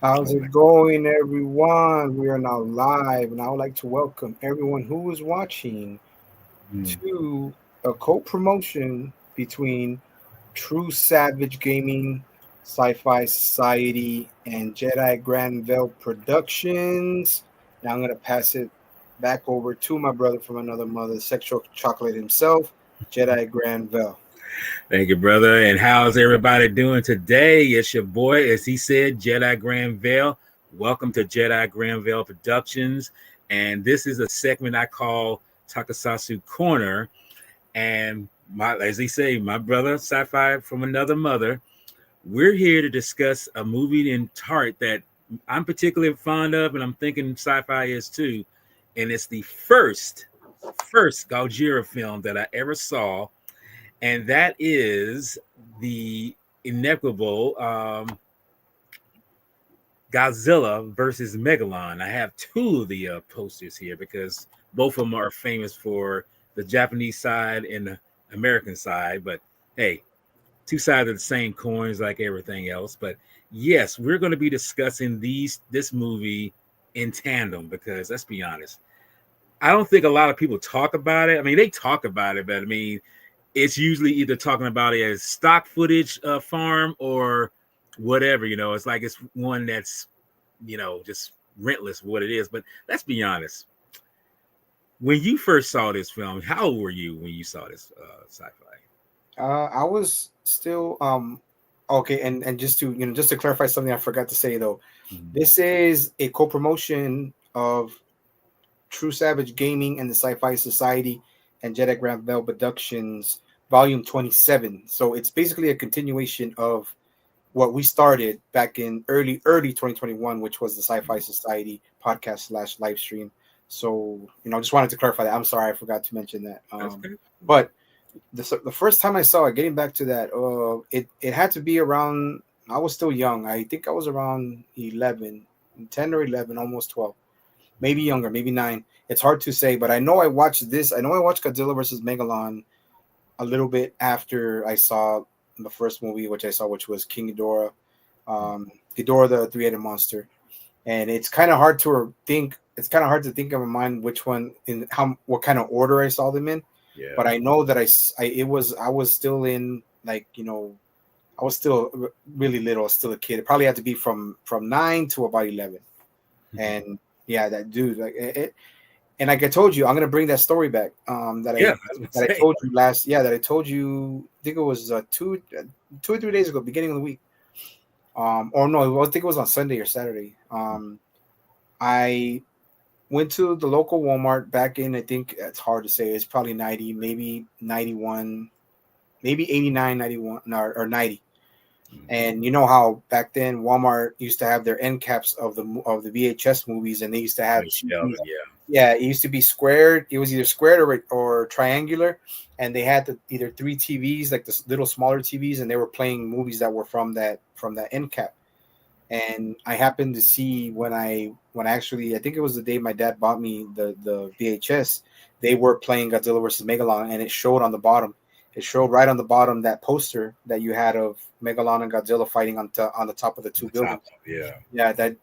How's it going, everyone? We are now live, and I would like to welcome everyone who is watching to a co-promotion between True Savage Gaming, Sci-Fi Society, and Jedi Granville Productions. Now I'm going to pass it back over to my brother from another mother, Sexual Chocolate himself, Jedi Granville. Thank you, brother. And how's everybody doing today? It's your boy, as he said, Jedi Granville. Welcome to Jedi Granville Productions. And this is a segment I call Takasasu Corner. And as he say, my brother, Sci-Fi from another mother, we're here to discuss a movie in Tart that I'm particularly fond of, and I'm thinking Sci-Fi is too. And it's the first Gojira film that I ever saw. And that is the inevitable Godzilla versus Megalon. I have two of the posters here because both of them are famous for the Japanese side and the American side. But hey, two sides of the same coins like everything else. But yes, we're going to be discussing this movie in tandem because let's be honest, I don't think a lot of people talk about it. I mean, they talk about it, but I mean, it's usually either talking about it as stock footage farm or whatever, it's like it's one that's, just rentless what it is. But let's be honest. When you first saw this film, how old were you when you saw this Sci-Fi? I was still okay, and just to clarify something I forgot to say though, this is a co-promotion of True Savage Gaming and the Sci-Fi Society and Jedi Granville Productions Volume 27. So it's basically a continuation of what we started back in early 2021, which was the Sci-Fi Society podcast slash live stream. So just wanted to clarify that. I'm sorry, I forgot to mention that. That's good. But the first time I saw it, getting back to that, it had to be around. I was still young. I think I was around 11, 10 or 11, almost 12, maybe younger, maybe 9. It's hard to say, but I know I watched this. I know I watched Godzilla versus Megalon a little bit after I saw the first movie, which was King Ghidorah, Ghidorah the three-headed monster. And it's kind of hard to think. It's kind of hard to think of in mind which one what kind of order I saw them in. Yeah. But I know that I was still in, like, I was still really little. I was still a kid. It probably had to be from 9 to about 11. And yeah, that dude, like it. And like I told you, I'm gonna bring that story back. That I told you last. Yeah, that I told you. I think it was 2 or 3 days ago, beginning of the week. Or no, I think it was on Sunday or Saturday. I went to the local Walmart back in. I think it's hard to say. It's probably 90, maybe 91, maybe 89, 91, or 90. And you know how back then Walmart used to have their end caps of the VHS movies, and they used to have it used to be squared. It was either squared or triangular, and they had either 3 TVs, like the little smaller TVs, and they were playing movies that were from that end cap. And I happened to see when I actually, I think it was the day my dad bought me the VHS, they were playing Godzilla versus Megalon, and it showed on the bottom. It showed right on the bottom that poster that you had of Megalon and Godzilla fighting on the top of the 2 buildings. Yeah,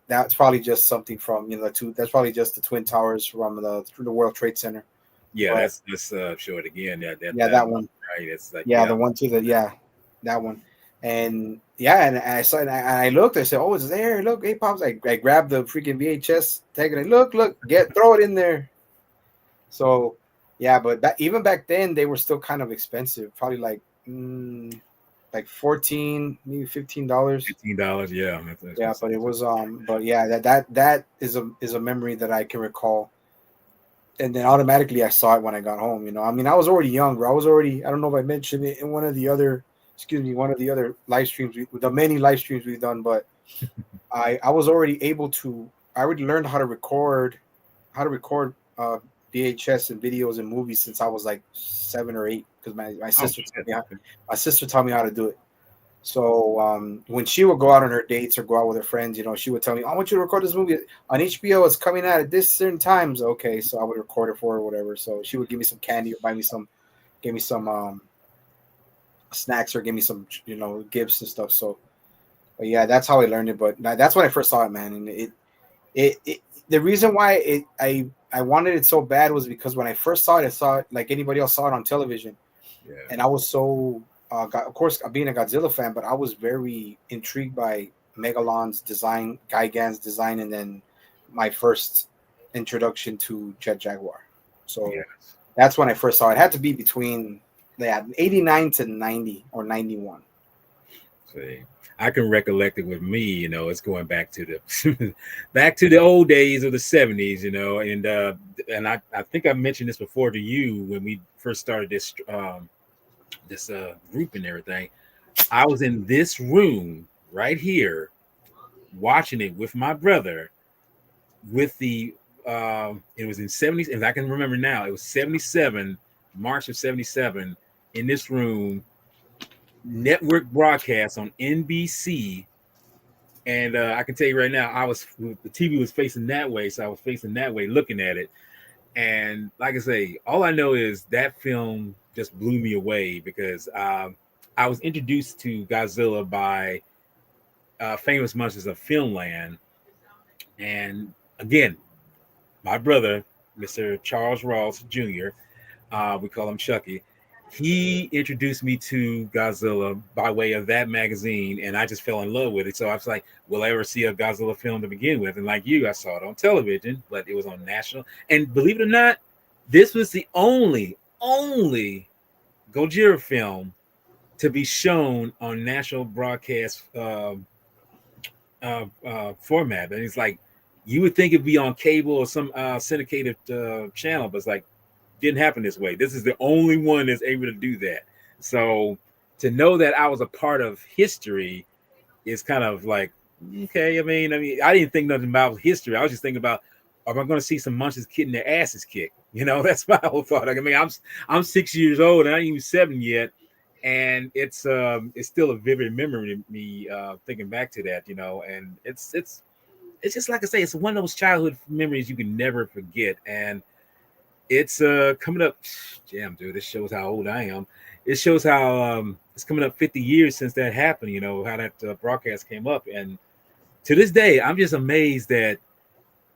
that's probably just something from the 2. That's probably just the Twin Towers from the World Trade Center. Yeah, let's show it again. That one. Right, it's like the one to that one. And and I saw it, and I looked. I said, "Oh, it's there! Look, hey, pops!" I grabbed the freaking VHS tag, and I look, throw it in there. So, yeah, but even back then, they were still kind of expensive. Probably like $14, maybe $15. $15, yeah. Yeah, but it was but yeah, that is a memory that I can recall. And then automatically I saw it when I got home. I mean, I was already young, bro. I don't know if I mentioned it in one of the other live streams, the many live streams we've done, but I was already able to. I already learned how to record VHS and videos and movies since I was like 7 or 8, because my sister taught me how to do it. So when she would go out on her dates or go out with her friends, she would tell me, "I want you to record this movie on HBO. It's coming out at this certain times." Okay, so I would record it for her or whatever. So she would give me some candy or give me some snacks, or give me some gifts and stuff. So, but yeah, that's how I learned it. But that's when I first saw it, man. And it the reason why I wanted it so bad was because when I first saw it, I saw it like anybody else saw it on television, and I was so. Of course, being a Godzilla fan, but I was very intrigued by Megalon's design, Gigan's design, and then my first introduction to Jet Jaguar. So that's when I first saw it. It had to be between 89 to 90 or 91. See, I can recollect it with me. It's going back to the old days of the 70s. And I think I mentioned this before to you when we first started this group and everything. I was in this room right here watching it with my brother with the it was in 70s, and I can remember now, it was 77, March of 77, in this room, network broadcast on NBC. And I can tell you right now, the TV was facing that way, so I was facing that way looking at it. And like I say, all I know is that film just blew me away, because I was introduced to Godzilla by Famous Monsters of Filmland. And again, my brother, Mr. Charles Ross Jr., we call him Chucky, he introduced me to Godzilla by way of that magazine, and I just fell in love with it. So I was like, will I ever see a Godzilla film to begin with? And like you, I saw it on television, but it was on national. And believe it or not, this was the only Gojira film to be shown on national broadcast format. And it's like, you would think it'd be on cable or some syndicated channel, but it's like, didn't happen this way. This is the only one that's able to do that. So to know that I was a part of history is kind of like, okay. I mean, I didn't think nothing about history. I was just thinking about, am I going to see some monsters getting their asses kicked? That's my whole thought. Like, I mean, I'm 6 years old and I ain't even 7 yet, and it's still a vivid memory to me, thinking back to that. And it's just like I say, it's one of those childhood memories you can never forget, and it's coming up. Damn, dude, this shows how old I am. It shows how it's coming up 50 years since that happened. How that broadcast came up, and to this day, I'm just amazed that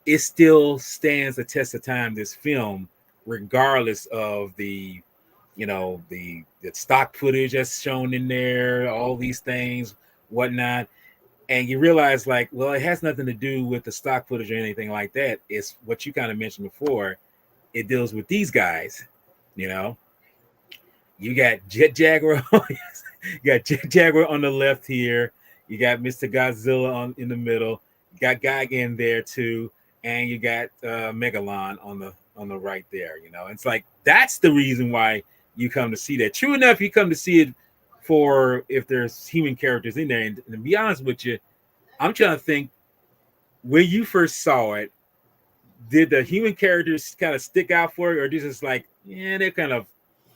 it still stands the test of time. This film, regardless of the stock footage that's shown in there, all these things, whatnot, and you realize, like, well, it has nothing to do with the stock footage or anything like that. It's what you kind of mentioned before. It deals with these guys. You know, you got Jet Jaguar. You got Jet Jaguar on the left here. You got Mr. Godzilla in the middle. You got Geiger in there too, and you got Megalon on the right there. It's like that's the reason why you come to see that. True enough, you come to see it for if there's human characters in there. And to be honest with you, I'm trying to think when you first saw it, did the human characters kind of stick out for you, or just like, yeah, they're kind of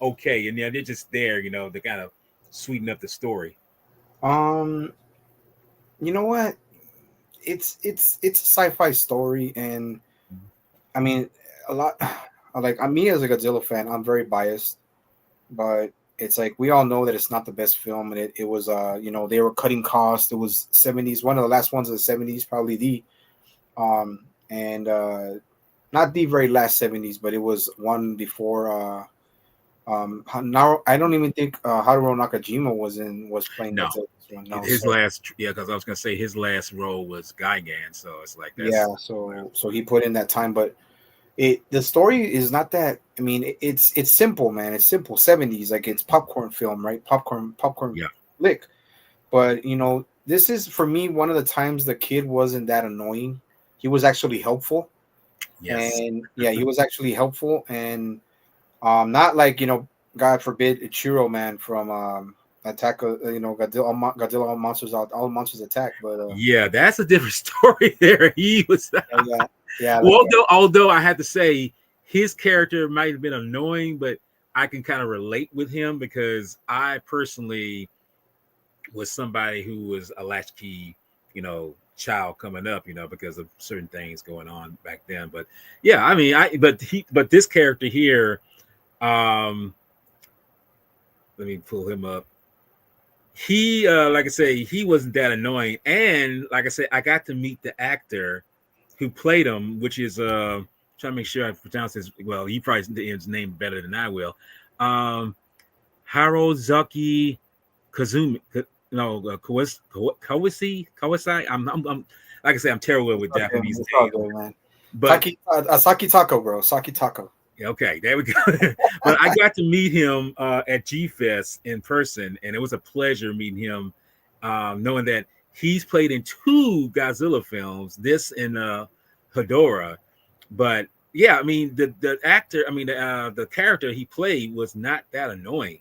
okay, and they're just there, to kind of sweeten up the story. Um, you know what? It's a sci-fi story, and I mean, a lot. Like me as a Godzilla fan, I'm very biased, but it's like we all know that it's not the best film, and it was they were cutting costs. It was '70s, one of the last ones of the '70s, probably and not the very last '70s, but it was one before. Now I don't even think Haruo Nakajima was playing No, Godzilla this one. No, his so last, yeah, because I was gonna say his last role was Gigan, so it's like yeah, that's so he put in that time, but the story is not that. I mean, it's simple, man. It's simple '70s, like it's popcorn film, right? Popcorn yeah, flick. But this is for me one of the times the kid wasn't that annoying. He was actually helpful, yes, and yeah, he was actually helpful, and not like God forbid, Ichiro man from Attack of Godzilla, Godzilla all monsters attack, but yeah, that's a different story there. He was yeah, yeah, well, like although I have to say his character might have been annoying, but I can kind of relate with him because I personally was somebody who was a latchkey, child coming up, because of certain things going on back then. But yeah, I mean, but this character here, um, let me pull him up. He, like I say, he wasn't that annoying, and like I said, I got to meet the actor who played him, which is trying to make sure I pronounce his. Well, he probably his name better than I will. Um, Haruzuki Kazumi, no, Kawasi. I'm like I say, I'm terrible with okay, Japanese it's all names, good, man. but Saki Taco, bro, Saki Taco. okay, there we go. But I got to meet him at G Fest in person, and it was a pleasure meeting him, knowing that he's played in two Godzilla films, this and Hedorah. But yeah, I mean the actor, I mean the character he played was not that annoying.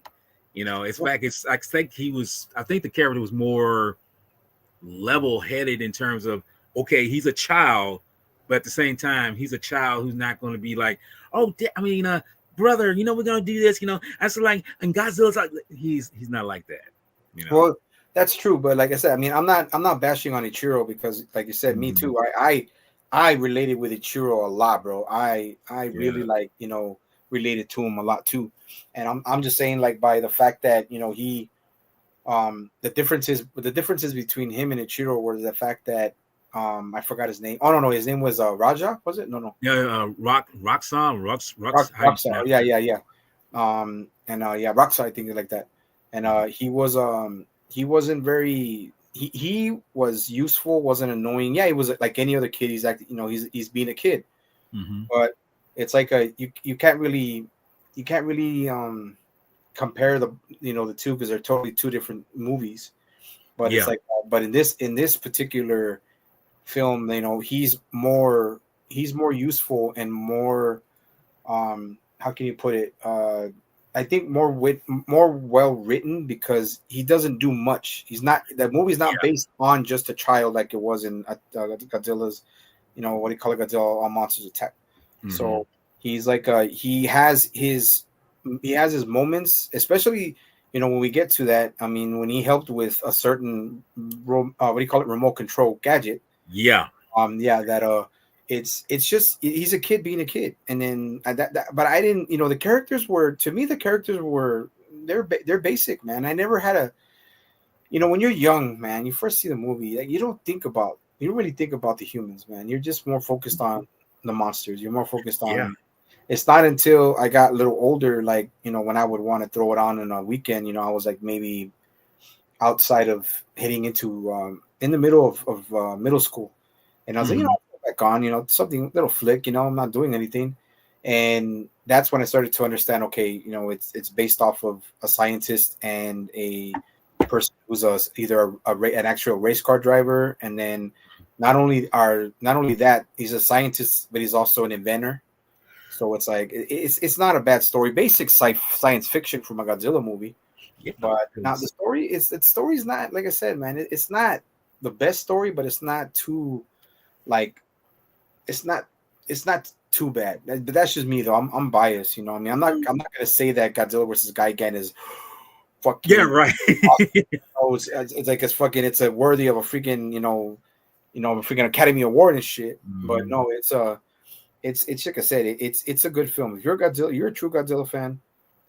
It's fact, it's I think he was. I think the character was more level-headed in terms of, okay, he's a child, but at the same time, he's a child who's not going to be like, oh, brother, we're gonna do this. I was like, and Godzilla's like, he's not like that. Well, that's true, but like I said, I mean, I'm not bashing on Ichiro because, like you said, me Mhm. too. I related with Ichiro a lot, bro. I really Yeah, like related to him a lot too, and I'm just saying, like, by the fact that he the differences between him and Ichiro were the fact that I forgot his name. Oh no, his name was Raja, was it? No, yeah. Roxanne, how you Rockstar. pronounce Yeah, that? yeah, yeah. And yeah, Rockstar, I think like that. And he wasn't very he was useful, wasn't annoying. Yeah, he was like any other kid. He's acting, he's being a kid. Mm-hmm. But it's like you can't really compare the two because they're totally two different movies. But it's Yeah, like but in this particular film, he's more useful and more how can you put it? I think more well written because he doesn't do much. He's not the movie's not based on just a child like it was in Godzilla's, what do you call it, Godzilla All Monsters Attack. Mm-hmm. So he's like he has his moments, especially when we get to that. I mean, when he helped with a certain what do you call it, remote control gadget. Yeah. Yeah, that it's just he's a kid being a kid, and then but I didn't, the characters were, to me, the characters were, they're basic, man. I never had a, when you're young, man, you first see the movie, like, you don't really think about the humans, man. You're just more focused on the monsters. You're more focused Yeah. on. It's not until I got a little older, like, when I would want to throw it on a weekend, I was like maybe outside of heading into in the middle of middle school, and I was like, Mm-hmm. I'll put it back on, something little flick, I'm not doing anything, and that's when I started to understand. Okay, it's based off of a scientist and a person who's either an actual race car driver, and then not only that, he's a scientist, but he's also an inventor. So it's like it's not a bad story, basic science fiction from a Godzilla movie. Yeah. But now the 'Cause- story is the story's not, like I said, man. It's not the best story, but it's not too, like, it's not it's not too bad. But that's just me though. I'm biased, I mean, I'm not gonna say that Godzilla versus Gigan is yeah. fucking Right. awesome. It's like it's a worthy of a freaking a freaking Academy Award and shit. But Mhm. no, it's like I said, it's a good film. If you're a true Godzilla fan,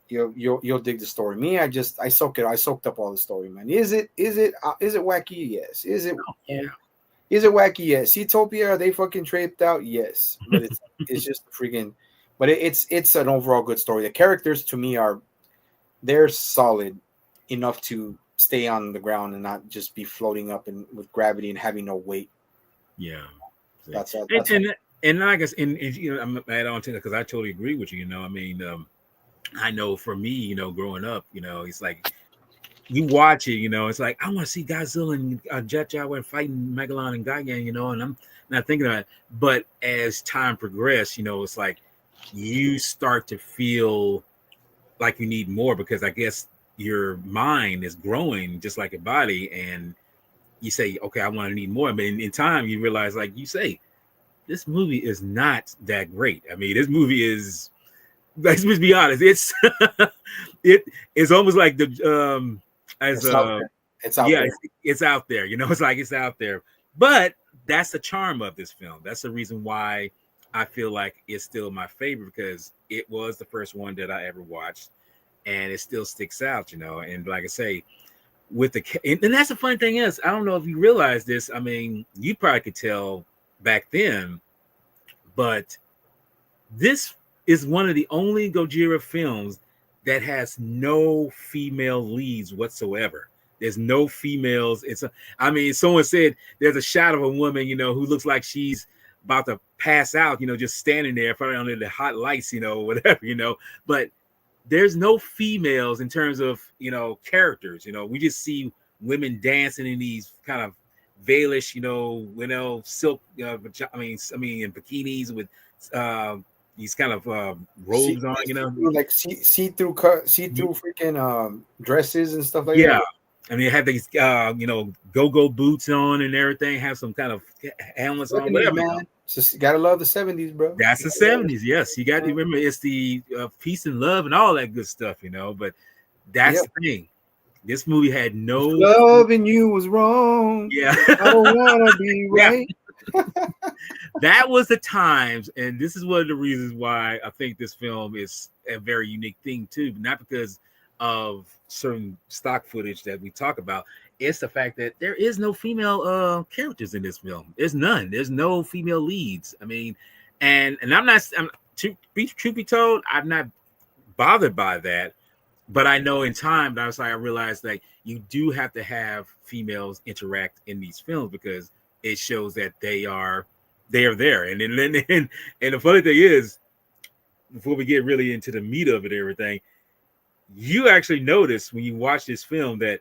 you'll dig the story. Me, I soaked up all the story, man. Is it wacky? Yes. Yeah. Is it wacky? Yes. Utopia, are they fucking tripped out? Yes. But it's just freaking, but it's an overall good story. The characters, to me, they're solid enough to stay on the ground and not just be floating up and with gravity and having no weight. Yeah. See. That's all. And That's all. and I guess and I'm gonna add on to that because I totally agree with you. I mean, I know for me, growing up, it's like you watch it, it's like I want to see Godzilla and Jet Jaguar fighting Megalon and Gigan, and I'm not thinking about it. But as time progressed, it's like you start to feel like you need more because I guess your mind is growing just like your body, and you say, okay, I want to need more. But in time, you realize, like you say, this movie is not that great. I mean, this movie is. Let's just be honest. It's almost like the as It's out there. It's out yeah, there. it's out there. It's like it's out there. But that's the charm of this film. That's the reason why I feel like it's still my favorite because it was the first one that I ever watched, and it still sticks out. And like I say, with the and that's the funny thing is, I don't know if you realize this. I mean, you probably could tell back then, but this is one of the only Gojira films that has no female leads whatsoever. There's no females. I mean, someone said there's a shot of a woman, who looks like she's about to pass out, just standing there, probably under the hot lights, whatever, But there's no females in terms of, characters. We just see women dancing in these kind of veilish, silk. In bikinis with uh, these kind of robes on. Like see through freaking dresses and stuff like that. Yeah. I mean, they have these, go-go boots on and everything. Have some kind of helmets on, 70s, whatever. man. Just gotta love the 70s, bro. That's the 70s. Yes, you got to remember it's the peace and love and all that good stuff. But that's Yeah. the thing. This movie had If no. loving you was wrong, Yeah. I don't wanna be Yeah. right. That was the times, and this is one of the reasons why I think this film is a very unique thing too. Not because of certain stock footage that we talk about. It's the fact that there is no female characters in this film. There's none. There's no female leads. I mean, and I'm not. To be truth be told, I'm not bothered by that. But I know in time, I realized that you do have to have females interact in these films because it shows that they are there. And then and the funny thing is, before we get really into the meat of it and everything, you actually notice when you watch this film that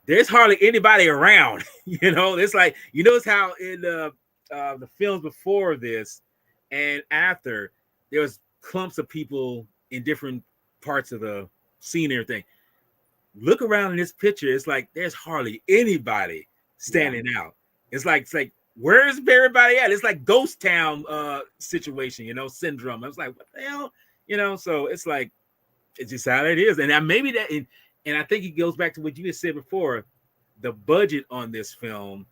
there's hardly anybody around. It's like notice how in the films before this and after there was clumps of people in different parts of the scene and everything. Look around in this picture. It's like there's hardly anybody standing out. It's like where's everybody at? It's like ghost town situation, syndrome. I was like, what the hell? So it's like it's just how it is. And maybe that and I think it goes back to what you had said before. The budget on this film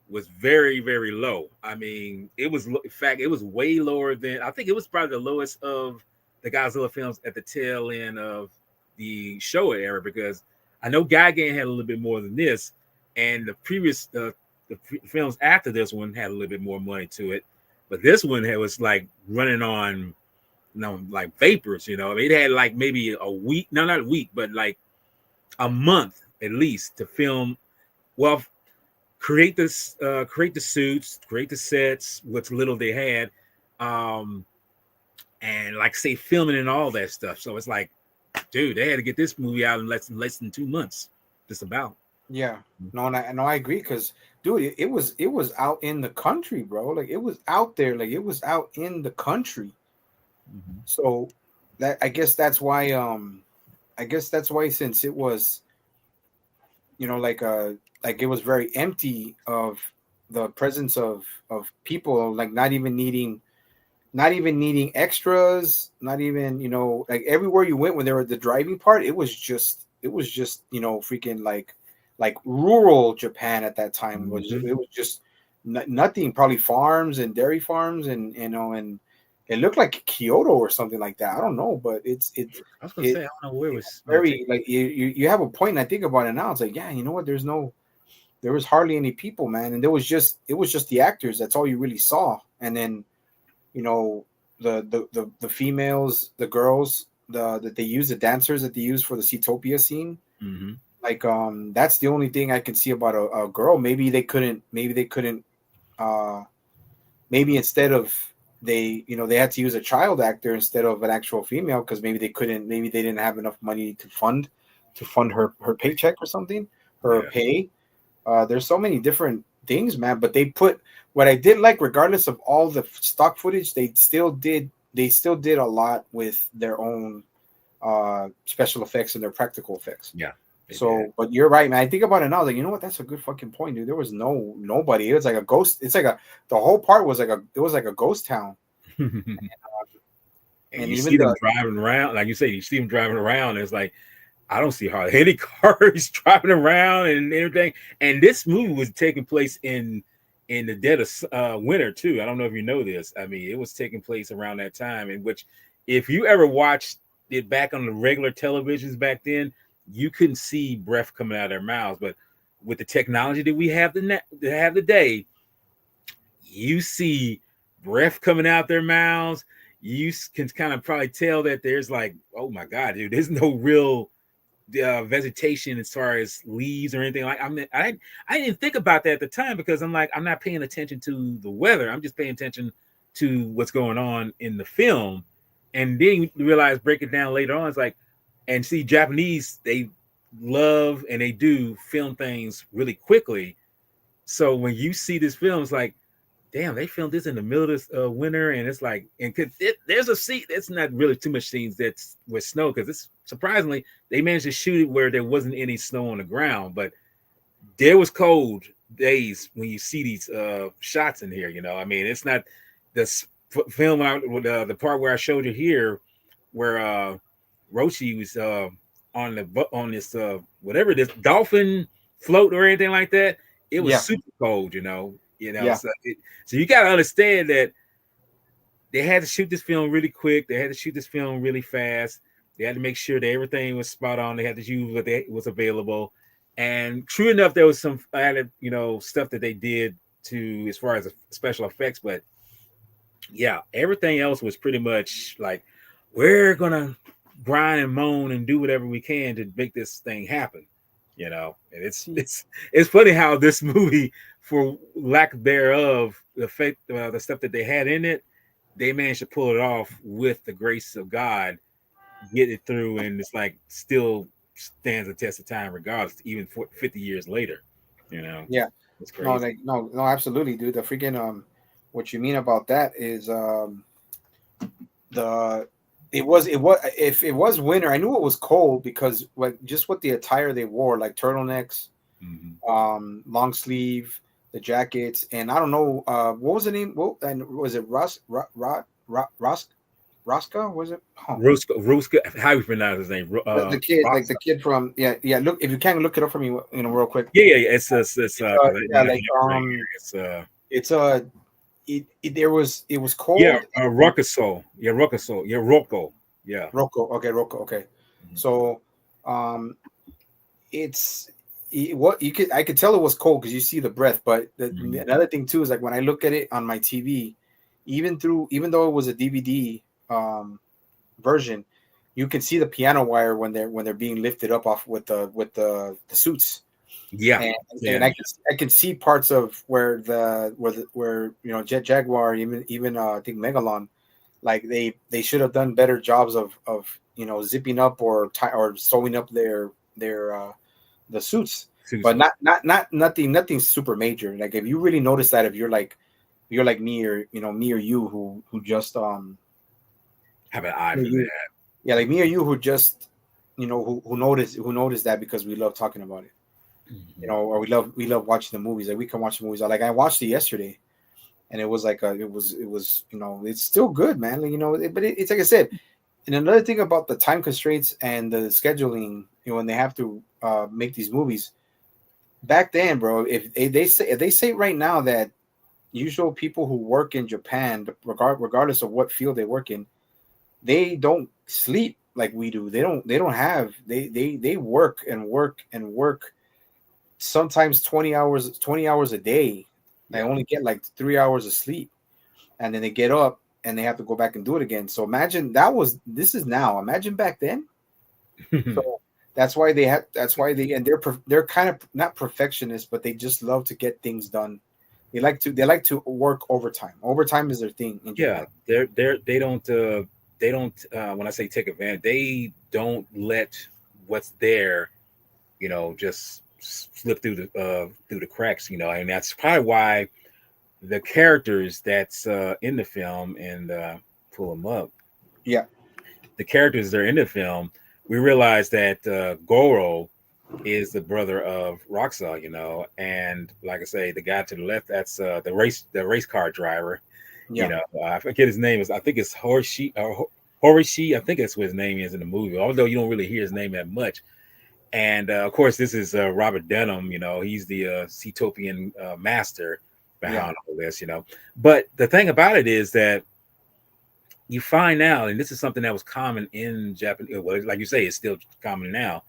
was very, very low. I mean, in fact, it was way lower than, I think it was probably the lowest of the Godzilla films at the tail end of the Showa era, because I know Gigan had a little bit more than this, and the previous films after this one had a little bit more money to it, but this one was like running on, like vapors. I mean, it had like maybe a week, no, not a week, but like a month at least to film. Well, create the suits, create the sets, what's little they had, and like say filming and all that stuff. So it's like, dude, they had to get this movie out in less than 2 months, just about. Yeah, no, I agree, because dude, it was out in the country, bro. Like it was out there, like it was out in the country. Mm-hmm. So that I guess that's why since it was, like it was very empty of the presence of people, like not even needing extras, not even, like everywhere you went when there were the driving part, it was just freaking like rural Japan at that time. Mm-hmm. It was just nothing, probably farms and dairy farms, and and it looked like Kyoto or something like that. I don't know, but I was gonna say, I don't know where it was very like you have a point, and I think about it now. It's like, yeah, you know what? There was hardly any people, man, and it was just the actors. That's all you really saw, and then the females, the girls, that they use, the dancers that they use for the Seatopia scene. Mm-hmm. Like that's the only thing I can see about a girl. Maybe they couldn't maybe instead of they had to use a child actor instead of an actual female, because maybe they didn't have enough money to fund her paycheck or something, her pay. There's so many different things, man, but they put what I did like, regardless of all the stock footage, they still did a lot with their own special effects and their practical effects. Yeah. So, but you're right, man. I think about it now, like, you know what? That's a good fucking point, dude. There was nobody. It was like a ghost. It's like the whole part was like a ghost town. And you even see them driving around, like you say, you see them driving around. It's like, I don't see hardly any cars driving around and everything. And this movie was taking place in the dead of winter too. I don't know if you know this. I mean, it was taking place around that time, in which, if you ever watched it back on the regular televisions back then, you couldn't see breath coming out of their mouths. But with the technology that we have today, you see breath coming out their mouths. You can kind of probably tell that there's like, oh my God, dude, there's no real vegetation as far as leaves or anything. Like, I didn't think about that at the time, because I'm like, I'm not paying attention to the weather. I'm just paying attention to what's going on in the film. And then you realize, break it down later on, it's like, and see, Japanese, they love and they do film things really quickly. So when you see this film, it's like, damn, they filmed this in the middle of this winter, and it's like, and there's a scene. It's not really too much scenes that's with snow, because it's surprisingly they managed to shoot it where there wasn't any snow on the ground, but there was cold days when you see these shots in here. I mean, it's not this film with the part where I showed you here, where Roshi was on this whatever this dolphin float or anything like that. It was super cold, Yeah. So you got to understand that they had to shoot this film really quick. They had to shoot this film really fast. They had to make sure that everything was spot on. They had to use what was available. And true enough, there was some added, stuff that they did to, as far as special effects. But yeah, everything else was pretty much like, we're gonna grind and moan and do whatever we can to make this thing happen. And it's funny how this movie, for lack thereof, the stuff that they had in it, they managed to pull it off with the grace of God, get it through, and it's like still stands the test of time, regardless, even 50 years later. Yeah. It's crazy. No, absolutely, dude. The freaking what you mean about that is the it was if it was winter, I knew it was cold because like just what the attire they wore, like turtlenecks, Mhm. long sleeve, the jackets, and I don't know what was the name? What and was it Roska? Was it? Oh, Ruska, how you pronounce his name? the kid, like the Roxa. kid from yeah. Look, if you can look it up for me, real quick. Yeah. It's It's because I yeah, have like it right here. It's it's it was yeah, cold and Ruckaso. Yeah, Ruckaso. Yeah, Rocco. Yeah. Rocco. Okay, Mhm. so um, it's what you could I could tell it was cold because you see the breath. But Mhm. another thing too is like when I look at it on my TV, even though it was a DVD version, you can see the piano wire when they're being lifted up off with the suits. Yeah. and Yeah. and I can see parts of where Jet Jaguar, even I think Megalon, like they should have done better jobs of zipping up or sewing up their the suits, Suits but nothing super major. Like if you really notice that, if you're like me, or me or you who just have an eye me or for that. you, yeah, like me or you who just who notice that because we love talking about it, Mhm. or we love watching the movies. Like we can watch the movies. Like I watched it yesterday, and it was like it was it's still good, man. Like, but it's like I said. And another thing about the time constraints and the scheduling, when they have to make these movies back then, bro. If they say right now that usual people who work in Japan, regardless of what field they work in, they don't sleep like we do. They don't have they work and work and work, sometimes 20 hours a day. They Yeah. only get like 3 hours of sleep, and then they get up and they have to go back and do it again. So imagine this is now. Imagine back then. So that's why and they're kind of not perfectionists, but they just love to get things done. They like to work overtime. Overtime is their thing in Yeah, Japan. they don't when I say take advantage, they don't let what's there, just slip through the cracks, and that's probably why the characters that's in the film and pull them up, Yeah, the characters that are in the film, we realize that Goro is the brother of Roxa, and like I say, the guy to the left, that's the race car driver. yeah. I forget his name. I think it's Horishi. I think that's what his name is in the movie. Although you don't really hear his name that much. And of course, this is Robert Denham. He's the Seatopian master Yeah. behind all this. But the thing about it is that you find out, and this is something that was common in Japan. Well, like you say, it's still common now.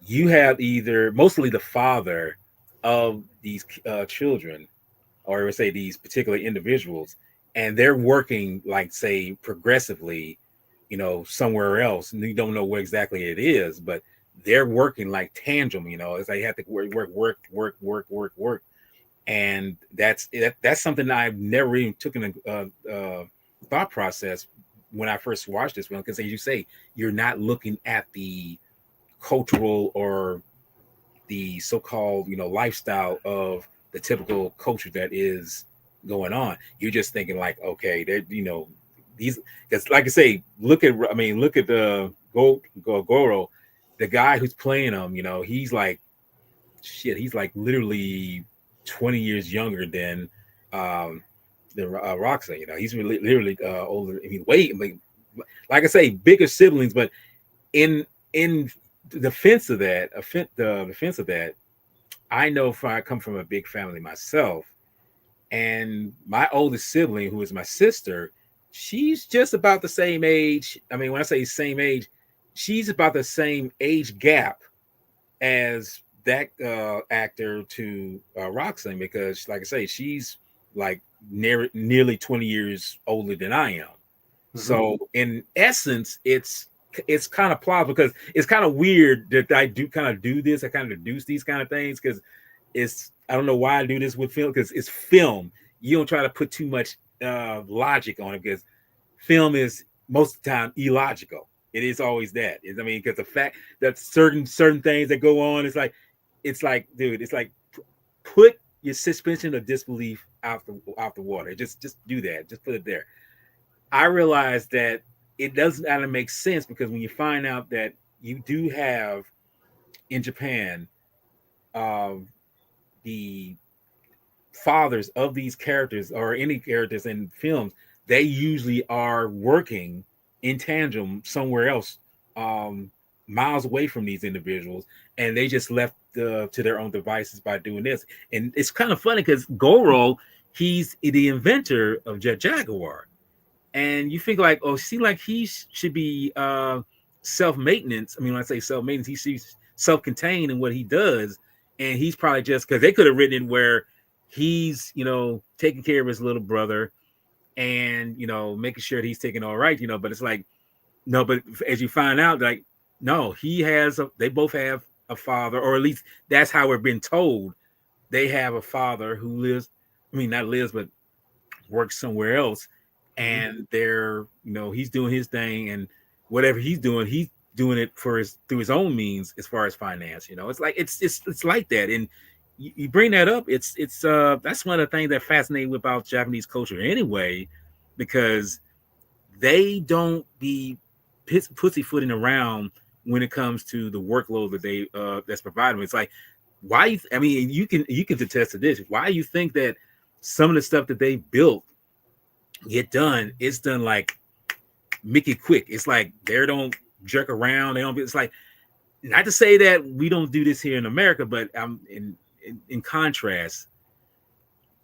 You have either mostly the father of these children, or I would say these particular individuals, and they're working like say progressively, somewhere else, and you don't know where exactly it is, but they're working like tangible. It's like you have to work, and that's something I've never even took in a thought process when I first watched this film, because as you say, you're not looking at the cultural or the so-called lifestyle of the typical culture that is going on. You're just thinking like, okay, they're these, because like I say, look at the Goro, the guy who's playing him. He's like shit. He's like literally 20 years younger than um the Roxa. He's really literally older. I mean, way like I say, bigger siblings, but in defense of that, the defense of that, I know I come from a big family myself, and my oldest sibling, who is my sister, she's just about the same age. I mean, when I say same age, she's about the same age gap as that actor to Roxanne, because, like I say, she's like nearly 20 years older than I am. Hmm. So, in essence, it's kind of plausible, because it's kind of weird that I do kind of do this. I kind of deduce these kind of things because I don't know why I do this with film, because it's film. You don't try to put too much logic on it, because film is most of the time illogical. It is always that. I mean, because the fact that certain things that go on, it's like, dude, it's like put your suspension of disbelief out the water. Just do that. Just put it there. I realized that it doesn't kind of make sense because when you find out that you do have in Japan, um, the fathers of these characters or any characters in films, they usually are working in tandem somewhere else, um, miles away from these individuals, and they just left to their own devices by doing this. And it's kind of funny because Goro, he's the inventor of Jet Jaguar, and you think like, oh, see, like he should be self-maintenance. I mean, when I say self-maintenance, he should be self-contained in what he does, and he's probably just because they could have written it where he's, taking care of his little brother and making sure that he's taking all right, but it's like no, but as you find out, like no, they both have a father, or at least that's how we're being told. They have a father who lives, I mean, not lives, but works somewhere else, and they're, he's doing his thing, and whatever he's doing it for through his own means as far as finance. It's like it's like that, and you bring that up. It's that's one of the things that fascinates me about Japanese culture anyway, because they don't be pussyfooting around when it comes to the workload that they that's provided. It's like why I mean you can attest to this. Why you think that some of the stuff that they built get done, it's done like Mickey quick. It's like they don't jerk around. They don't. It's like not to say that we don't do this here in America, but in contrast,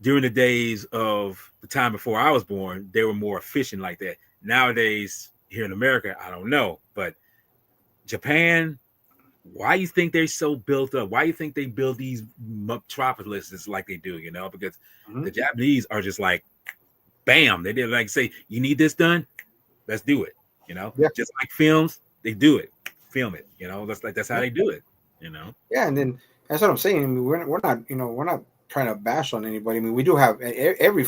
during the days of the time before I was born, they were more efficient like that. Nowadays, here in America, I don't know, but Japan, why you think they're so built up? Why you think they build these metropolises like they do? Because the Japanese are just like, bam, they did like say, you need this done, let's do it. Just like films, they do it, film it. That's how they do it. Yeah, and then that's what I'm saying. I mean, we're not trying to bash on anybody. I mean, we do have every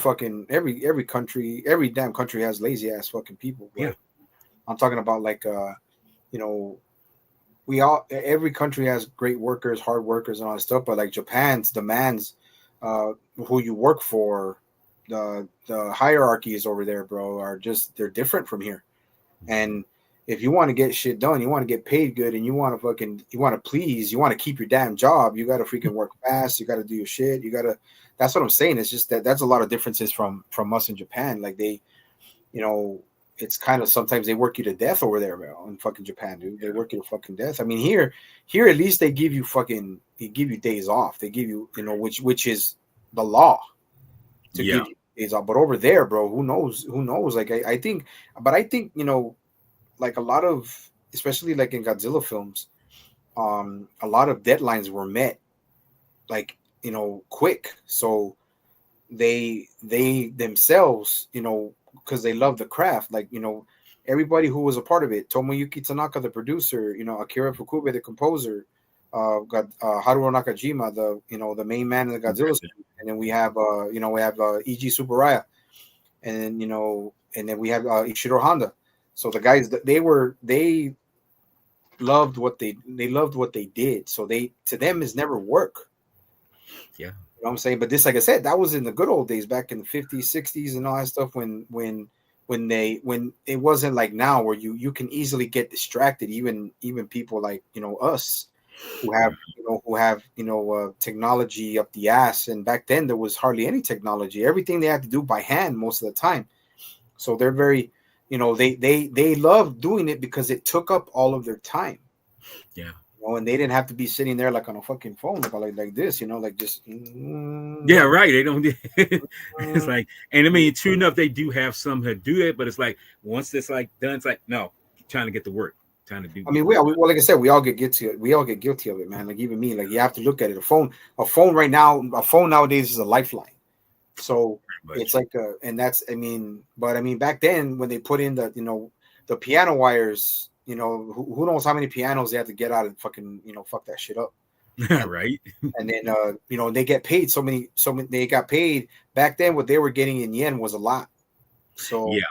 country, every damn country has lazy ass fucking people. But yeah, I'm talking about like every country has great workers, hard workers, and all that stuff. But like Japan's demands, who you work for, the hierarchies over there, bro, they're different from here. And if you want to get shit done, you want to get paid good, and you want to please, you want to keep your damn job, you got to freaking work fast. You got to do your shit. That's what I'm saying. It's just that's a lot of differences from us in Japan. Like they, it's kind of sometimes they work you to death over there, bro, in fucking Japan, dude. They work you to fucking death. I mean, here at least they give you days off. They give you, which is the law to give you days off. But over there, bro, who knows? Like I think, like a lot of, especially like in Godzilla films, a lot of deadlines were met, like, quick. So they themselves, because they love the craft, like, everybody who was a part of it, Tomoyuki Tanaka, the producer, Akira Fukube, the composer, Haruo Nakajima, the main man in the Godzilla series, and then we have Eiji Tsuburaya, and then we have Ishiro Honda. So the guys, they loved what they did. So to them is never work. Yeah. You know what I'm saying? But this, like I said, that was in the good old days, back in the 50s, 60s, and all that stuff, when it wasn't like now, where you can easily get distracted, even people like us who have technology up the ass. And back then there was hardly any technology. Everything they had to do by hand most of the time. So they're very, they love doing it because it took up all of their time. Yeah. And they didn't have to be sitting there like on a fucking phone, like this, like just. Yeah, right. They don't. It's like, and I mean, true enough, they do have some that do it, but it's like once it's like done, it's like no, trying to get to work, trying to do. I mean, like I said, we all get guilty of it, man. Like even me, like you have to look at it. A phone right now, nowadays is a lifeline. So it's like and that's, but back then when they put in the piano wires, who knows how many pianos they had to get out and fucking, fuck that shit up. Right. And then, they get paid so many, they got paid back then. What they were getting in yen was a lot. So, yeah.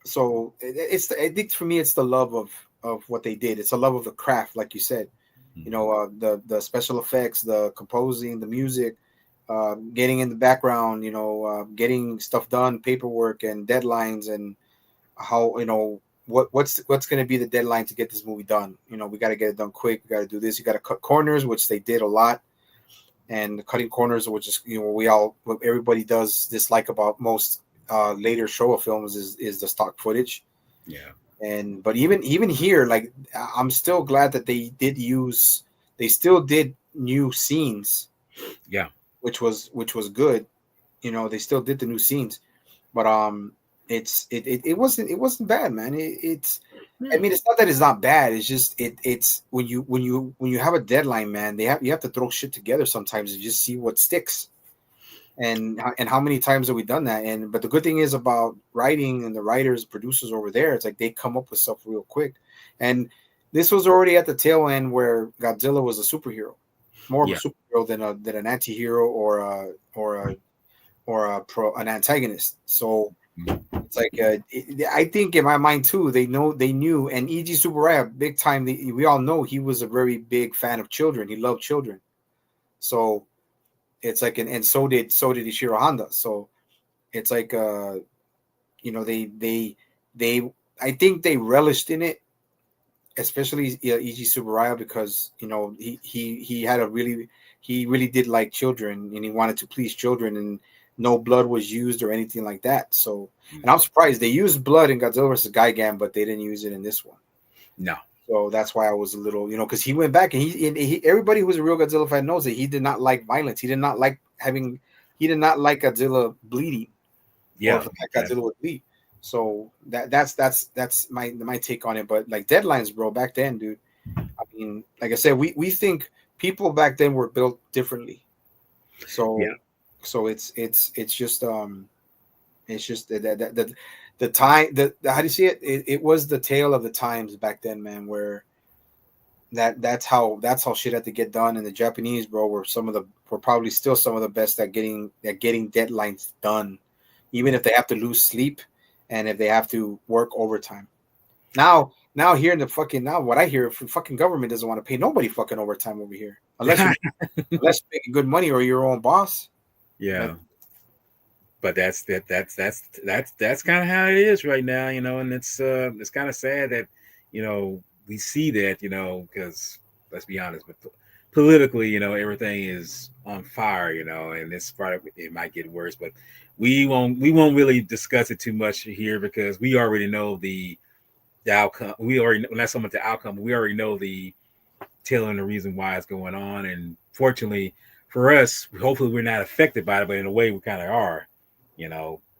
So I think for me, it's the love of what they did. It's a love of the craft. Like you said, the special effects, the composing, the music, getting in the background, getting stuff done, paperwork and deadlines, and how, what's going to be the deadline to get this movie done. We got to get it done quick. We got to do this. You got to cut corners, which they did a lot. And cutting corners, which is what everybody does dislike about most later Showa films is the stock footage. Yeah. But even here, like, I'm still glad that they still did new scenes. Yeah. Which was good. They still did the new scenes, but it wasn't bad, man. I mean, it's not that it's not bad. It's just it's when you have a deadline, man. You have to throw shit together sometimes and just see what sticks. And how many times have we done that? But the good thing is about writing and the writers, producers over there, it's like they come up with stuff real quick. And this was already at the tail end where Godzilla was a superhero, more of a superhero than an anti-hero or an antagonist. So it's like I think in my mind too, they knew, and E.G. Tsuburaya, big time. We all know he was a very big fan of children. He loved children. So it's like, and so did Ishiro Honda. So it's like they I think they relished in it, especially E.G. Tsuburaya, because he had he really did like children, and he wanted to please children, and no blood was used or anything like that. So, and I'm surprised they used blood in Godzilla vs. Gigan, but they didn't use it in this one. No. So that's why I was a little, because he went back and he everybody who's a real Godzilla fan knows that he did not like violence. He did not like Godzilla bleeding. Yeah. Or if Godzilla would bleed. So that's my take on it. But like deadlines, bro, back then, dude. I mean, like I said, we think people back then were built differently. So so it's just the time, how do you see it? It was the tale of the times back then, man, where that's how shit had to get done. And the Japanese, bro, were probably still some of the best at getting deadlines done, even if they have to lose sleep and if they have to work overtime. Now here in the what I hear, the fucking government doesn't want to pay nobody fucking overtime over here unless you're making good money or your own boss. Yeah. But that's kind of how it is right now, and it's kind of sad that, we see that, because let's be honest, but politically, everything is on fire, and this part it might get worse, but we won't really discuss it too much here because we already know the outcome. Not so much the outcome, we already know the tail and the reason why it's going on. And fortunately for us, hopefully we're not affected by it, but in a way we kind of are.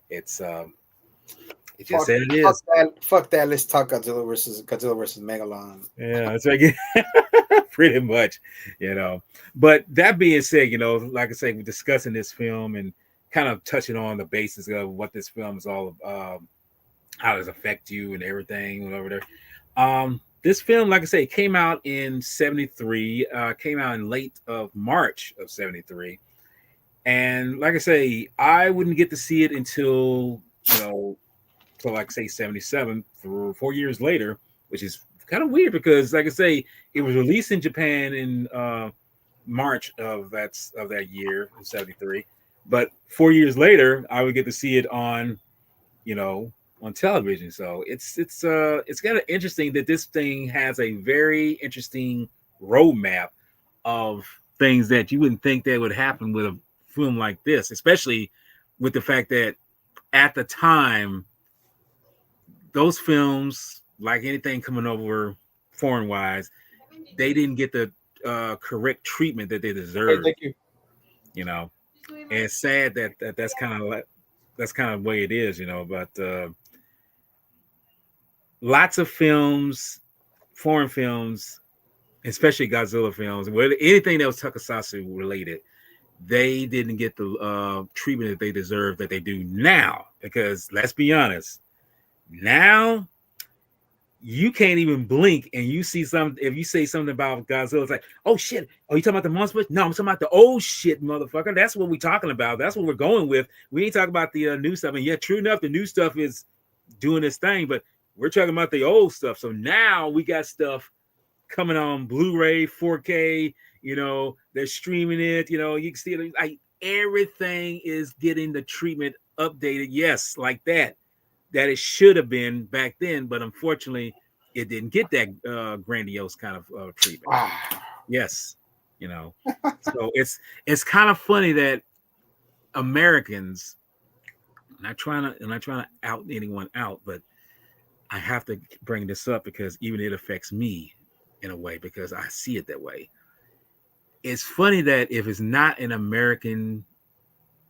It's just said it is. Fuck that. Let's talk Godzilla versus Megalon. Yeah, that's right. Pretty much, But that being said, like I say, we're discussing this film and kind of touching on the basis of what this film is all about, how does it affect you and everything over there. This film, like I say, came out in 73, came out in late of March of 73. And like I say, I wouldn't get to see it until, like say 77, 4 years later, which is kind of weird because, like I say, it was released in Japan in March of that year, 73. But 4 years later, I would get to see it on television. So it's kind of interesting that this thing has a very interesting roadmap of things that you wouldn't think that would happen with a film like this, especially with the fact that at the time, those films, like anything coming over foreign wise, they didn't get the correct treatment that they deserve. Hey, thank you. And it's sad that's kind of the way it is, but lots of films, foreign films, especially Godzilla films, anything that was tokusatsu related, they didn't get the treatment that they deserve that they do now. Because let's be honest, now you can't even blink and you see something. If you say something about Godzilla, it's like, oh shit, are you talking about the monster? No, I'm talking about the old shit, motherfucker. That's what we're talking about. That's what we're going with. We ain't talking about the new stuff. And yeah, true enough, the new stuff is doing this thing, but we're talking about the old stuff. So now we got stuff coming on Blu-ray, 4K, they're streaming it, you can see it, like everything is getting the treatment updated. Yes, like that. that it should have been back then, but unfortunately, it didn't get that grandiose kind of treatment. Ah, Yes, you know, so it's kind of funny that Americans, not trying to out anyone out, but I have to bring this up because even it affects me in a way because I see it that way. It's funny that if it's not an American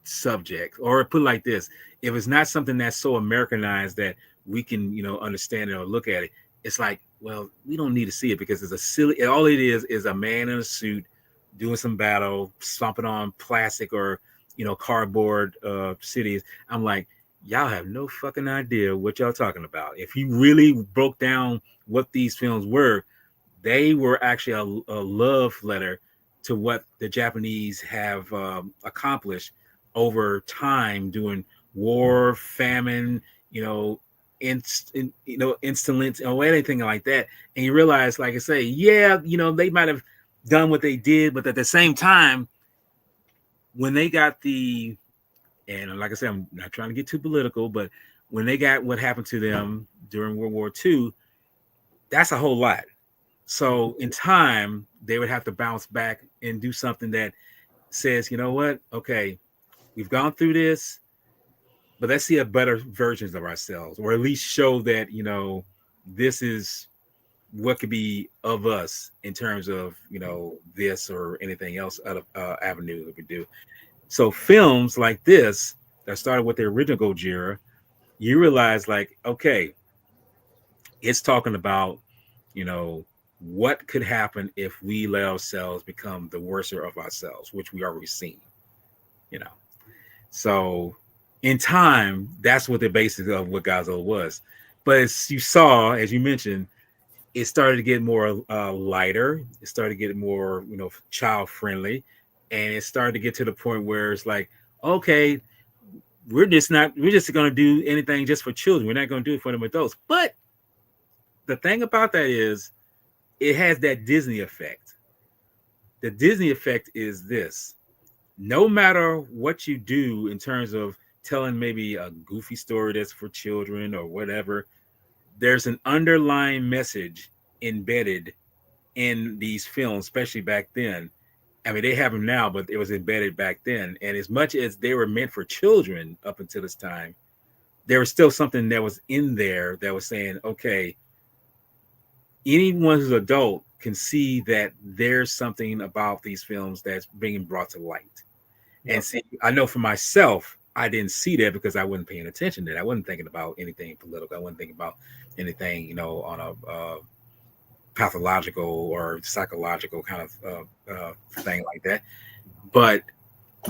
subject, or put it like this, if it's not something that's so Americanized that we can, understand it or look at it, it's like, well, we don't need to see it because it's a silly. All it is a man in a suit doing some battle, stomping on plastic or cardboard cities. I'm like, y'all have no fucking idea what y'all talking about. If you really broke down what these films were, they were actually a love letter to what the Japanese have accomplished over time doing war, famine, insolence, or anything like that. And you realize, like I say, yeah, they might have done what they did, but at the same time, when they got and like I said, I'm not trying to get too political, but when they got what happened to them during World War II, that's a whole lot. So in time, they would have to bounce back and do something that says, you know what? Okay, we've gone through this, but let's see a better versions of ourselves, or at least show that, this is what could be of us in terms of, this or anything else out of avenue that we do. So films like this that started with the original Gojira, you realize like, okay, it's talking about, you know, what could happen if we let ourselves become the worser of ourselves, which we already seen, you know. So in time, that's what the basis of what Godzilla was. But as you saw, as you mentioned, it started to get more lighter. It started to get more, child friendly, and it started to get to the point where it's like, okay, we're just going to do anything just for children. We're not going to do it for them adults. But the thing about that is, it has that Disney effect. The Disney effect is this: no matter what you do in terms of telling maybe a goofy story that's for children or whatever, there's an underlying message embedded in these films, especially back then. I mean, they have them now, but it was embedded back then. And as much as they were meant for children up until this time, there was still something that was in there that was saying, okay, anyone who's adult can see that there's something about these films that's being brought to light. Yep. And see, I know for myself, I didn't see that because I wasn't paying attention to that. I wasn't thinking about anything political. I wasn't thinking about anything, on a pathological or psychological kind of thing like that. But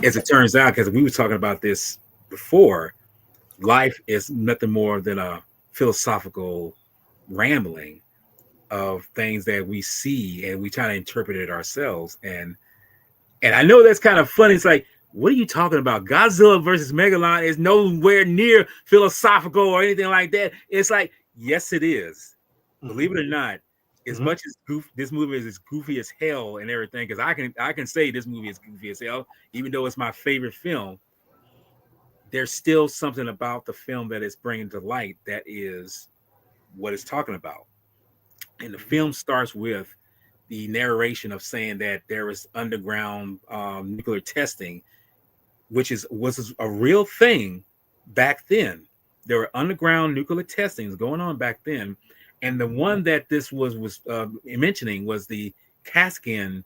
as it turns out, because we were talking about this before, life is nothing more than a philosophical rambling of things that we see, and we try to interpret it ourselves. And I know that's kind of funny. It's like, what are you talking about? Godzilla versus Megalon is nowhere near philosophical or anything like that. It's like, yes, it is. Believe it or not, as much as this movie is as goofy as hell and everything, because I can say this movie is goofy as hell, even though it's my favorite film. There's still something about the film that is bringing to light that is what it's talking about. And the film starts with the narration of saying that there is underground nuclear testing, which was a real thing back then. There were underground nuclear testings going on back then, and the one that this was mentioning was the Kaskin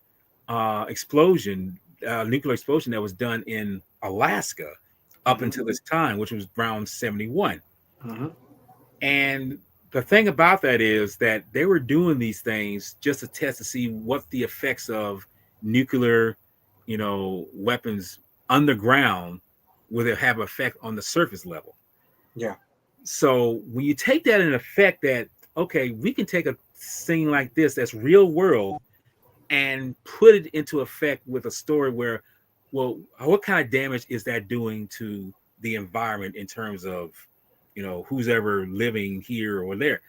explosion, nuclear explosion that was done in Alaska up until this time, which was around 71. And the thing about that is that they were doing these things just to test to see what the effects of nuclear, weapons underground would it have effect on the surface level. Yeah. So when you take that in effect that, okay, we can take a thing like this that's real world and put it into effect with a story where, well, what kind of damage is that doing to the environment in terms of, who's ever living here or there?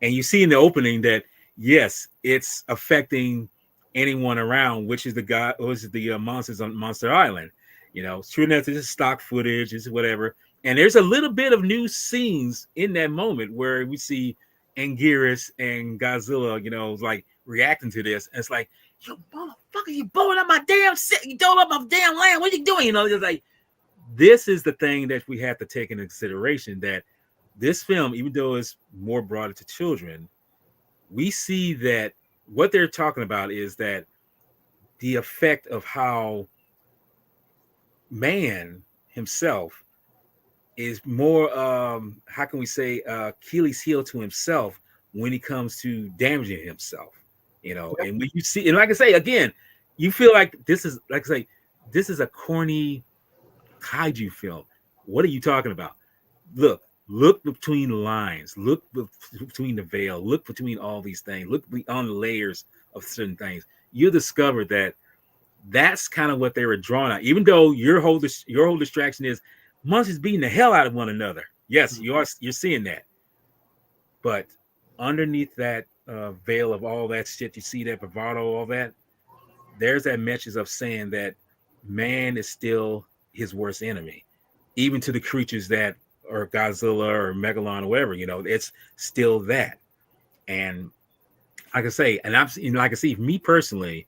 And you see in the opening that, yes, it's affecting anyone around, which is the monsters on Monster Island. It's true enough, this is stock footage, it's whatever. And there's a little bit of new scenes in that moment where we see Anguirus and Godzilla, like reacting to this. And it's like, yo, motherfucker, you blowing up my damn city, you blowing up my damn land. What are you doing? It's like, this is the thing that we have to take into consideration, that this film, even though it's more broad to children, we see that what they're talking about is that the effect of how man himself is more, how can we say, Achilles heel to himself when it comes to damaging himself, Yep. and when you see, and like I say again, you feel like this is, like I say, this is a corny kaiju film. What are you talking about? Look between the lines, look between the veil, look between all these things, look beyond the layers of certain things. You'll discover that that's kind of what they were drawing at. Even though your whole distraction is monsters beating the hell out of one another. Yes, you're seeing that, but underneath that veil of all that shit, you see that bravado, all that. There's that message of saying that man is still his worst enemy, even to the creatures that are Godzilla or Megalon or whatever. It's still that. And like I say, and like I see, me personally,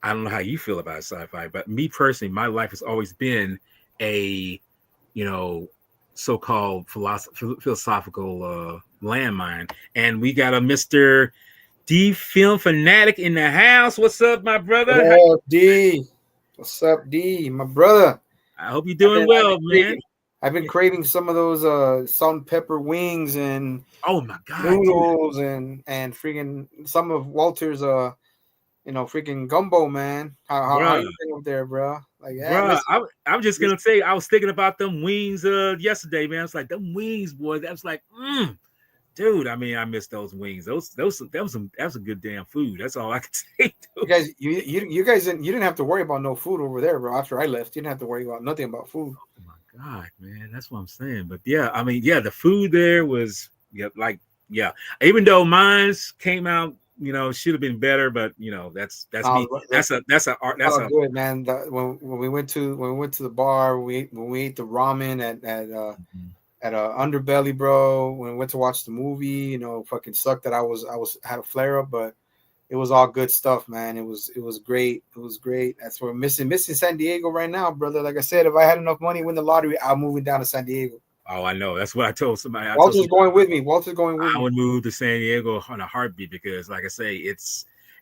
I don't know how you feel about sci-fi, but me personally, my life has always been a, so-called philosophical landmine. And we got a Mr. D Film Fanatic in the house. What's up, my brother? What up, D? What's up, D? My brother. I hope you're doing well, man. I've been craving some of those salt and pepper wings and oh my god, noodles, dude. and freaking some of Walter's freaking gumbo, man. How you been up there, bro? Like, yeah, I'm just gonna say, I was thinking about them wings yesterday, man. It's like them wings, boy. That was like, dude. I mean, I miss those wings. That was a good damn food. That's all I can say. Dude. You guys didn't have to worry about no food over there, bro. After I left, you didn't have to worry about nothing about food. Oh my god, man, that's what I'm saying. But yeah, I mean, yeah, the food there was Even though mine's came out, should have been better, but that's me. That's good, man. When we went to the bar, when we ate the ramen at Underbelly, bro. When we went to watch the movie, fucking sucked that I had a flare up, but it was all good stuff, man. It was great. It was great. That's what we're missing San Diego right now, brother. Like I said, if I had enough money to win the lottery, I'm moving down to San Diego. Oh, I know. That's what I told somebody. Walter's going with me. I would move to San Diego on a heartbeat because, like I say,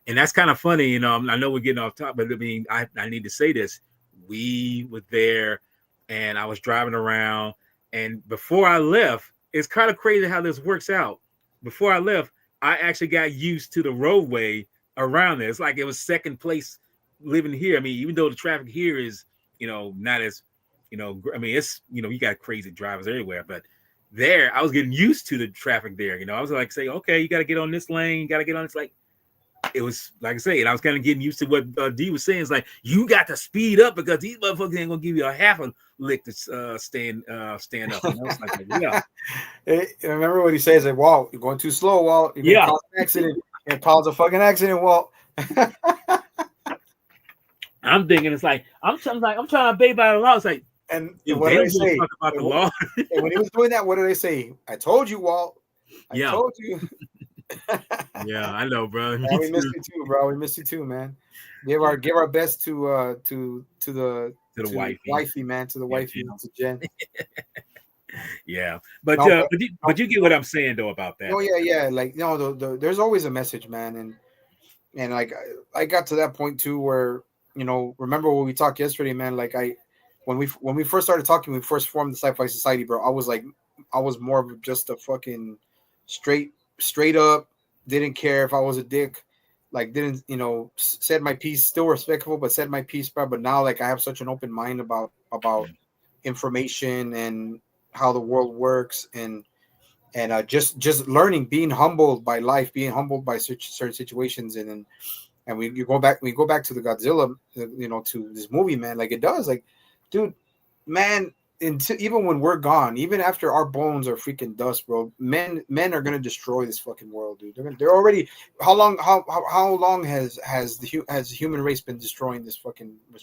and that's kind of funny. I know we're getting off top, but I mean, I need to say this. We were there, and I was driving around, and before I left, it's kind of crazy how this works out. Before I left, I actually got used to the roadway around there. It's like it was second place living here. I mean, even though the traffic here is, not as I mean, it's, you got crazy drivers everywhere, but there, I was getting used to the traffic there. I was like, say, okay, you got to get on this lane, you got to get on. It's like, it was like I say, and I was kind of getting used to what D was saying. It's like, you got to speed up because these motherfuckers ain't gonna give you a half a lick to stand up. It's like, yeah. Hey, remember what he says? Like, Walt, you're going too slow, Walt. You're gonna cause an accident. You're gonna cause a fucking accident, Walt. I'm thinking, it's like, I'm trying to obey by the law. It's like, and what did they say about the law? And when he was doing that, what did they say? I told you, Walt. I told you. Yeah, I know, bro. We missed you too, bro. We missed you too, man. Give our best to the wifey, man, to the wifey, to Jen. Yeah, but you get what I'm saying though about that. Oh yeah. Like there's always a message, man, and like I got to that point too where remember when we talked yesterday, man. Like when we first started talking, we first formed the Sci-Fi Society, bro. I was more of just a fucking straight up, didn't care if I was a dick, like didn't said my piece, still respectful, but said my piece, bro. But now like I have such an open mind about information and how the world works and just learning, being humbled by life, being humbled by certain situations, and we go back to the Godzilla, to this movie, man. Like it does, like, dude, man. Even when we're gone, even after our bones are freaking dust, bro, men are gonna destroy this fucking world, dude. They're already. How long has the human race been destroying this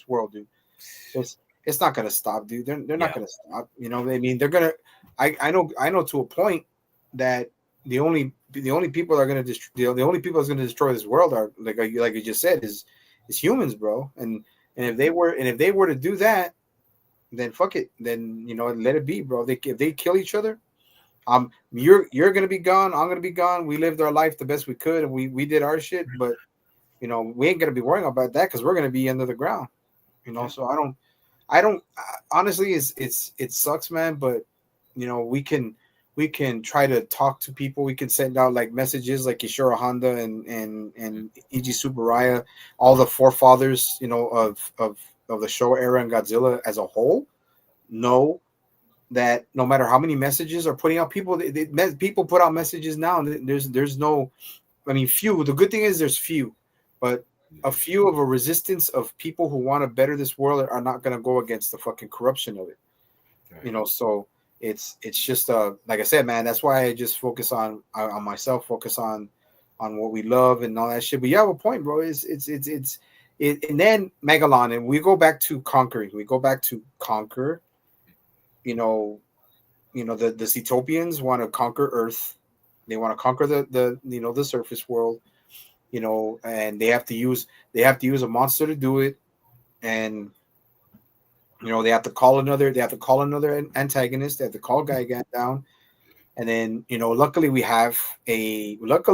world, dude? it's not gonna stop, dude. They're not Yeah. gonna stop. You know, I mean, they're gonna. I know to a point that the only people that are gonna the only people that's gonna destroy this world are like you just said is humans, bro. And if they were to do that, then fuck it. Then let it be, bro. If they kill each other, you're gonna be gone. I'm gonna be gone. We lived our life the best we could, and we did our shit. But we ain't gonna be worrying about that because we're gonna be under the ground. Yeah. So I don't honestly it sucks, man. But we can try to talk to people. We can send out like messages like Ishiro Honda and Iji Tsuburaya, all the forefathers of the Showa era and Godzilla as a whole. Know that no matter how many messages are putting out, people put out messages now, and there's no, I mean, few. The good thing is there's few, but a few of a resistance of people who want to better this world are not going to go against the fucking corruption of it. Right. So it's just like I said, man. That's why I just focus on myself, focus on what we love and all that shit. But you have a point, bro. And then Megalon, and we go back to conquering. We go back to conquer. You know, the Zetopians want to conquer Earth. They want to conquer the surface world. And they have to use a monster to do it. And they have to call another antagonist. They have to call Gigan down. And then luckily we have what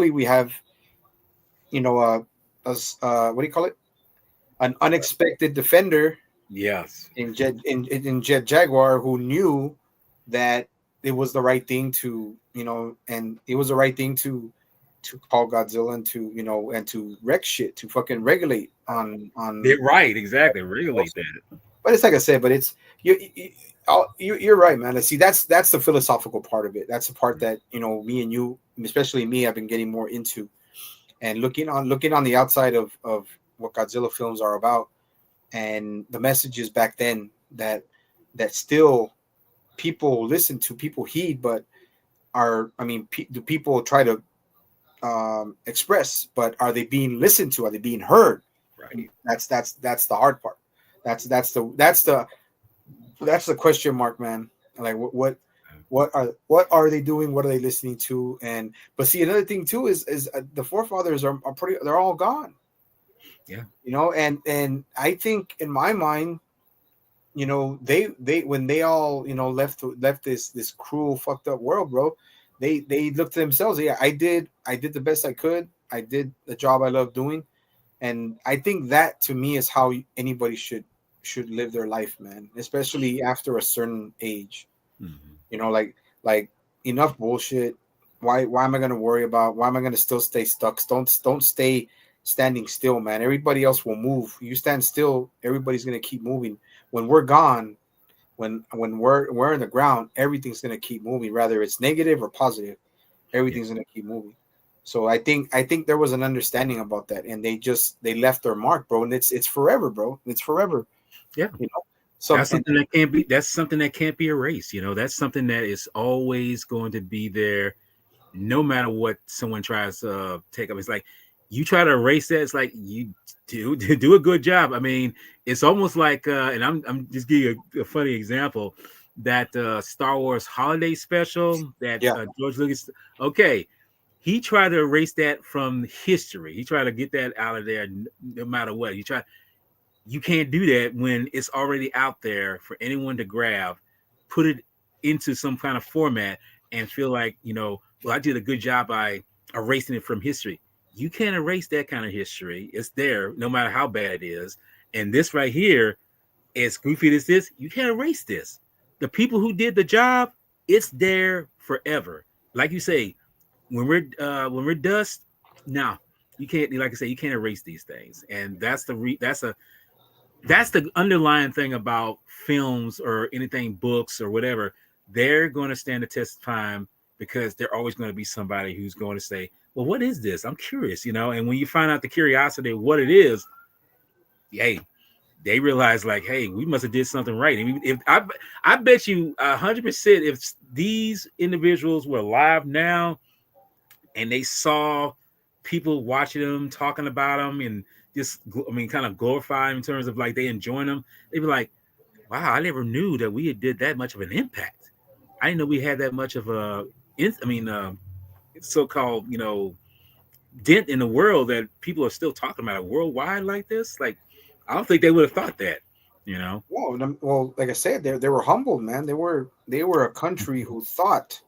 do you call it? An unexpected defender Yes. in Jet Jaguar, who knew that it was the right thing to and it was the right thing to call Godzilla and to wreck shit, to fucking regulate on. Right. Exactly. Regulate that. But it's like I said, but it's you're right, man. See, that's the philosophical part of it. That's the part that me and you, especially me, have been getting more into, and looking on the outside of what Godzilla films are about, and the messages back then that still people listen to, people heed, but do people try to express, but are they being listened to? Are they being heard? Right. That's the hard part. That's the question mark, man. Like what are they doing? What are they listening to? But see, another thing too is the forefathers are pretty. They're all gone. Yeah. And I think in my mind, they when they all left this cruel, fucked up world, bro. They looked to themselves. Yeah, I did the best I could. I did the job I love doing, and I think that to me is how anybody should live their life, man. Especially after a certain age. Mm-hmm. Like enough bullshit. Why am I gonna worry about? Why am I gonna still stay stuck? Don't stay standing still, man. Everybody else will move. You stand still, everybody's gonna keep moving. When we're gone, when we're in the ground, everything's gonna keep moving, whether it's negative or positive. Yeah. Everything's gonna keep moving. So I think there was an understanding about that, and they left their mark, bro. And it's forever, bro. It's forever. Yeah. You know. Some That's and something that can't be. That's something that can't be erased. That's something that is always going to be there, no matter what someone tries to take up. It's like you try to erase that. It's like you do a good job. I mean, it's almost like, and I'm just giving you a funny example, that Star Wars holiday special that yeah, George Lucas. Okay, he tried to erase that from history. He tried to get that out of there, no matter what. You can't do that when it's already out there for anyone to grab, put it into some kind of format, and feel like, well, I did a good job by erasing it from history. You can't erase that kind of history. It's there no matter how bad it is. And this right here, as goofy as this, you can't erase this. The people who did the job, it's there forever. Like you say, when we're dust, no, you can't. Like I say, you can't erase these things. And that's the underlying thing about films or anything, books or whatever. They're going to stand the test of time because they're always going to be somebody who's going to say, well, what is this? I'm curious, And when you find out the curiosity of what it is, hey, they realize like, hey, we must have did something right. I mean, if I bet you 100%, if these individuals were alive now and they saw people watching them, talking about them, and just, I mean, kind of glorify them in terms of like they enjoying them, they'd be like, wow, I never knew that we did that much of an impact. I didn't know we had that much of a, I mean, so-called, dent in the world that people are still talking about it worldwide like this. Like, I don't think they would have thought that, you know. Well, like I said, they were humbled, man. They were a country who thought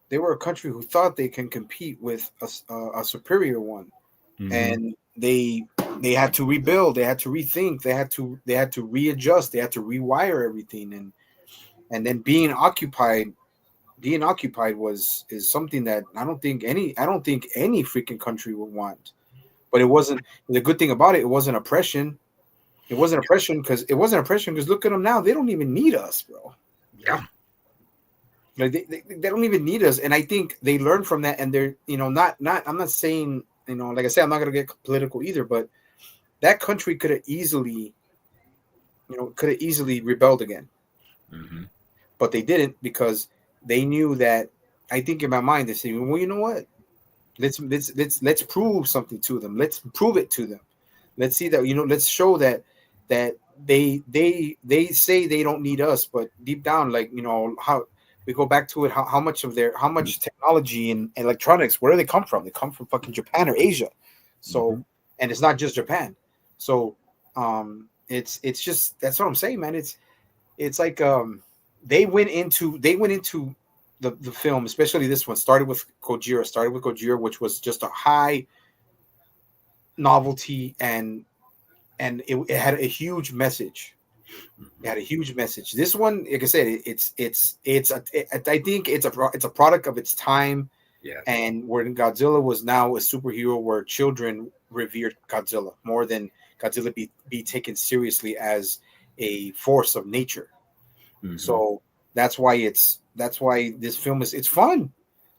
they can compete with a superior one, Mm-hmm. and they had to rebuild, they had to rethink, they had to readjust, they had to rewire everything, and then being occupied is something that I don't think any freaking country would want. But it wasn't the good thing about it. It wasn't oppression. It wasn't oppression because look at them now. They don't even need us, bro. Yeah. Like they don't even need us. And I think they learn from that. And they're not. I'm not saying like I said, I'm not gonna get political either. But that country could have easily rebelled again, Mm-hmm. but they didn't because they knew that. I think in my mind they said, well, you know what? Let's prove something to them. Let's prove it to them. Let's see that let's show that they say they don't need us, but deep down, like how we go back to it, how much technology and electronics, where do they come from? They come from fucking Japan or Asia. Mm-hmm. So, and it's not just Japan. So it's just that's what I'm saying, man. It's like they went into the film, especially this one, started with Gojira, which was just a high novelty, and it had a huge message. It had a huge message. This one, like I said, I think it's a product of its time, Yeah. and where Godzilla was now a superhero where children revered Godzilla more than Godzilla be taken seriously as a force of nature. Mm-hmm. So that's why this film it's fun.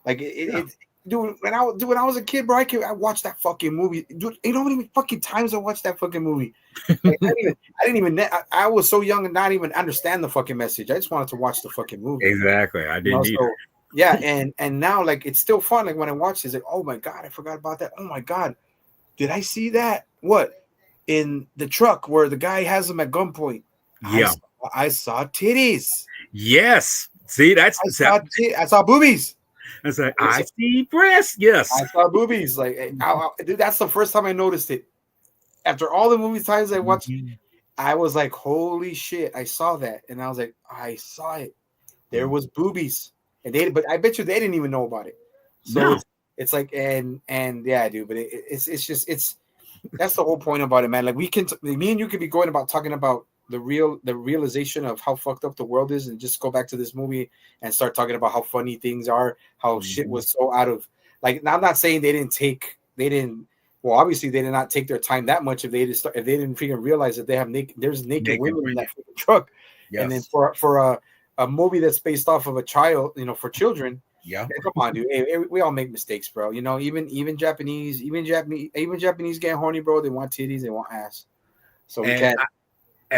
Like Yeah. dude, when I was a kid, bro, I watched that fucking movie, dude. You know how many fucking times I watched that fucking movie? Like I didn't even I was so young and not even understand the fucking message. I just wanted to watch the fucking movie. Exactly. I didn't either. So yeah, and now like it's still fun. Like when I watch it, it's like, oh my god, I forgot about that. Oh my god, did I see that? What in the truck where the guy has him at gunpoint? I Yeah. saw, I saw titties. Yes. See, I saw boobies. that's like I see breasts. Yes. I saw boobies. Like, dude, that's the first time I noticed it. After all the movie times I watched, Mm-hmm. I was like, "Holy shit!" I saw that, and I was like, "I saw it. There was boobies." But I bet you they didn't even know about it. So No. it's like, and yeah, dude. But it's just that's the whole point about it, man. Like me and you could be going about talking about the realization of how fucked up the world is, and just go back to this movie and start talking about how funny things are, how shit Mm-hmm. was so out of like. Now I'm not saying they didn't. Well, obviously they did not take their time that much if they didn't freaking realize that there's naked Naked. women in that freaking truck, and then Yes. for a movie that's based off of a child, for children. Yeah. Yeah, come on, dude. Hey, we all make mistakes, bro. Even Japanese get horny, bro. They want titties, they want ass. So we And can't.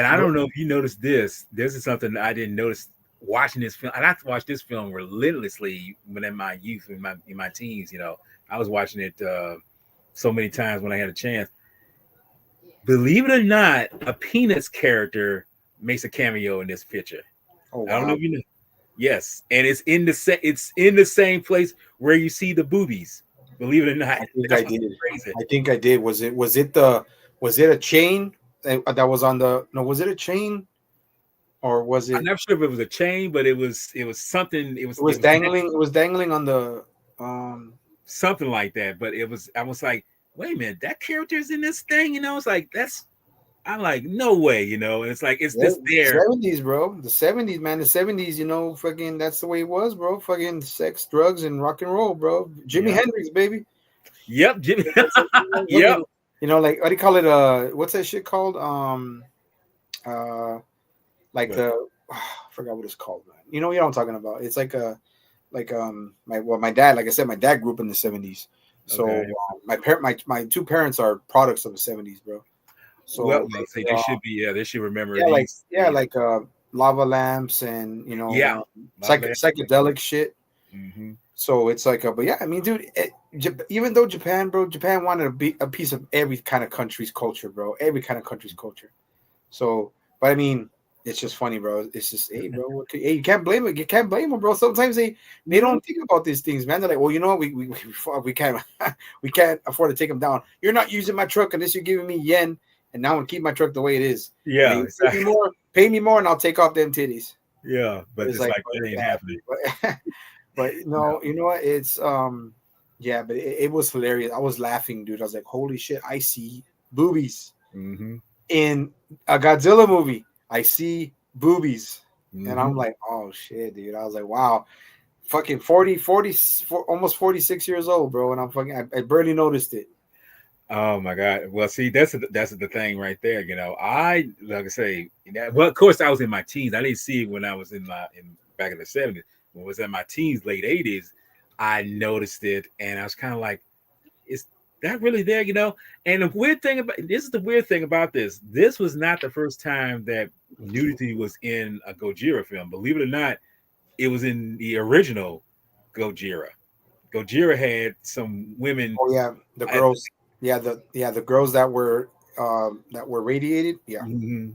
I don't know if you noticed this. This is something that I didn't notice watching this film. I have to watch this film relentlessly when in my youth, in my teens. I was watching it so many times when I had a chance. Believe it or not, a Peanuts character makes a cameo in this picture. Oh I don't know wow. if you know. Yes, and it's in the same place where you see the boobies. Believe it or not, I think I that's what's did. crazy. I think I did. Was it a chain that was on the no? Was it a chain or was I'm it? not sure if it was a chain, but it was something. It It was was it was dangling. It was dangling on the. something like that. But I was like, wait a minute, that character is in this thing. It's like I'm like, no way. And it's like it's Yeah, just there. 70s, bro. The 70s, man. The 70s, fucking that's the way it was, bro. Fucking sex, drugs, and rock and roll, bro. Jimi Yeah. Hendrix, baby. Yep. Jimmy. Yep. Fucking, like what do you call it? What's that shit called? Uh, like But the I forgot what it's called, man. You know what I'm talking about. It's like my dad, like I said, my dad grew up in the 70s. So okay. my two parents are products of the 70s, bro. Well, So they say they should be. Yeah, they should remember yeah, like these. yeah, like lava lamps and Yeah. Love that. psychedelic shit. Mm-hmm. So it's like, but yeah, I mean, dude, even though Japan, bro, Japan wanted to be a piece of every kind of country's culture, bro, every kind of country's culture. So, but I mean, it's just funny, bro. It's just, hey, bro, hey, you can't blame it. You can't blame them, bro. Sometimes they don't think about these things, man. They're like, well, you know what, we can't we can't afford to take them down. You're not using my truck unless you're giving me yen, and now I'm gonna keep my truck the way it is. Yeah, And exactly. pay me more, and I'll take off them titties. Yeah, but It's it's like, like that ain't happening. but No. no, you know what? It's yeah, but it was hilarious. I was laughing, dude. I was like, holy shit, I see boobies Mm-hmm. in a Godzilla movie. I see boobies. And Mm-hmm. I'm like, oh shit, dude. I was like, wow. Fucking 40, almost 46 years old, bro. And I'm I barely noticed it. Oh my God. Well, see, that's the thing right there. You know, I like I say, well, of course, I was in my teens. I didn't see it when I was in back in the 70s. When I was in my teens, late 80s, I noticed it, and I was kind of like, is that really there? You know. And the weird thing about this is the weird thing about this. This was not the first time that nudity was in a Gojira film. Believe it or not, it was in the original Gojira. Gojira had some women. Oh yeah, the girls. Yeah, the girls that were radiated. Yeah.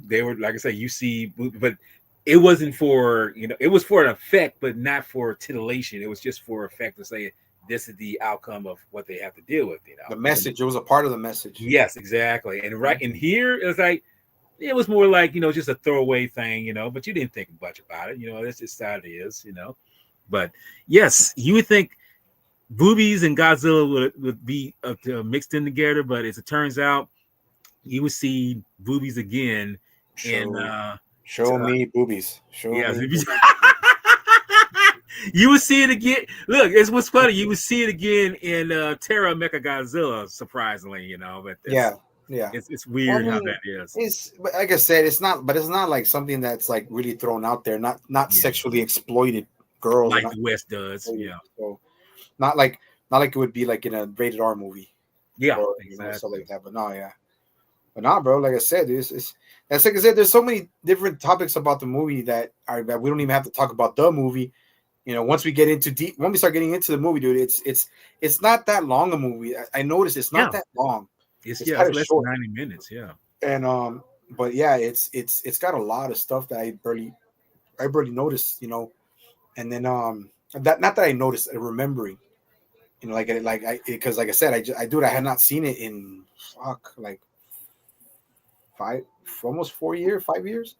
They were, like I say, you see, but it wasn't for, it was for an effect, but not for titillation. It was just for effect to say this is the outcome of what they have to deal with. The message. It was a part of the message. Yes, exactly. And right in here, it was like it was more like just a throwaway thing, but you didn't think much about it. That's just how it is. But yes, you would think boobies and Godzilla would be mixed in together, but as it turns out, you would see boobies again in Show me boobies. Show yes, me boobies. you would see it again. Look, it's what's funny. You would see it again in Terra Mecha Godzilla, surprisingly, but Yeah, yeah. it's Well, I weird how mean, that is. it's but like I said, it's not like something that's like really thrown out there. Not Yeah, sexually exploited girls, or like not the West does. Yeah, so not like not like it would be like in a rated R movie yeah, or stuff exactly. like that. But no, yeah, but nah, bro. Like I said, it's that's like I said. There's so many different topics about the movie that we don't even have to talk about the movie. Once we get into deep, when we start getting into the movie, dude, it's not that long a movie. I noticed it's not Yeah, that long. it's It's yeah, kind it's of less than short. 90 minutes. Yeah. And but yeah, it's got a lot of stuff that I barely noticed, and then that not that I noticed, remembering, like I because like I said, I had not seen it in like five, almost 4 years, 5 years.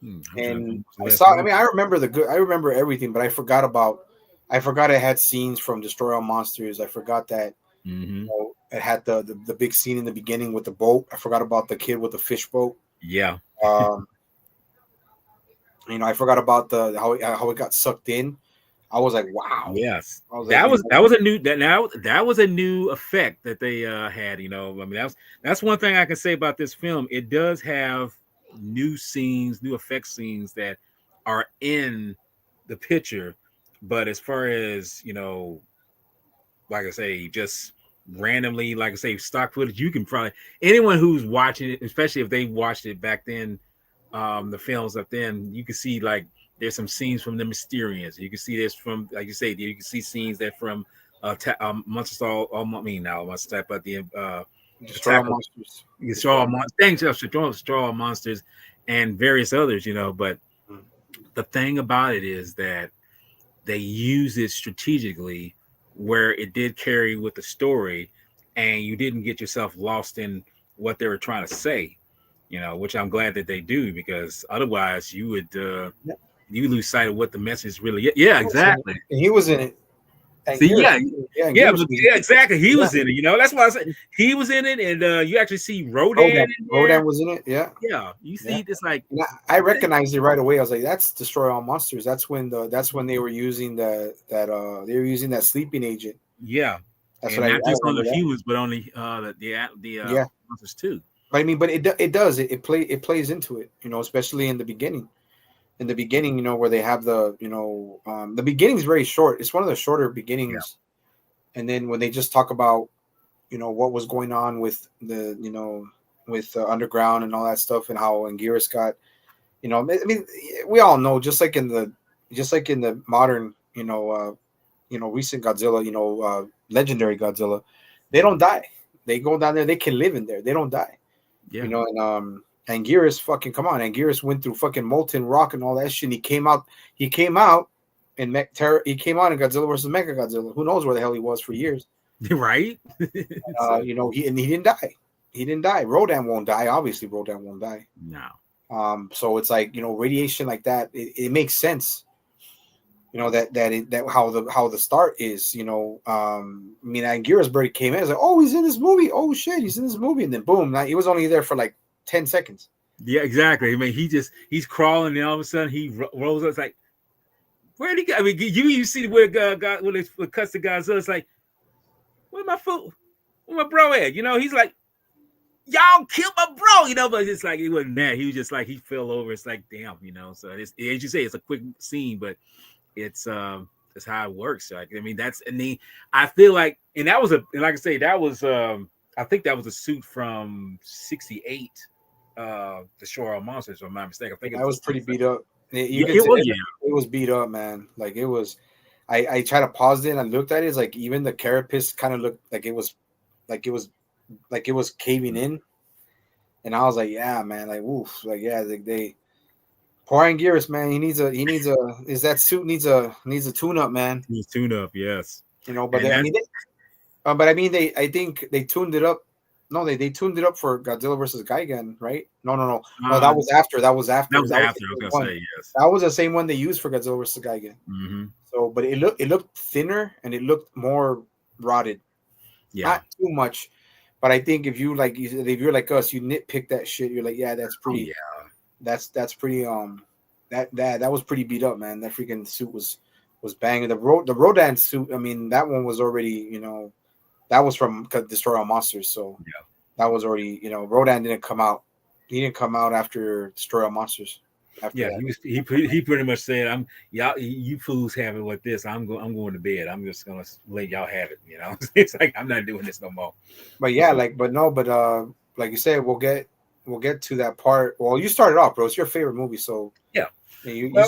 I'm trying to And think what's the I last saw, I movie. mean, I remember everything, but I forgot it had scenes from Destroy All Monsters. I forgot that Mm-hmm. it had the big scene in the beginning with the boat. I forgot about the kid with the fish boat. Yeah. Um, I forgot about the how it got sucked in. I was like, wow. Yes, I was like, that was a new that was a new effect that they had. I mean that's one thing I can say about this film. It does have new scenes, new effect scenes that are in the picture, but as far as like I say, just randomly, like I say, stock footage, you can probably anyone who's watching it, especially if they watched it back then, the films up then, you can see like there's some scenes from the Mysterians. You can see this from, like you say, you can see scenes that from Monsters I mean, now Monsters Attack, but the Destroy All Attack of Monsters. Straw Monsters, things, Straw Monsters, and various others. But Mm. the thing about it is that they use it strategically, where it did carry with the story, and you didn't get yourself lost in what they were trying to say. Which I'm glad that they do, because otherwise you would Yeah. you lose sight of what the message really is. Yeah, exactly. And he was in it. And See, Gears, yeah, yeah, and yeah, Gears but was in yeah, it. exactly. He Yeah. was in it. That's why I said he was in it, and you actually see Rodan Rodan. in there. Rodan was in it. Yeah. Yeah, you Yeah. see, it's like And I recognized it right away. I was like, "That's Destroy All Monsters." That's when they were using they were using that sleeping agent. yeah, That's and what not I just on the remember that. humans, but on the Yeah, monsters too. but I mean, but it does it plays into it, especially in the beginning. In the beginning, where they have the beginning is very short. It's one of the shorter Yeah, beginnings, and then when they just talk about what was going on with with underground and all that stuff, and how Anguirus got. I mean, we all know, just like in the modern, recent Godzilla, legendary Godzilla, they don't die. They go down there. They can live in there. They don't die. yeah, And Anguirus, fucking come on, Anguirus went through fucking molten rock and all that shit. And he came out in he came out in Godzilla versus Mechagodzilla. Who knows where the hell he was for years? Right? So, You know, he didn't die. He didn't die. Rodan won't die. Obviously, Rodan won't die. no. So it's like, you know, radiation like that. It makes sense. You know that how the start is. You know, I mean, Anguirus Bird came in. It's like, oh, he's in this movie. Oh shit, he's in this movie, and then boom, he was only there for like 10 seconds. Yeah, exactly. I mean, he's crawling, and all of a sudden he rolls up. It's like, where'd he go? I mean, you see where God when it cuts to Godzilla. It's like, where my foot? Where my bro at? You know, he's like, y'all killed my bro. You know, but it's like it wasn't that. He was just like he fell over. It's like, damn. You know, so it's, as you say, it's a quick scene, but it's how it works. Like, I mean, I feel like, and that was like I say, that was I think that was a suit from '68. The Shore of Monsters, if I'm not mistaken. I think that was pretty beat up. It was beat up, man. Like it was. I tried to pause it and I looked at it. It's like even the carapace kind of looked like it was caving in, and I was like, yeah, man, like oof, like yeah, they poor Anguirus, man. That suit needs a tune up, man. Needs tune up, yes. You know, but I think they tuned it up. No, they tuned it up for Godzilla versus Gigan, right? No. That was after. That was after. I was gonna say yes. That was the same one they used for Godzilla versus Gigan. Mm-hmm. So, but it looked thinner and it looked more rotted. Yeah, not too much. But I think if you're like us, you nitpick that shit. You're like, yeah, that's pretty. Oh, yeah, that's pretty. That was pretty beat up, man. That freaking suit was banging. The Rodan suit. I mean, that one was already, you know. That was from Destroy All Monsters, so yeah. That was already, you know, Rodan didn't come out. He didn't come out after Destroy All Monsters. He pretty much said, you fools have it with this. I'm going to bed. I'm just gonna let y'all have it. You know, it's like I'm not doing this no more." But yeah, like you said, we'll get to that part. Well, you started off, bro. It's your favorite movie, so yeah. I mean, like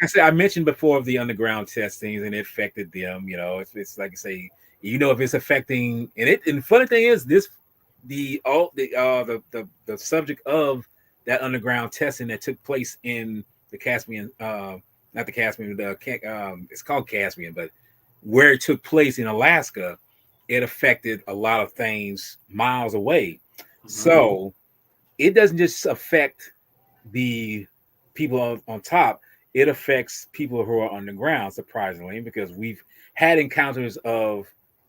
I said, I mentioned before of the underground testings, and it affected them. You know, it's like I say. You know, if it's affecting, and the funny thing is, the subject of that underground testing that took place in the Caspian, not the Caspian, it's called Caspian, but where it took place in Alaska, it affected a lot of things miles away. Mm-hmm. So it doesn't just affect the people on top; it affects people who are underground. Surprisingly, because we've had encounters of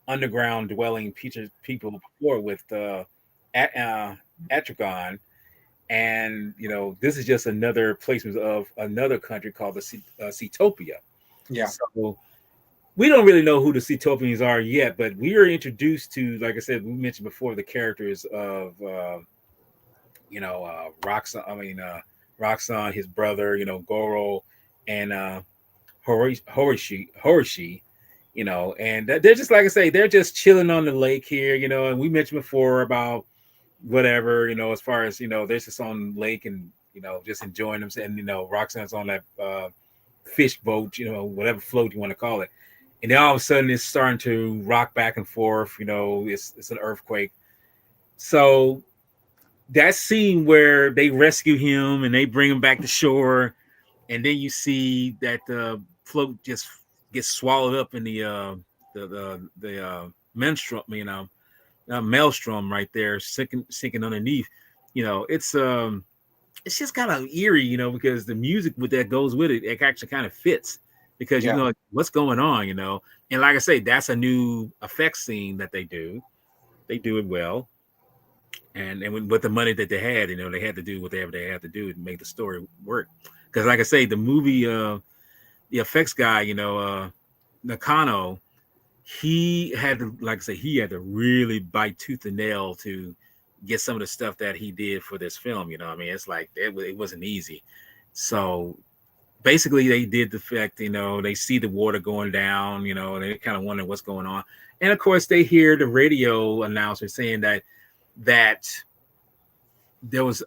underground dwelling people before with Atragon, and you know this is just another placement of another country called the Cetopia. Yeah. So we don't really know who the Cetopians are yet, but we are introduced to, like I said, we mentioned before, the characters of Roxanne, his brother, you know, Goro, and Horishi. You know, and they're just, like I say, they're just chilling on the lake here, you know, and we mentioned before about whatever, you know, as far as, you know, they're just on the lake and, you know, just enjoying themselves. And, you know, Roxanne's on that fish boat, you know, whatever float you want to call it. And then all of a sudden it's starting to rock back and forth, you know, it's an earthquake. So that scene where they rescue him and they bring him back to shore, and then you see that the float just gets swallowed up in the maelstrom, you know, maelstrom right there, sinking underneath. You know, it's just kind of eerie, you know, because the music that goes with it actually kind of fits, because you know what's going on, you know. And like I say, that's a new effects scene that they do. They do it well, and with the money that they had, you know, they had to do whatever they had to do to make the story work. Because like I say, the movie. The effects guy, you know, Nakano, he had to, like I say, he had to really bite tooth and nail to get some of the stuff that he did for this film. You know, I mean, it's like it wasn't easy. So basically, they did the fact, you know, they see the water going down, you know, and they kind of wonder what's going on. And of course, they hear the radio announcer saying that there was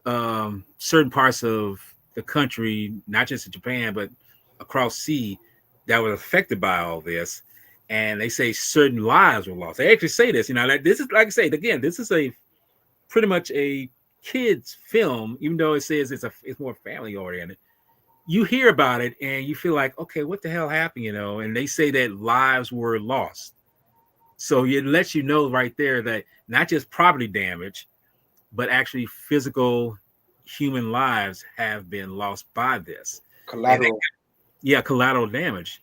certain parts of the country, not just in Japan, but across sea, that was affected by all this. And they say certain lives were lost. They actually say this, you know, like this is, like I say, again, this is a pretty much a kids film, even though it says it's more family oriented, you hear about it and you feel like, okay, what the hell happened, and they say that lives were lost. So it lets you know right there that not just property damage, but actually physical human lives have been lost by this. And Collateral. yeah, collateral damage.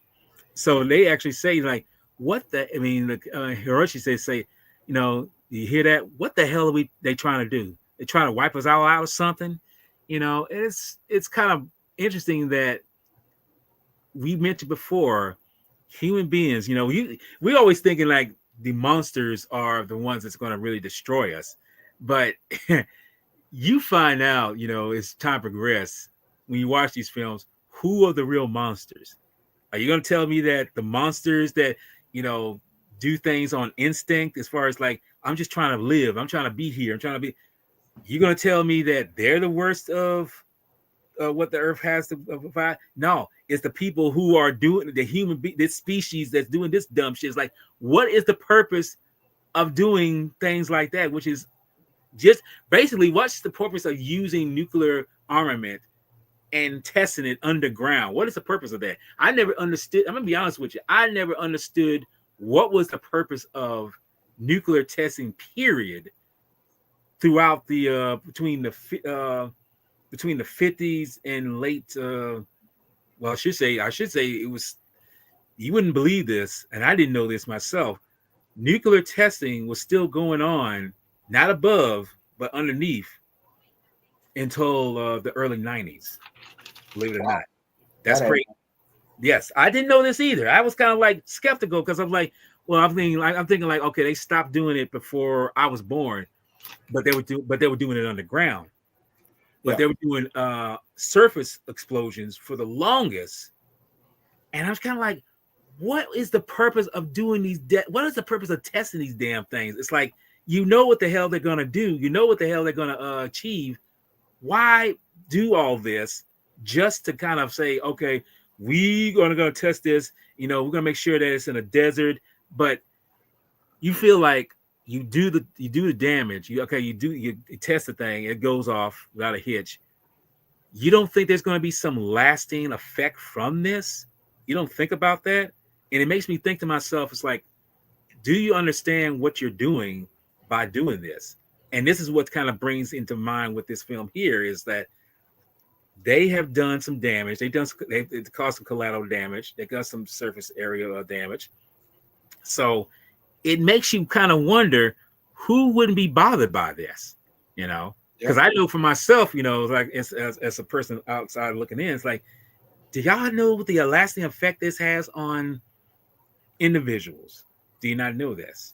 So they actually say like, what the? I mean, Hiroshi say, you hear that? What the hell are they trying to do? They trying to wipe us all out or something? It's kind of interesting that we mentioned before, human beings. We always thinking like the monsters are the ones that's going to really destroy us, but you find out, as time progresses, when you watch these films, who are the real monsters? Are you going to tell me that the monsters that, you know, do things on instinct, as far as like, I'm just trying to live, I'm trying to be here, I'm trying to be, you're going to tell me that they're the worst of what the earth has to provide? No, it's the people who are doing the this species that's doing this dumb shit. It's like, what is the purpose of doing things like that? Which is just basically, what's the purpose of using nuclear armament and testing it underground? What is the purpose of that? I never understood. I'm gonna be honest with you. I never understood what was the purpose of nuclear testing. Period. Throughout the between the 50s and late. Well, I should say it was. You wouldn't believe this, and I didn't know this myself. Nuclear testing was still going on, not above but underneath, until the early 90s. Believe it or Wow. not, that's That I crazy. Yes, I didn't know this either. I was kind of like skeptical because I'm like, well, I'm thinking like, okay, they stopped doing it before I was born, but they were doing it underground. But yeah. they were doing surface explosions for the longest, and I was kind of like, what is the purpose of doing these? What is the purpose of testing these damn things? It's like, what the hell they're gonna do. You know what the hell they're gonna achieve. Why do all this just to kind of say, okay, we're gonna test this. We're gonna make sure that it's in a desert, but you feel like you do the damage. You test the thing, it goes off without a hitch. You don't think there's gonna be some lasting effect from this? You don't think about that, and it makes me think to myself, it's like, do you understand what you're doing by doing this? And this is what kind of brings into mind with this film here is that they have done some damage. They've caused some collateral damage. They got some surface area damage. So it makes you kind of wonder who wouldn't be bothered by this, Yeah. because I know for myself, like as a person outside looking in, it's like, do y'all know what the lasting effect this has on individuals? Do you not know this?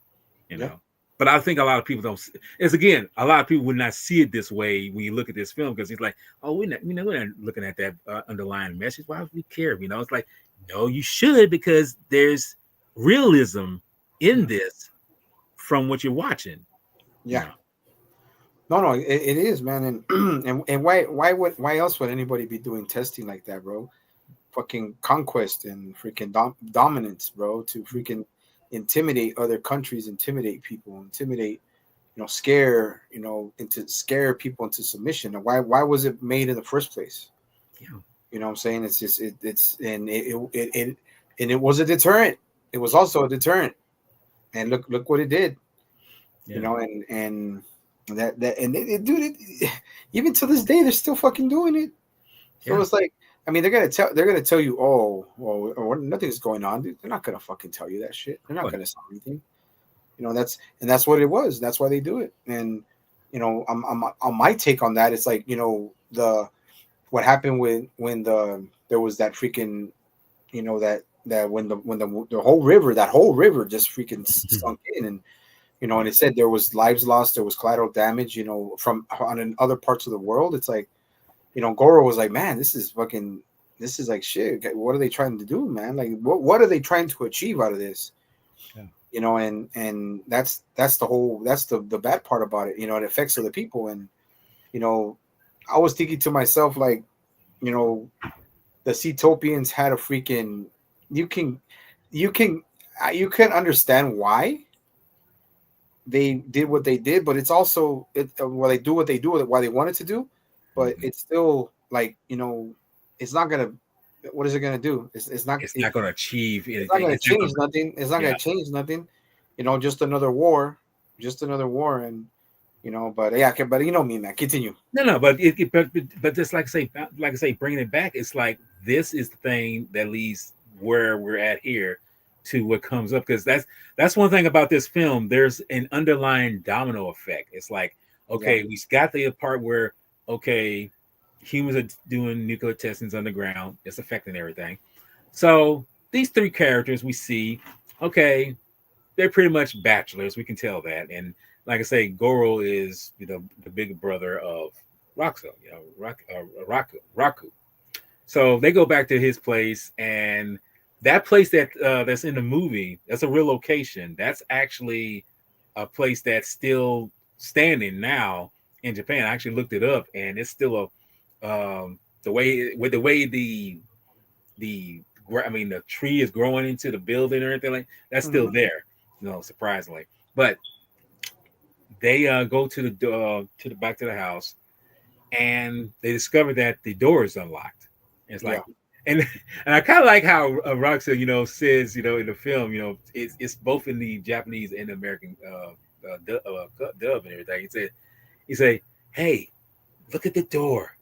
You Yeah. know, but I think a lot of people don't. It's again, a lot of people would not see it this way when you look at this film because it's like, oh, we're not looking at that underlying message. Why would we care? It's like, no, you should, because there's realism in this from what you're watching. You Yeah. know, No, it is, man. And and why else would anybody be doing testing like that, bro? Fucking conquest and freaking dominance, bro, to freaking intimidate other countries, intimidate people, intimidate, scare people into submission. And why was it made in the first place? yeah, You know what I'm saying? It's just it's and it was a deterrent. It was also a deterrent. And look what it did. You yeah, know, and that and dude, even to this day they're still fucking doing it. So yeah. it's like, I mean, they're gonna tell you, oh, well, nothing's going on. Dude, they're not gonna fucking tell you that shit. They're not But gonna say anything. That's what it was. That's why they do it. And I'm on my take on that. It's like, the what happened when there was that freaking, that when the whole river just freaking sunk in, and and it said there was lives lost, there was collateral damage, from in other parts of the world. It's like, Goro was like, man, this is like shit. What are they trying to do, man? Like, what are they trying to achieve out of this? yeah, And that's the bad part about it. It affects other people. And you know, I was thinking to myself, like, you know, the Seatopians had a freaking. You can, you can, you can understand why, they did what they did, but it's also well, they do what they do, why they wanted to do, but Mhm. it's still like, it's not gonna. What is it gonna do? It's not going to achieve It's not anything. gonna It's not change going to, nothing. It's not yeah. gonna change nothing. Just another war, and but yeah, okay, but you know me, man. Continue. No, no, but just like I say, bringing it back, it's like this is the thing that leads where we're at here to what comes up, because that's one thing about this film. There's an underlying domino effect. It's like, Yeah, okay, we got the part where, okay, humans are doing nuclear testings underground. It's affecting everything. So these three characters we see, okay, they're pretty much bachelors. We can tell that. And like I say, Goro is the big brother of Roxo, Raku. So they go back to his place, and that place that's in the movie, that's a real location. That's actually a place that's still standing now in Japan. I actually looked it up, and it's still the way the I mean the tree is growing into the building or anything like that's still hmm there, surprisingly. But they go to the back to the house, and they discover that the door is unlocked. And it's yeah, like, and and I kind of like how Roxa, says, in the film, it's both in the Japanese and the American dub and everything. He say, hey, look at the door.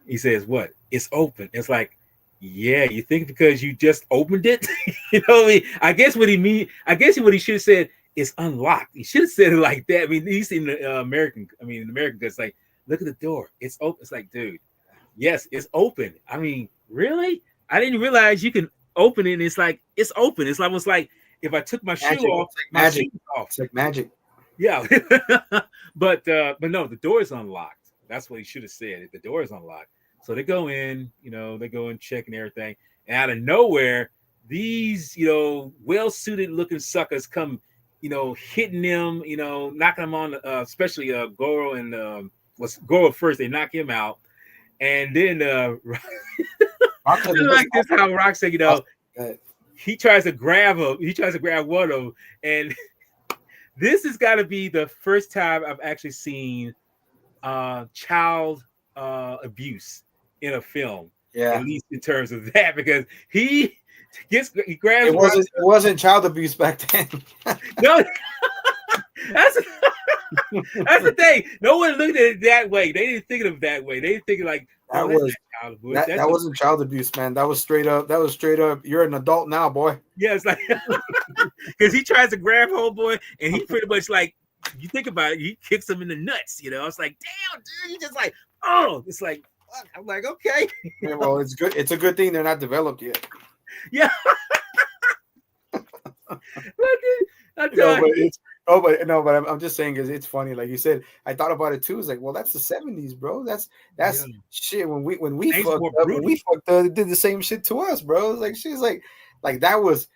He says, "What? It's open." It's like, yeah, you think because you just opened it? What I mean? I guess what he mean. I guess what he should have said is unlocked. He should have said it like that. I mean, he's in the American. I mean, in American, it's like, look at the door. It's open. It's like, dude, yes, it's open. I mean, really? I didn't realize you can open it. And it's like it's open. It's almost like if I took my shoe magic. off, It's like my magic. shoe's off. It's like magic. Yeah, but no, the door is unlocked. That's what he should have said. The door is unlocked. So they go in, they go and check and everything, and out of nowhere, these well suited looking suckers come, hitting them, knocking them on, especially Goro and was Goro first. They knock him out, and then Rocket I like this how Rock said, uh, he tries to grab him. He tries to grab one of them, and this has got to be the first time I've actually seen child abuse in a film, at yeah. least in terms of that, because he grabs It Roxanne. wasn't child abuse back then. No, that's that's the thing. No one looked at it that way. They didn't think of it that way. They didn't think like, That oh, that's was not child abuse. that That's that just wasn't child abuse, man. That was straight up. That was straight up. You're an adult now, boy. yeah. It's like because he tries to grab homeboy, and he pretty much like you think about it, he kicks him in the nuts. It's like, damn, dude, you just like, oh, it's like, fuck. I'm like, okay, Yeah, well, it's good. It's a good thing they're not developed yet. yeah. I You know, tell but you, it's oh, but no, but I'm just saying because it's funny. Like you said, I thought about it too. It's like, well, that's the '70s, bro. yeah, That's shit. When we things fucked more up, brutal. they did the same shit to us, bro. It's like she's like that was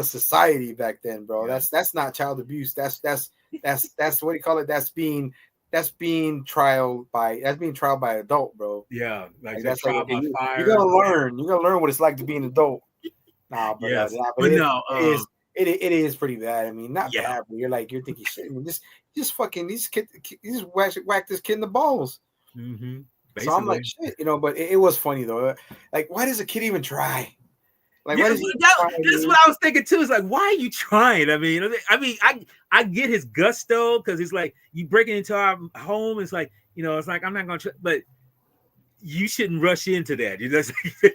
society back then, bro. Yeah, That's not child abuse. That's what do you call it? That's being trial by adult, bro. yeah, like Like that that's like trial okay, by you're fire. gonna learn. You're gonna learn what it's like to be an adult. Nah, but Yes, yeah, but but it, no, it is it is pretty bad. I mean, not yeah, bad, but you're thinking shit. I mean, just fucking these kid, you just whack this kid in the balls. mm-hmm. So I'm like Basically. shit, but it was funny though. Like, why does a kid even try? Like, Yeah, why well, does he even try, that's dude? what I was thinking too. It's like, why are you trying? I get his gusto because it's like you breaking into our home. It's like it's like I'm not gonna, but you shouldn't rush into that.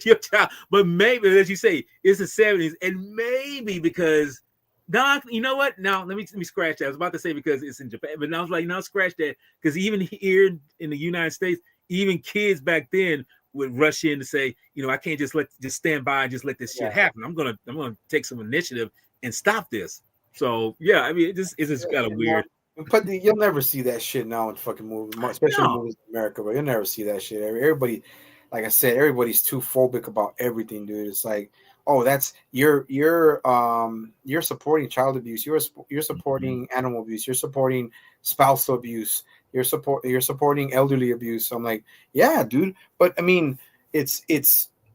Your child, but maybe as you say, it's the '70s, and maybe because. No, you know what? Now let me scratch that. I was about to say because it's in Japan, but now I was like, no, scratch that because even here in the United States, even kids back then would rush in to say, I can't just stand by and just let this shit Yeah, happen. I'm gonna take some initiative and stop this. So yeah, I mean, it's just kind of weird. but you'll never see that shit now in fucking movies, especially No, movies in America. But you'll never see that shit. Everybody, like I said, everybody's too phobic about everything, dude. It's like, oh, that's you're supporting child abuse. You're mm-hmm. supporting animal abuse. You're supporting spousal abuse. You're supporting elderly abuse. So I'm like, yeah, dude. But I mean, it's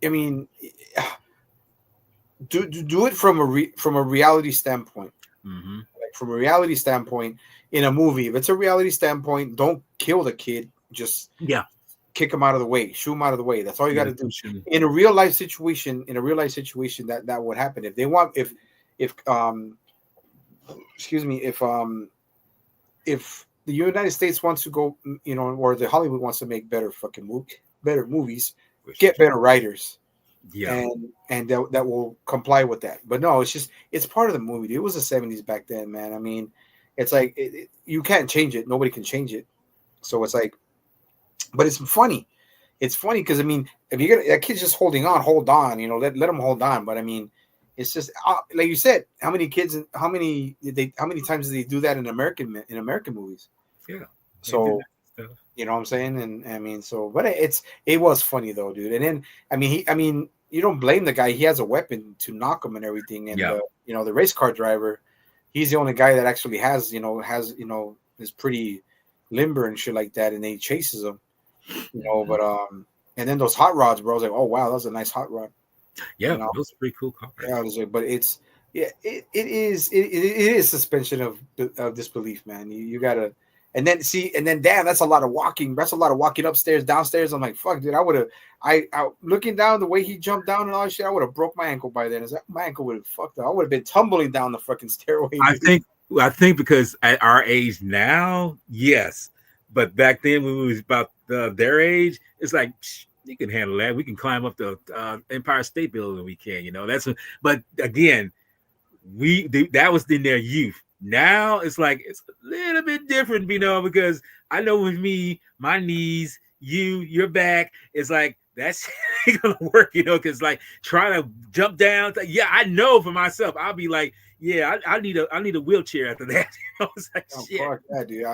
I mean, do it from a reality standpoint. Mm-hmm. from a reality standpoint in a movie, if it's a reality standpoint, don't kill the kid. Just Yeah. kick him out of the way, shoot him out of the way. That's all you got to do. Shouldn't. In a real life situation, that would happen. If they want, if excuse me, if the United States wants to go, or the Hollywood wants to make better movies, get better writers, Yeah. and that will comply with that. But no, it's part of the movie. It was the '70s back then, man. I mean, it's like you can't change it. Nobody can change it. So it's like, but it's funny. It's funny because I mean, if you get that kid's just holding on, hold on, let him hold on. But I mean, it's just like you said, how many times did they do that in American movies? Yeah. So you know what I'm saying, and I mean, but it was funny though, dude. And then I mean, you don't blame the guy. He has a weapon to knock him and everything. And the race car driver, he's the only guy that actually has is pretty limber and shit like that, and then he chases him. But and then those hot rods, bro. I was like, oh wow, that was a nice hot rod. Yeah, that was a pretty cool car. Yeah, but it is suspension of disbelief, man. You gotta, and then damn, that's a lot of walking. That's a lot of walking upstairs, downstairs. I'm like, fuck, dude. I looking down the way he jumped down and all that shit, I would have broke my ankle by then. My ankle would have fucked up. I would have been tumbling down the fucking stairway. I think because at our age now, yes. But back then, when we was about their age, it's like you can handle that. We can climb up the Empire State Building. We can, But again, that was in their youth. Now it's like it's a little bit different, because I know with me, my knees, your back, it's like that's ain't gonna work, because like trying to jump down. Yeah, I know for myself. I'll be like, yeah, I need a wheelchair after that. It's like, shit. Fuck that, dude.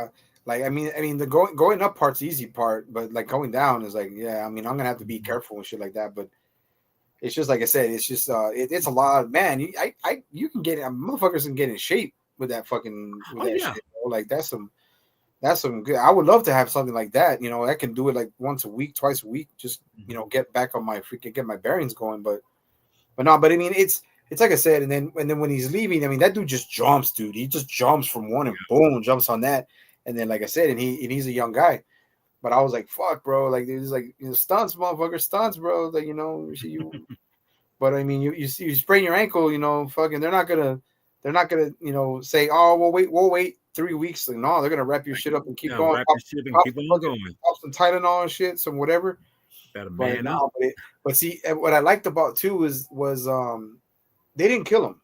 I mean, the going up part's the easy part, but like going down is like, yeah. I mean, I'm gonna have to be careful and shit like that. But it's just like I said, it's just it's a lot, man. You can get motherfuckers can get in shape with that fucking shit, bro. Like that's some good. I would love to have something like that. I can do it like once a week, twice a week. Just get back on my get my bearings going. But no. But I mean, it's like I said, and then when he's leaving, I mean, that dude just jumps, dude. He just jumps from one and boom, jumps on that. And then, like I said, and he's a young guy, but I was like, "Fuck, bro!" Like there's like stunts, motherfucker, stunts, bro. Like you. But I mean, you sprain your ankle, fucking. They're not gonna, say, "Oh, we'll wait 3 weeks." Like, no, they're gonna wrap your shit up and keep going. Keep on going. Pop some Tylenol and shit, some whatever. But see, what I liked about too was they didn't kill him.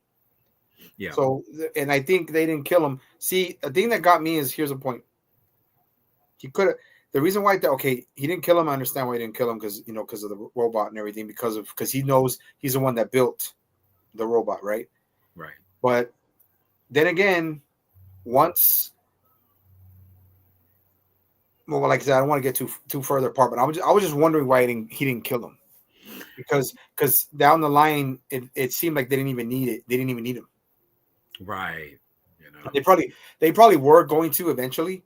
Yeah. So, and I think they didn't kill him. See, the thing that got me is here's a point. He could have. The reason why he didn't kill him. I understand why he didn't kill him because of the robot and everything. Because he knows he's the one that built the robot, right? Right. But then again, once. Well, like I said, I don't want to get too further apart, but I was just wondering why he didn't kill him. Because down the line, it seemed like they didn't even need it. They didn't even need him. Right. They probably were going to eventually,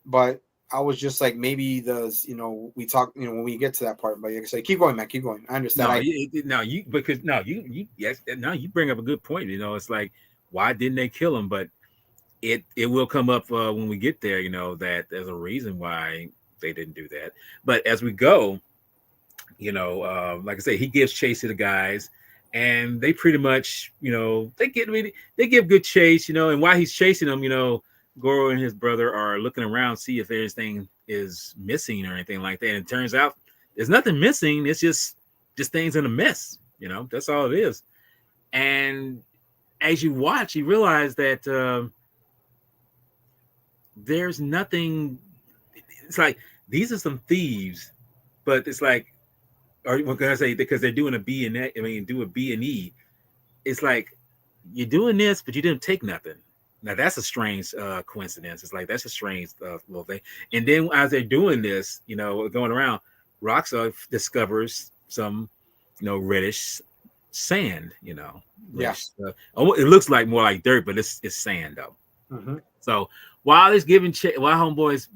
but I was just like, maybe we talk, when we get to that part, but like I say, keep going, man, keep going. I understand. You bring up a good point. It's like, why didn't they kill him? But it will come up when we get there, that there's a reason why they didn't do that. But as we go, like I say, he gives chase to the guys. And they pretty much, they give good chase, and while he's chasing them, Goro and his brother are looking around, see if anything is missing or anything like that. And it turns out there's nothing missing. It's just things in a mess. That's all it is. And as you watch, you realize that there's nothing. It's like these are some thieves, but it's like, or what can I say? Because they're doing a B and do a B and E. It's like you're doing this, but you didn't take nothing. Now that's a strange coincidence. It's like that's a strange little thing. And then as they're doing this, going around, Roxa discovers some, reddish sand. Reddish, it looks like more like dirt, but it's sand though. Mm-hmm. So while it's while homeboys,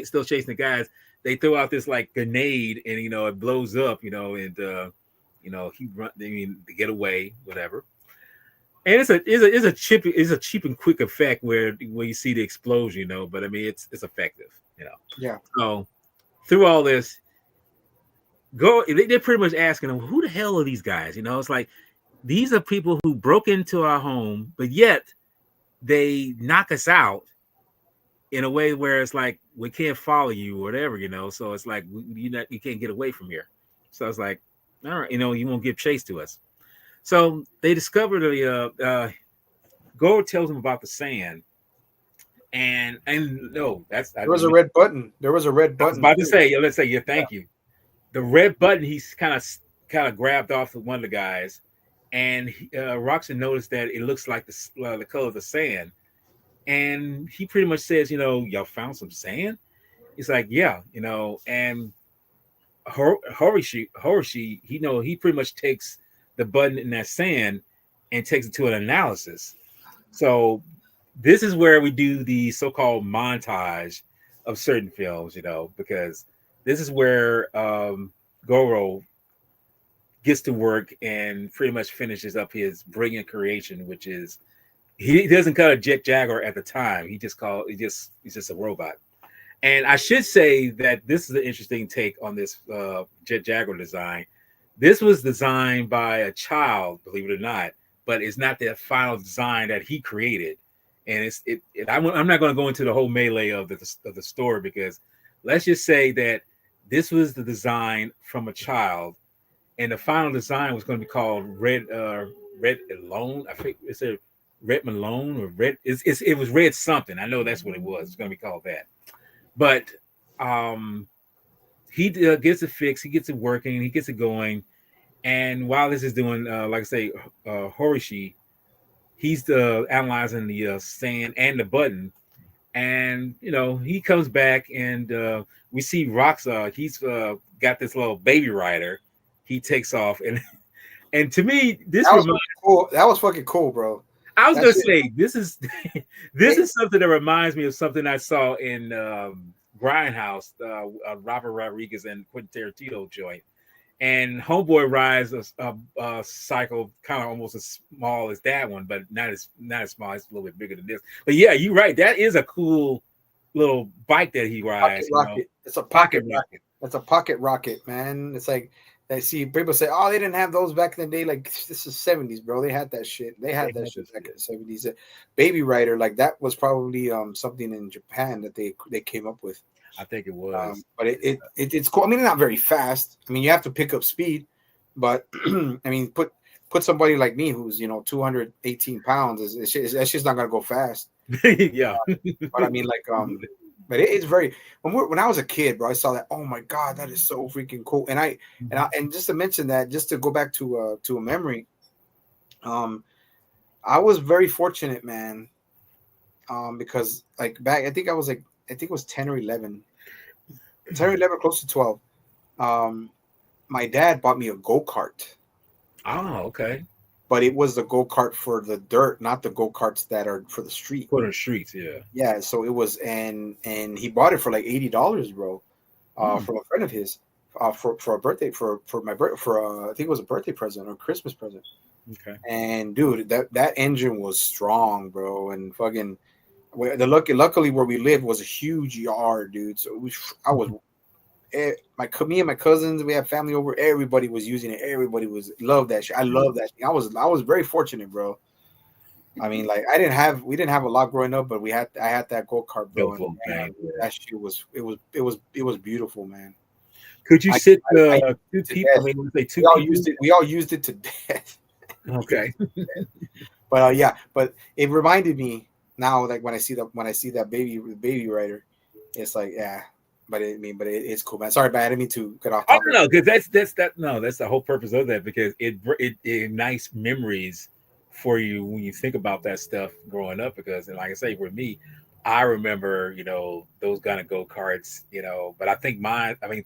still chasing the guys. They throw out this like grenade and it blows up, and he run. To get away, whatever. And it's a cheap and quick effect where you see the explosion, but I mean it's effective. Yeah. So through all this, they're pretty much asking them, who the hell are these guys? It's like these are people who broke into our home, but yet they knock us out in a way where it's like we can't follow you or whatever. So it's like you can't get away from here. So it's like, all right, you won't give chase to us. So they discovered Gore tells them about the sand, and no, There was a red button. There was a red I was button about to too. say, let's say, yeah, Yeah. thank you. The red button, he's kind of grabbed off of one of the guys, and Roxanne noticed that it looks like the color of the sand, and he pretty much says, y'all found some sand. He's like, yeah, and Horishi, he pretty much takes the button in that sand and takes it to an analysis. So this is where we do the so-called montage of certain films, because this is where Goro gets to work and pretty much finishes up his brilliant creation, which is he doesn't call it Jet Jaguar at the time. He's just a robot. And I should say that this is an interesting take on this Jet Jaguar design. This was designed by a child, believe it or not, but it's not the final design that he created. And I'm not going to go into the whole melee of the story, because let's just say that this was the design from a child, and the final design was going to be called Red Alone. I think it's a Red Malone or Red. It was Red something. I know that's what it was. It's going to be called that. But he gets it fixed. He gets it working. He gets it going. And while this is doing, like I say, Horishi, he's analyzing the sand and the button. And, he comes back and we see Roxa. He's got this little baby rider. He takes off. And to me, this That was reminds cool. That was fucking cool, bro. I was That's gonna say this is is something that reminds me of something I saw in Grindhouse, Robert Rodriguez and Quentin Tarantino joint. And Homeboy rides a cycle kind of almost as small as that one, but not as small. It's a little bit bigger than this. But yeah, you're right. That is a cool little bike that he rides. Pocket rocket. It's a pocket rocket. It's a pocket rocket, man. It's like I see people say, "Oh, they didn't have those back in the day." Like this is '70s, bro. They had that shit. They had that shit back in the '70s. Baby Rider, like that was probably something in Japan that they came up with. I think it was, but it's cool. I mean, not very fast. I mean, you have to pick up speed, but I mean, put somebody like me who's 218 pounds. It's just not gonna go fast. Yeah, but I mean, like but it's very when I was a kid, bro. I saw that. Oh my god, that is so freaking cool. And just to mention that, just to go back to a memory, I was very fortunate, man. Because like back, I think it was 10 or 11, close to 12. My dad bought me a go-kart. Oh, okay. But it was the go-kart for the dirt, not the go-karts that are for the street. For the streets, yeah. Yeah, so it was, and he bought it for like $80, bro, from a friend of his, for a birthday, for my I think it was a birthday present or Christmas present. Okay. And dude, that engine was strong, bro, and fucking. Luckily where we lived was a huge yard, dude. So me and my cousins, we had family over. Everybody was using it. Everybody loved that shit. I love that shit. I was very fortunate, bro. I mean, like we didn't have a lot growing up, but I had that go-kart, bro. And man, that shit was beautiful, man. Could you sit two people? I mean, say two people? We all used it to death. Okay. But but it reminded me now, like when I see that baby rider, it's like, yeah. But it's cool, man. Sorry, but I didn't mean to cut off. Oh no, because that's the whole purpose of that, because it ignites memories for you when you think about that stuff growing up. Because, and like I say, for me, I remember those kind of go-karts, but I think mine. I mean,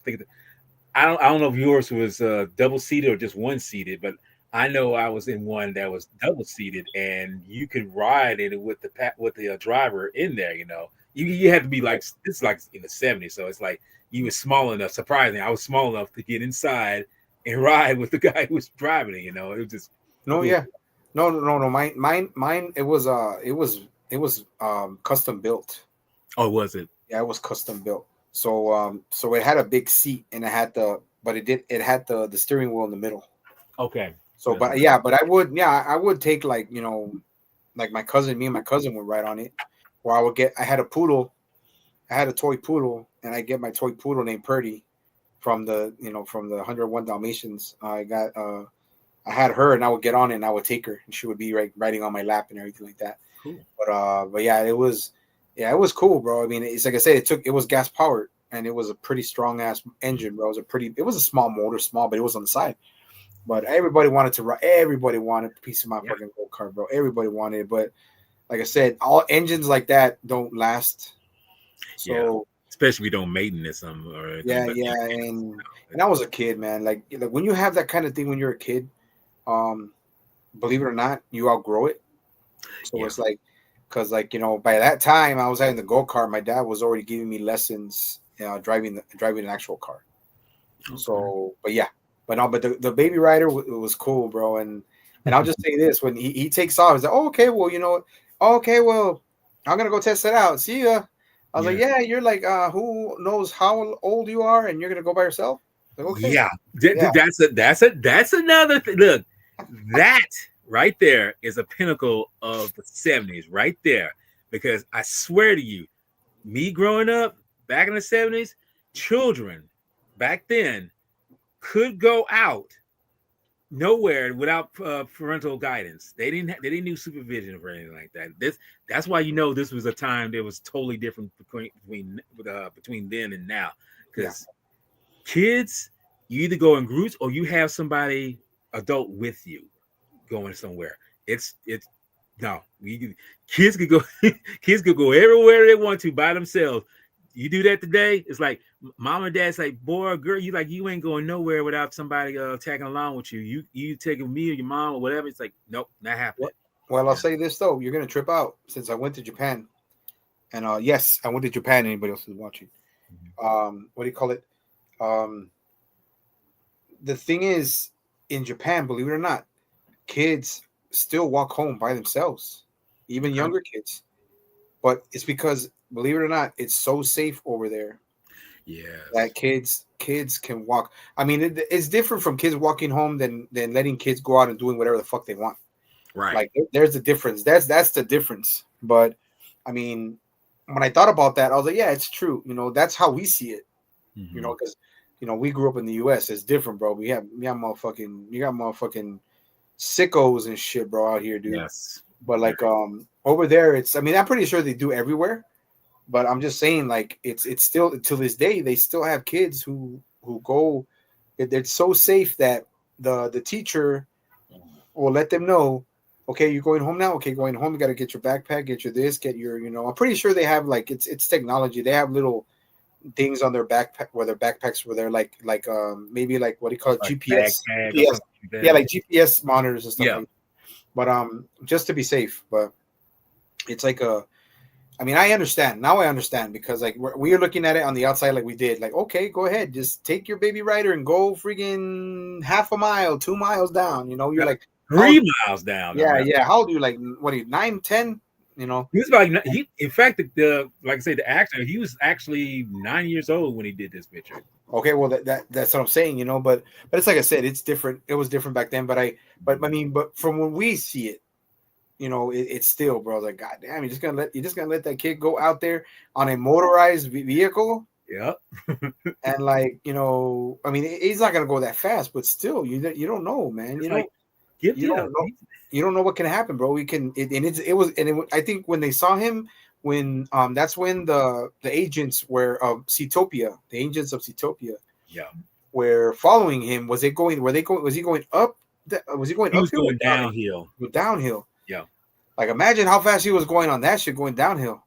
I don't know if yours was double seated or just one seated, but I know I was in one that was double seated, and you could ride it with the driver in there. You had to be like, it's like in the 70s, so it's like you were small enough. Surprisingly, I was small enough to get inside and ride with the guy who was driving it. It was just no, cool. yeah. No. Mine. It was custom built. Oh, was it? Yeah, it was custom built. So it had a big seat and it had the steering wheel in the middle. Okay. So, but yeah, but I would take like like me and my cousin would ride on it, or I had a poodle, I had a toy poodle, and I get my toy poodle named Purdy from the 101 Dalmatians. I had her, and I would get on it, and I would take her, and she would be riding on my lap and everything like that. Cool. But yeah, it was cool, bro. I mean, it's like I said, it was gas powered, and it was a pretty strong ass engine, bro. It was a small motor, but it was on the side. But everybody wanted to ride. Everybody wanted a piece of my fucking go kart, bro. Everybody wanted it, but like I said, all engines like that don't last. So especially if you don't maintenance them or anything. and I was a kid, man. Like when you have that kind of thing when you're a kid, believe it or not, you outgrow it. So it's like, because by that time I was having the go kart, my dad was already giving me lessons, driving an actual car. Okay. So, but the baby rider was cool, bro. And I'll just say this: when he takes off, he's like, "Oh, okay, well, okay, well, I'm gonna go test it out. See ya." I was like, "Yeah, you're like, who knows how old you are, and you're gonna go by yourself?" Like, okay, that's another thing. Look, that right there is a pinnacle of the 70s, right there. Because I swear to you, me growing up back in the 70s, children back then could go out nowhere without parental guidance. They didn't need supervision or anything like that. That's why this was a time that was totally different between then and now. Because kids, you either go in groups or you have somebody adult with you going somewhere. Kids could go kids could go everywhere they want to by themselves. You do that today, it's like mom and dad's like, boy or girl, you ain't going nowhere without somebody tagging along with you. You taking me or your mom or whatever. It's like, nope, not happening. Well, I'll say this though, you're gonna trip out since I went to Japan. And yes, I went to Japan. Anybody else is watching? What do you call it? The thing is, in Japan, believe it or not, kids still walk home by themselves, even younger kids. But it's because, believe it or not, it's so safe over there. Yeah, that kids can walk. I mean, it's different from kids walking home than letting kids go out and doing whatever the fuck they want. Right. Like there's a difference. That's the difference. But I mean, when I thought about that, I was like, yeah, it's true. That's how we see it. Mm-hmm. Because we grew up in the U.S. It's different, bro. You got motherfucking sickos and shit, bro, out here, dude. Yes. But like over there, I'm pretty sure they do everywhere. But I'm just saying, like, it's still to this day they still have kids who go. It's so safe that the teacher will let them know, okay, you're going home now. Okay, going home. You got to get your backpack, get your this, get your. I'm pretty sure they have like it's technology. They have little things on their backpack where their backpacks where they're like maybe like what do you call it, like GPS. Like like GPS monitors and stuff. Yeah. Like that. But just to be safe. But it's like I understand. Now I understand because like we're looking at it on the outside like we did. Like, okay, go ahead. Just take your baby rider and go freaking half a mile, 2 miles down. You're like 3 miles down. Yeah. How old are you? Like, what are you, 9, 10? He was about in fact, like I say, the actor, he was actually 9 years old when he did this picture. Okay, well that's what I'm saying, but it's like I said, it's different. It was different back then, but from when we see it, it's still, bro. Like, God damn, you're just gonna let that kid go out there on a motorized vehicle. Yeah. And like, he's not gonna go that fast, but still, you don't know, man. You don't know what can happen, bro. I think when they saw him, that's when the agents were of Seatopia, the agents of Seatopia, were following him. Was he going up? Was he going uphill? He was going downhill. Downhill. Yeah. Like, imagine how fast he was going on that shit, going downhill.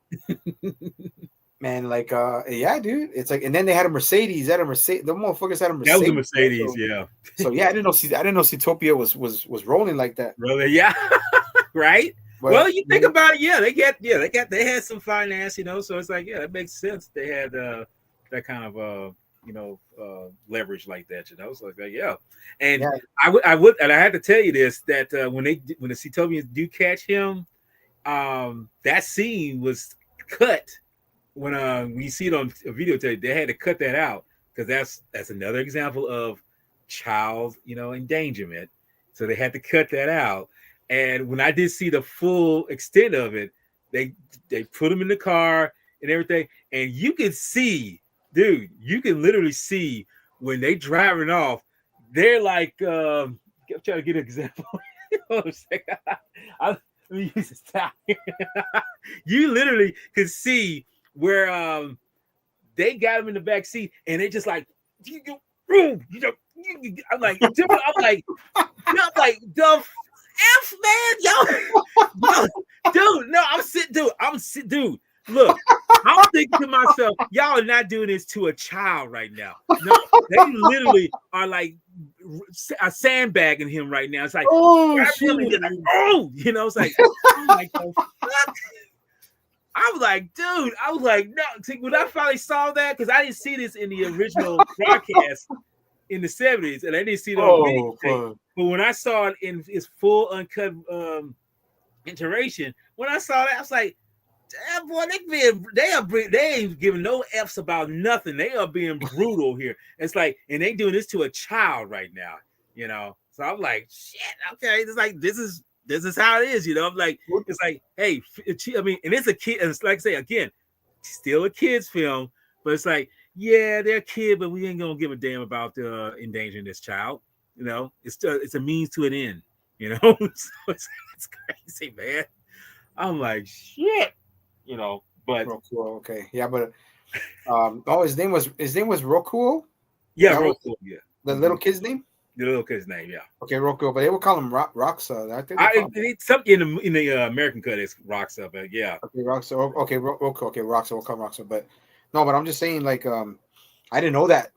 Man, like, yeah, dude. It's like, and then they had a Mercedes. The motherfuckers had a Mercedes. That was a Mercedes, yeah. So yeah, I didn't know Seatopia was rolling like that. Really? Yeah. Right. But, well, you think about it, they had some finance, so it's like, yeah, that makes sense. They had that kind of leverage like that. It's like yeah. And Yeah, and I had to tell you this that when the Cetobians do catch him, that scene was cut when you see it on a videotape. They had to cut that out because that's another example of child endangerment. So they had to cut that out. And when I did see the full extent of it, they put him in the car and everything, and you can see, dude, you can literally see when they driving off. They're like, I'm trying to get an example. Hold on a second. Let me use this time. You literally could see where they got him in the back seat, and they just like, I'm like, dude, I'm like, the F man, yo, dude, no, dude. Look, I'm thinking to myself, y'all are not doing this to a child right now. No, they literally are like sandbagging him right now. It's like, oh shit, like, it's like, I'm like, the fuck. I was like, dude, no. See, when I finally saw that, because I didn't see this in the original broadcast in the 70s, and I didn't see it on video. But when I saw it in its full uncut iteration, when I saw that, I was like, damn, boy, they ain't giving no F's about nothing. They are being brutal here. It's like, and they doing this to a child right now, So I'm like, shit, okay, it's like this is how it is, I'm like, it's like, hey, I mean, and it's a kid, and it's like I say again, still a kid's film, but it's like, yeah, they're a kid, but we ain't gonna give a damn about endangering this child. It's a means to an end. So it's crazy, man. I'm like, shit. But Roku, okay, yeah, but his name was Roku. Yeah, Roku, yeah, the little kid's name. The little kid's name, yeah. Okay, Roku, but they would call him Roxa. I think it's something in the American cut is Roxa, but yeah. Okay, Roxa. Okay, Roku. Okay, Roxa. We'll call him Roxa. But no, but I'm just saying, like, I didn't know that.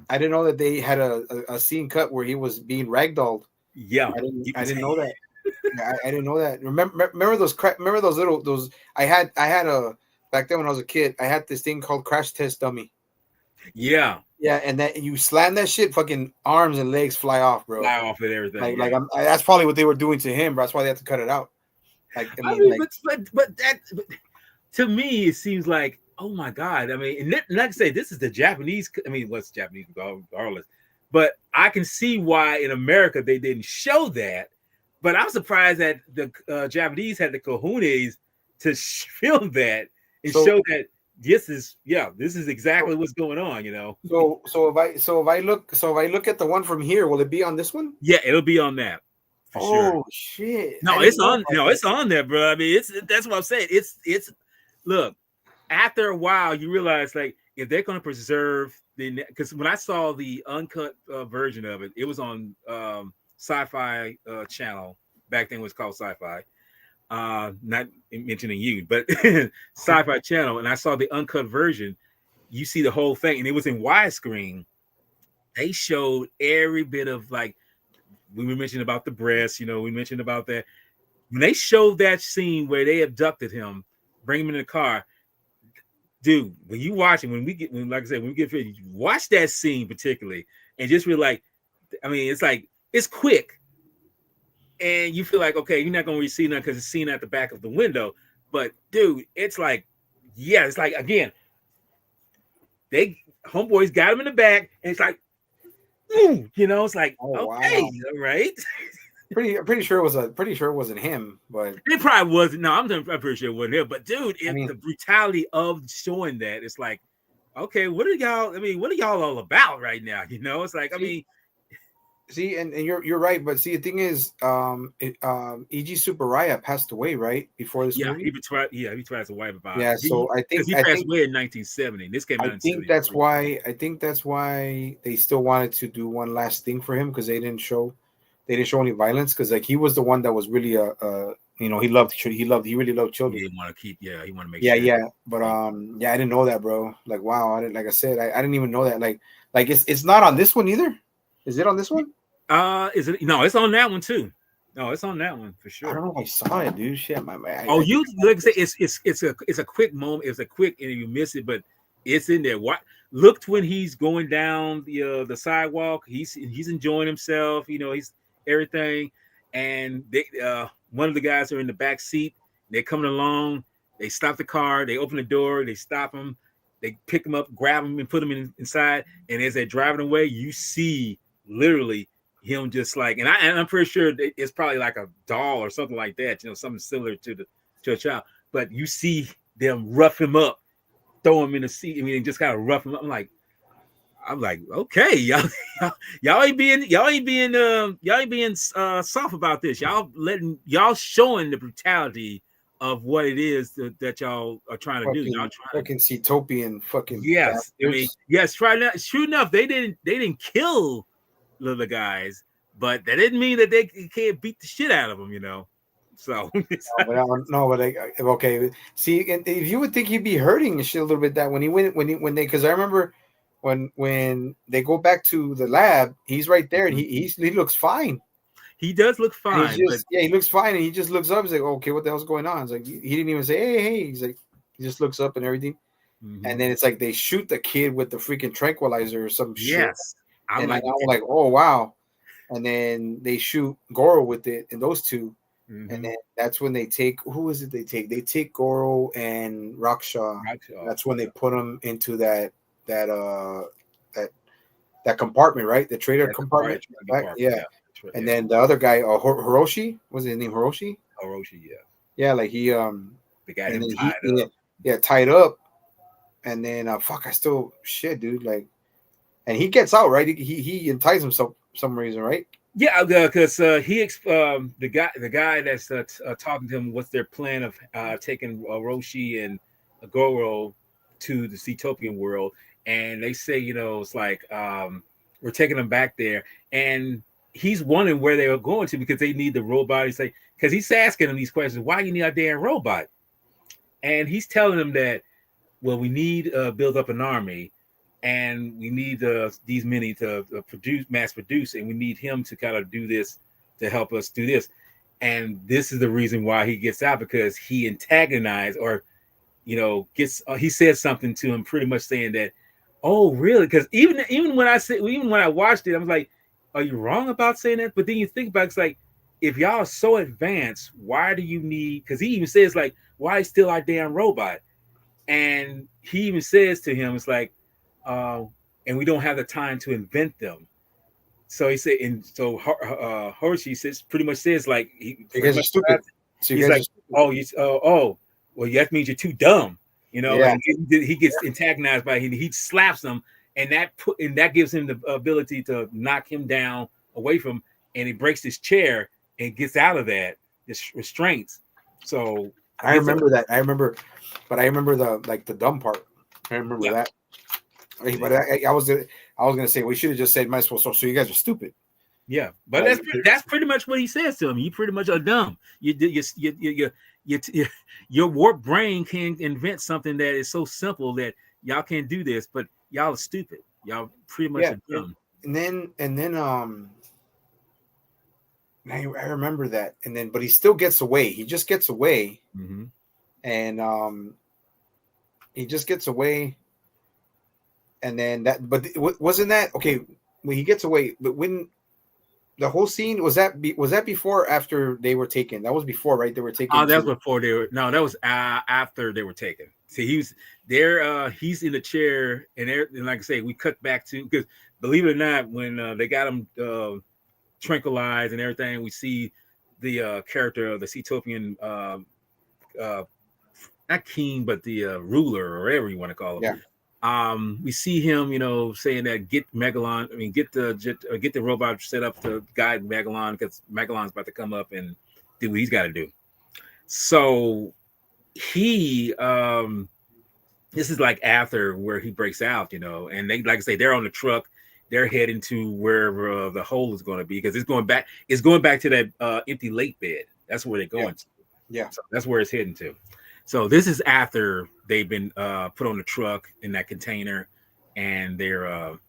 I didn't know that they had a scene cut where he was being ragdolled. Yeah, I didn't know that. I didn't know that. Remember those I had a back then when I was a kid. I had this thing called Crash Test Dummy. Yeah, and that you slam that shit, fucking arms and legs fly off, bro. Fly off and everything. That's probably what they were doing to him, bro. That's why they had to cut it out. Like, but to me, it seems like, oh my god. I mean, and like I say, this is the Japanese. I mean, what's Japanese regardless? But I can see why in America they didn't show that. But I'm surprised that the Japanese had the cojones to film that and show that this is exactly what's going on. So if I look at the one from here, will it be on this one? Yeah, it'll be on that. For sure. Oh shit! No, it's on. No, it's on there, bro. I mean, that's what I'm saying. It's look. After a while, you realize, like, if they're going to preserve because when I saw the uncut version of it, it was on Sci-Fi channel. Back then it was called Sci-Fi. Not mentioning you, but Sci-Fi channel. And I saw the uncut version. You see the whole thing, and it was in widescreen. They showed every bit of, like, we mentioned about the breasts, we mentioned about that. When they showed that scene where they abducted him, bring him in the car, dude, when you watch it, like I said, when we get finished, watch that scene particularly, and just feel like, I mean, it's like, it's quick, and you feel like, okay, you're not going to really see nothing because it's seen at the back of the window, but dude, it's like, yeah, it's like, again, homeboys got him in the back, and it's like, it's like, okay, wow. All right. Pretty sure it wasn't him, but it probably wasn't. No, I'm pretty sure it wasn't him. But dude, the brutality of showing that, it's like, okay, what are y'all all about right now? It's like, see, and you're right, but see, the thing is, E.G. Tsuburaya passed away right before this movie. He tried to wipe about. Yeah, so I think he passed away in 1970. This came out. I think that's why they still wanted to do one last thing for him, because they didn't show any violence, because, like, he was the one that was really he really loved children. He want to keep. Yeah, he want to make. Yeah, sure. Yeah, but I didn't know that, bro. Like, wow, like I said, I didn't even know that. Like it's not on this one either. Is it on this one? Is it? No, it's on that one too. No, it's on that one for sure. I don't know if I saw it, dude. Shit, you like I say, it's a quick moment. It's a quick, and you miss it, but It's in there. What looked when he's going down the sidewalk. He's enjoying himself. He's everything. And they one of the guys are in the back seat. They're coming along. They stop the car. They open the door. They stop him. They pick him up, grab him, and put him inside. And as they're driving away, you see literally him just like, and I'm pretty sure it's probably like a doll or something like that. Something similar to a child. But you see them rough him up, throw him in the seat. I mean, just kind of rough him up. I'm like, okay, y'all ain't being soft about this. Y'all showing the brutality of what it is that y'all are trying to do. Y'all trying fucking Seatopian fucking yes. bastards. I mean, yes, true enough, they didn't kill the guys, but that didn't mean that they can't beat the shit out of them. So okay. See, if you would think he'd be hurting and shit a little bit that when they because I remember when they go back to the lab, he's right there and he looks fine. He does look fine. He looks fine and he just looks up. He's like, okay, what the hell's going on? It's like he didn't even say, hey. He's like, he just looks up and everything. Mm-hmm. And then it's like they shoot the kid with the freaking tranquilizer or some shit. Yes. I'm like, oh wow. And then they shoot Goro with it, and those two. Mm-hmm. And then that's when they take who is it? They take Goro and Raksha. That's when they put them into that compartment, right? The trader compartment. Yeah. And then the other guy, Hiroshi, was his name Hiroshi? Hiroshi, yeah. Yeah, like he the guy and tied up. Yeah, tied up. And then dude, like, and he gets out, right? He entices himself for some reason, right? Yeah, because the guy that's talking to him, what's their plan of taking Roshi and Goro to the Seatopian world, and they say, it's like we're taking them back there, and he's wondering where they are going to because they need the robot. He's like, because he's asking them these questions, why do you need a damn robot? And he's telling them that, well, we need build up an army. And we need these many to mass produce, and we need him to kind of do this to help us do this. And this is the reason why he gets out, because he antagonized or, he said something to him, pretty much saying that, oh, really? Because even when I watched it, I was like, are you wrong about saying that? But then you think about it, it's like, if y'all are so advanced, why do you need? Because he even says like, why is still our damn robot? And he even says to him, it's like, and we don't have the time to invent them. So he said, and so Hershey pretty much says like, you guys are stupid. He's like, well, that means you're too dumb, Yeah. And he gets antagonized by him. He slaps him, and that gives him the ability to knock him down away from, and he breaks his chair and gets out of that restraints. So I remember that. I remember the dumb part. I remember that. But I was gonna say we should have just said might as well. So you guys are stupid. Yeah, but that's pretty much what he says to him. You pretty much are dumb. Your warped brain can invent something that is so simple that y'all can't do this, but y'all are stupid. Y'all pretty much are dumb. And then I remember that. And then but he still gets away. He just gets away. Mm-hmm. And he just gets away. And then wasn't that okay when he gets away? But when the whole scene was that before or after they were taken? That was before, right? They were taken. Oh, that was before they were. No, that was after they were taken. See, he was there. He's in the chair, and like I say, we cut back to, because believe it or not, when they got him tranquilized and everything, we see the character of the Seatopian, not king, but the ruler, or whatever you want to call him. Yeah. We see him, saying that get the robot set up to guide Megalon, because Megalon's about to come up and do what he's got to do. So he, this is like after where he breaks out, and they, like I say, they're on the truck, they're heading to wherever the hole is going to be, because it's going back to that empty lake bed. That's where they're going to. Yeah. So that's where it's heading to. So this is after they've been put on the truck in that container, and they're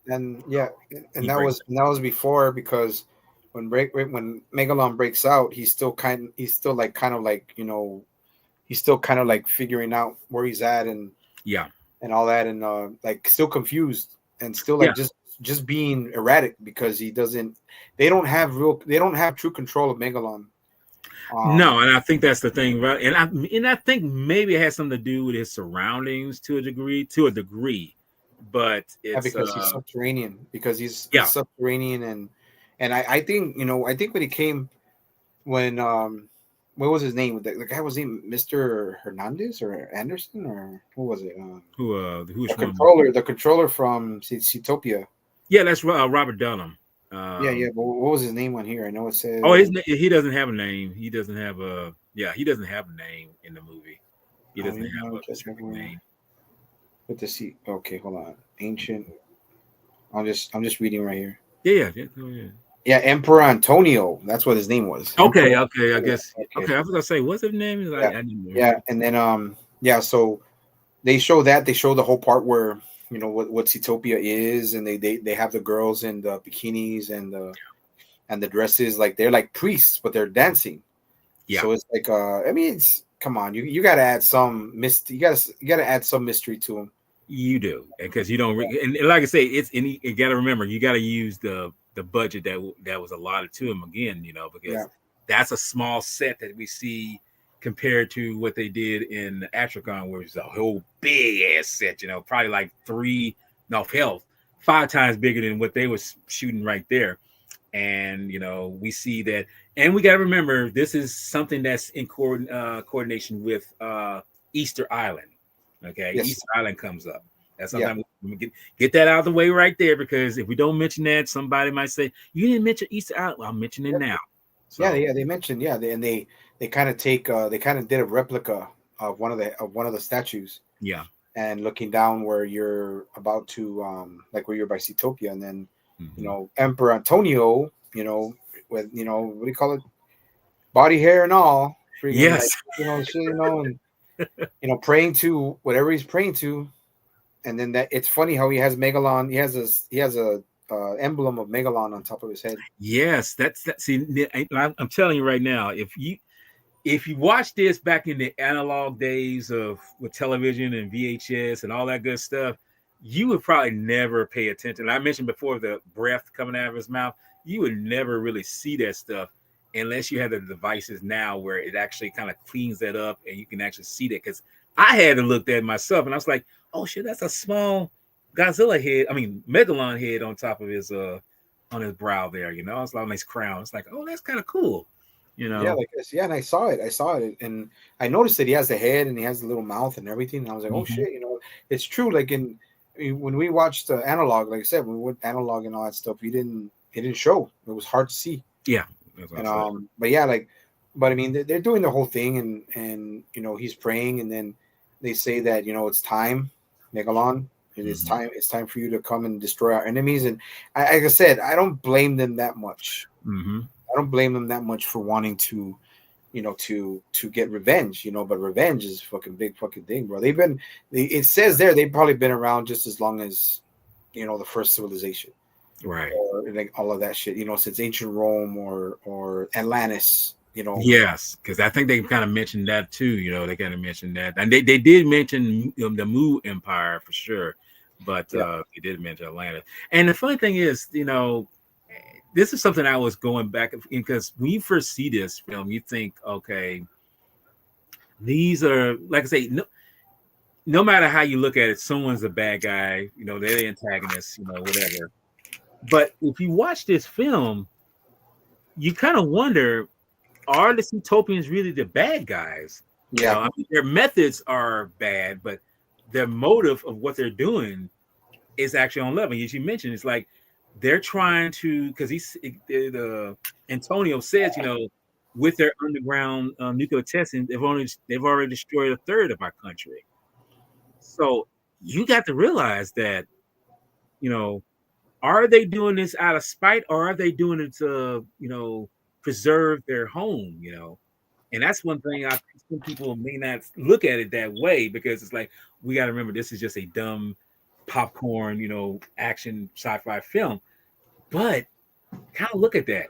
and that was before, because when Megalon breaks out, he's still kind of like figuring out where he's at, and and all that, and like still confused and still Yeah. like just being erratic because they don't have true control of Megalon. No, Um, and I think that's the thing, right? And I think maybe it has something to do with his surroundings to a degree, but yeah, it's because he's subterranean, because he's yeah. subterranean, and I think I think when he came when what was his name? The guy was named Mr. Hernandez or Anderson or who was it? Which one? The controller from Zootopia. Yeah, that's Robert Dunham. Yeah, yeah. Um, But what was his name on here? I know it oh, says. he doesn't have a name. He doesn't have a he doesn't have a name in the movie. He Oh, doesn't you have know, a specific name. with the C. Okay, hold on. Ancient. I'm just reading right here. Yeah. Go ahead. Yeah, Emperor Antonio. That's what his name was. Emperor. Okay. I Antonio. guess Okay. okay. I was gonna say, what's his name? Yeah, I didn't know. yeah, and then yeah. So they show the whole part where what Zootopia is, and they have the girls in the bikinis and the dresses, like they're like priests, but they're dancing. Yeah, So it's like I mean, it's come on, you got to add some you got to add some mystery to them. you do because you don't. And like I say, you got to remember you got to use the budget that was allotted to him again. Yeah. Because that's a small set that we see compared to what they did in Atracon, where it's a whole big ass set. Probably like three, no hell, five times bigger than what they was shooting right there. And we see that, and we got to remember this is something that's in coordination with Easter Island. Okay, Yes. Easter Island comes up. That's Yeah. sometimes we get that out of the way right there, because if we don't mention that, somebody might say you didn't mention Easter Island. Well, I'm mentioning it now. Yeah. So Yeah. They mentioned, yeah, they kind of they kind of did a replica of one of the statues, yeah. and looking down where you're about to like where you're by Zootopia, and then Mm-hmm. Emperor Antonio, with what do you call it, body hair and all, freaking Yes. like shit, and praying to whatever he's praying to, and then that it's funny how he has Megalon. He has a emblem of Megalon on top of his head. Yes. That's that. See, I'm telling you right now, if you watch this back in the analog days of with television and VHS and all that good stuff, you would probably never pay attention. I mentioned before the breath coming out of his mouth. You would never really see that stuff unless you have the devices now where it actually kind of cleans that up and you can actually see that. Because I had to look at it myself and I was like, oh shit, that's a small Godzilla head. I mean, Megalon head on his brow there. It's like on his crown. It's like, oh, that's kind of cool. You Yeah, know. like this. Yeah, and I saw it, and I noticed that he has the head and he has the little mouth and everything. And I was like, oh Mhm. shit, it's true. Like when we watched analog, like I said, when we went analog and all that stuff, it didn't show. It was hard to see. Yeah, that's what I And said. but yeah, like, but I mean, they're doing the whole thing, and he's praying, and then they say that it's time, Megalon. It is Mhm. time. It's time for you to come and destroy our enemies. And like I said, I don't blame them that much. Mhm. I don't blame them that much for wanting to, to get revenge. But revenge is a fucking big fucking thing, bro. It says there they've probably been around just as long as the first civilization, Right. or like all of that shit, since ancient Rome or Atlantis, Yes, because I think they kind of mentioned that too. They kind of mentioned that, and they did mention the Mu Empire for sure, but yeah, they did mention Atlanta. And the funny thing is, this is something I was going back because when you first see this film, you think, okay, these are like I say, no matter how you look at it, someone's a bad guy. They're the antagonist. Whatever. But if you watch this film, you kind of wonder, are the Utopians really the bad guys? yeah, I mean, their methods are bad, but their motive of what they're doing is actually on level. As you mentioned, it's like they're trying to, because the Antonio says, with their underground nuclear testing, they've already destroyed a third of our country. So you got to realize that, you know, are they doing this out of spite, or are they doing it to, preserve their home? And that's one thing I think some people may not look at it that way, because it's like, we got to remember this is just a dumb popcorn, action sci-fi film. But kind of look at that.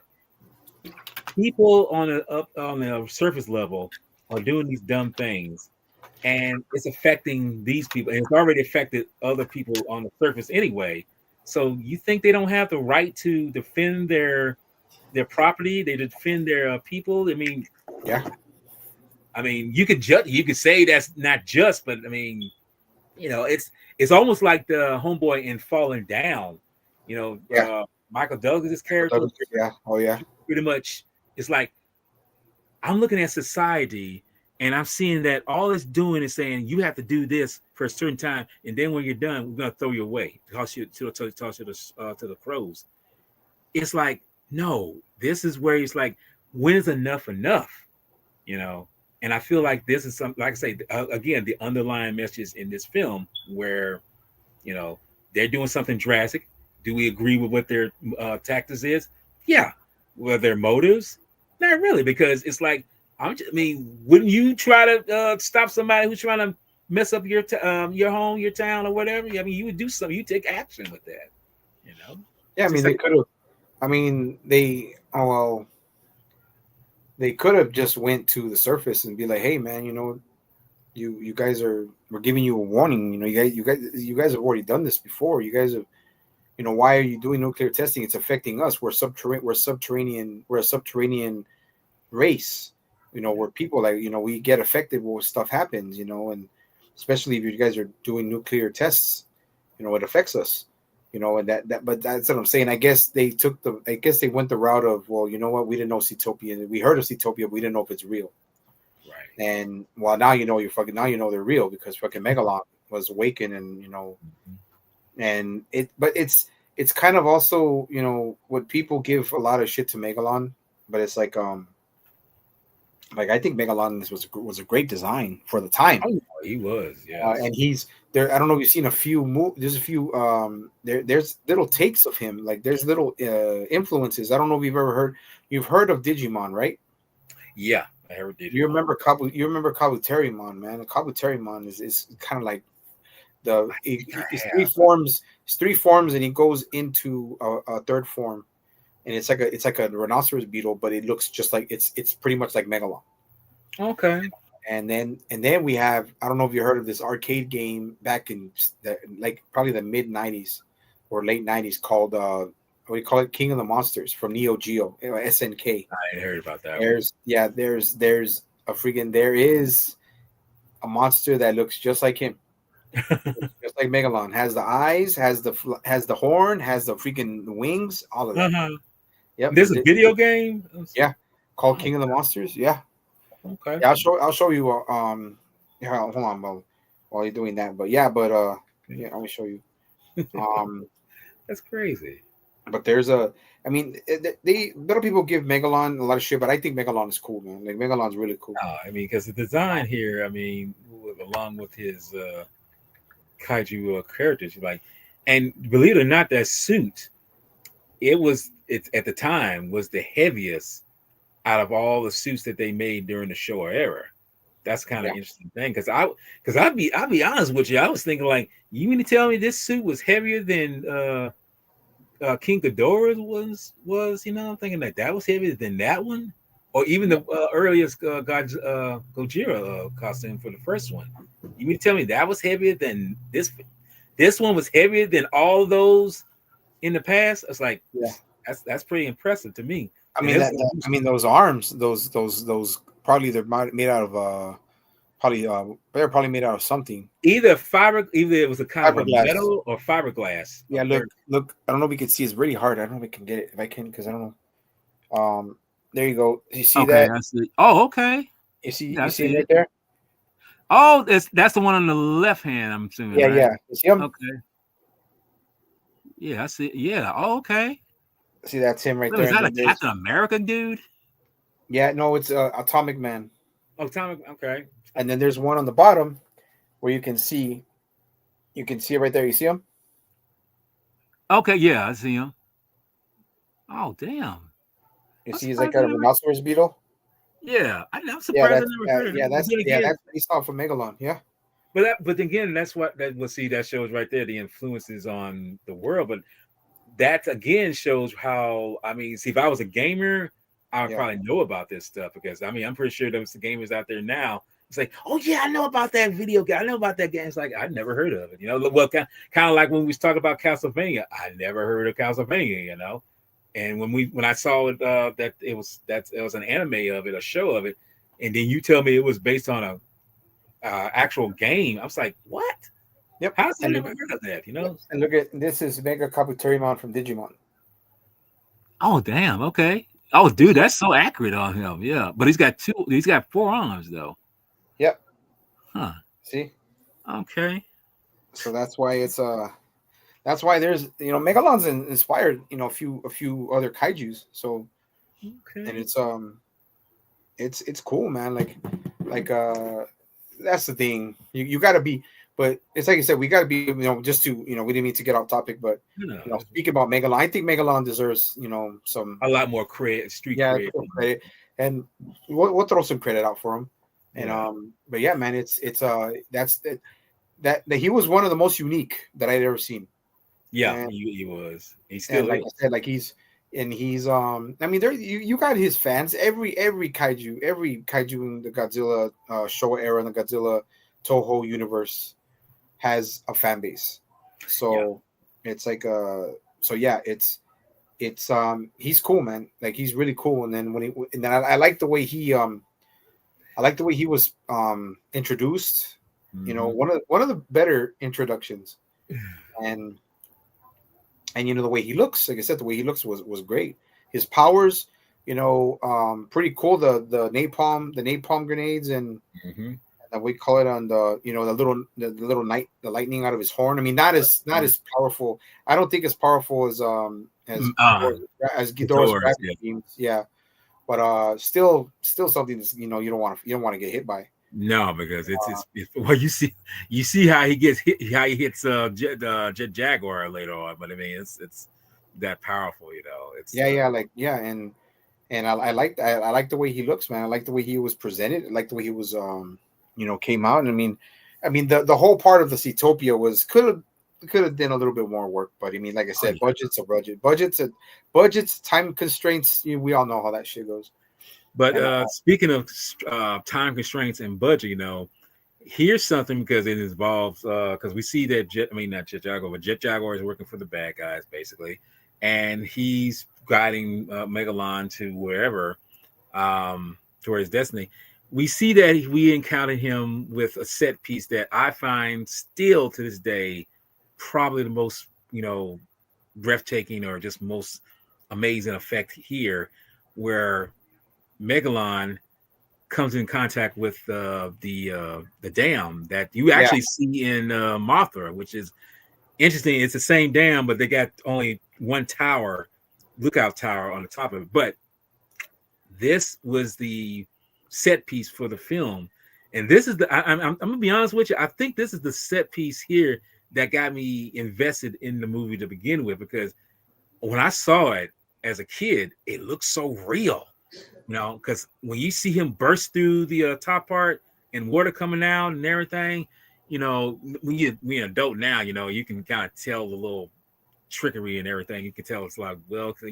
People on the surface level are doing these dumb things, and it's affecting these people, and it's already affected other people on the surface anyway. So you think they don't have the right to defend their property? They defend their people? Yeah, I mean, you could judge, you could say that's not just, but I mean, it's almost like the homeboy in Falling Down. yeah. Michael Douglas's Michael character, Douglas, yeah. Oh yeah. pretty much. It's like I'm looking at society and I'm seeing that all it's doing is saying you have to do this for a certain time, and then when you're done, we're gonna throw you away, toss you to the crows. It's like, no, this is where it's like, when is enough enough? You know, and I feel like this is something, like I say, again, the underlying message in this film where you know they're doing something drastic. Do we agree with what their tactics is? Yeah. Well, their motives, not really, because it's like, I mean, wouldn't you try to stop somebody who's trying to mess up your home, your town, or whatever? I mean, you would do something. You take action with that. You know. Yeah, I It's mean just they like, could have. I mean they. Oh well, they could have just went to the surface and be like, "Hey, man, you guys we're giving you a warning. You guys have already done this before. You guys have, why are you doing nuclear testing? It's affecting us. We're a subterranean race. Where people, like, we get affected when stuff happens. And especially if you guys are doing nuclear tests, it affects us. And but that's what I'm saying. I guess they went the route of, well, you know what, we didn't know Cetopia. We heard of Cetopia, but we didn't know if it's real. right. And well, now they're real because fucking Megalon was awakened, and and but it's kind of also, what people give a lot of shit to Megalon, but it's like I think Megalon was a great design for the time. Oh, he was, yes. And he's there. I don't know if you've seen a few there's a few there's little takes of him, like there's little influences. I don't know if you've heard of Digimon, right? Yeah, I heard You remember Kabuterimon, man. Kabuterimon is kind of like it's three Yeah. forms. It's three forms, and he goes into a third form, and it's like a rhinoceros beetle, but it looks just like it's pretty much like Megalon. Okay. And then we have, I don't know if you heard of this arcade game back in like probably the mid '90s or late '90s called what do you call it, King of the Monsters from Neo Geo, SNK. I ain't heard about that one. There's a freaking there is a monster that looks just like him, just like Megalon. Has the eyes, has the horn, has the freaking wings, all of that. Uh-huh. Yep. There's a video game. Yeah, called Oh, King of the Monsters. Yeah. okay. Yeah, I'll show you. Yeah, hold on, while you're doing that. But yeah, yeah, let me show you. Um, That's crazy. but I mean, a lot of people give Megalon a lot of shit, but I think Megalon is cool, man. Like Megalon's really cool. I mean, because the design here, I mean, along with his kaiju characters, like, and believe it or not, that suit, it at the time was the heaviest out of all the suits that they made during the Showa era. That's kind of Yeah, interesting thing, because I'll be honest with you, I was thinking, like, you mean to tell me this suit was heavier than King Ghidorah was, I'm thinking that was heavier than that one, or even yeah. the earliest Gojira costume for the first one. You mean to tell me that was heavier than this? This one was heavier than all those in the past. It's like, Yeah. that's pretty impressive to me. I And mean this I mean those arms, those probably made out of they're probably made out of something. either it was a kind of a Fiberglass. metal or fiberglass. Yeah, look. I don't know if you can see. It's really hard. I don't know if I can get it. If I can, because I don't know. There you go. You see Okay, that? I see. Oh, okay. You see Yeah, I you see see him right it. there? Oh, that's the one on the left hand, I'm assuming, Yeah, right? yeah. You see him? Okay. Yeah, I see. Yeah. Oh, okay. See, that's him right Wait, there. is And that a then there's Captain America dude? yeah, no, it's Atomic Man. Oh, Tom. Okay. And then there's one on the bottom where you can see it right there. You see him? Okay. Yeah, I see him. Oh, damn. You I'm see, he's like surprised a I never. rhinoceros beetle. Yeah, I'm Yeah, surprised I never heard of him. But then again, that's based off of Megalon. Yeah, but again, that's what that will see that shows right there the influences on the world. But that again shows how, I mean, see, if I was a gamer, I would yeah, probably know about this stuff, because I mean, I'm pretty sure there's gamers out there now It's like, oh yeah, I know about that video game. I know about that game. It's like I never heard of it. Well, kind of like when we was talking about Castlevania. I never heard of Castlevania. And when I saw it, that it was an anime of it, a show of it, and then you tell me it was based on a actual game. I was like, what? Yep. How's I And never heard of that? yep. And look at this is Mega Kabuterimon from Digimon. Oh damn. Okay. Oh dude, that's so accurate on him. Yeah, but he's got 4 arms though. Yep. Huh. See. Okay. So that's why there's Megalon's inspired a few other kaijus. So Okay. and it's cool, man. Like that's the thing. You got to be, but it's like I said, we got to be, just to, we didn't mean to get off topic, but speaking about Megalon, I think Megalon deserves, some a lot more credit, street credit, and we'll throw some credit out for him. And but yeah, man, it's that he was one of the most unique that I'd ever seen. Yeah, and he was. He still like is. I said, like he's I mean, there you got his fans. Every kaiju in the Godzilla Showa era and the Godzilla Toho universe has a fan base. So it's like so yeah, it's he's cool, man. Like he's really cool. And then I like the way he was introduced. Mm-hmm. One of the better introductions. And the way he looks, like I said, the way he looks was great. His powers, pretty cool. The napalm grenades and we call it on the the lightning out of his horn. I mean, not as powerful. I don't think as powerful as Ghidorah's gravity beams. Yeah, but still something that's, you don't want to get hit by. No, because it's well, you see how he gets hit, how he hits Jet Jaguar later on, but I mean it's that powerful, It's and I like the way he looks, man. I like the way he was presented. I like the way he was came out. And I mean the whole part of the Seatopia was could have done a little bit more work, but I mean, like I said, budget's a budgets, time constraints. We all know how that shit goes. But speaking of time constraints and budget, here's something, because it involves because we see that not Jet Jaguar, but Jet Jaguar is working for the bad guys basically, and he's guiding Megalon to wherever, toward his destiny. We see that we encountered him with a set piece that I find still to this day probably the most breathtaking or just most amazing effect here, where Megalon comes in contact with the dam that you actually see in Mothra, which is interesting. It's the same dam, but they got only one tower, lookout tower on the top of it. But this was the set piece for the film, and this is I'm gonna be honest with you. I think this is the set piece here that got me invested in the movie to begin with, because when I saw it as a kid, it looked so real. Because when you see him burst through the top part and water coming out and everything, when you're an adult now, you can kind of tell the little trickery and everything. You can tell it's like, well, because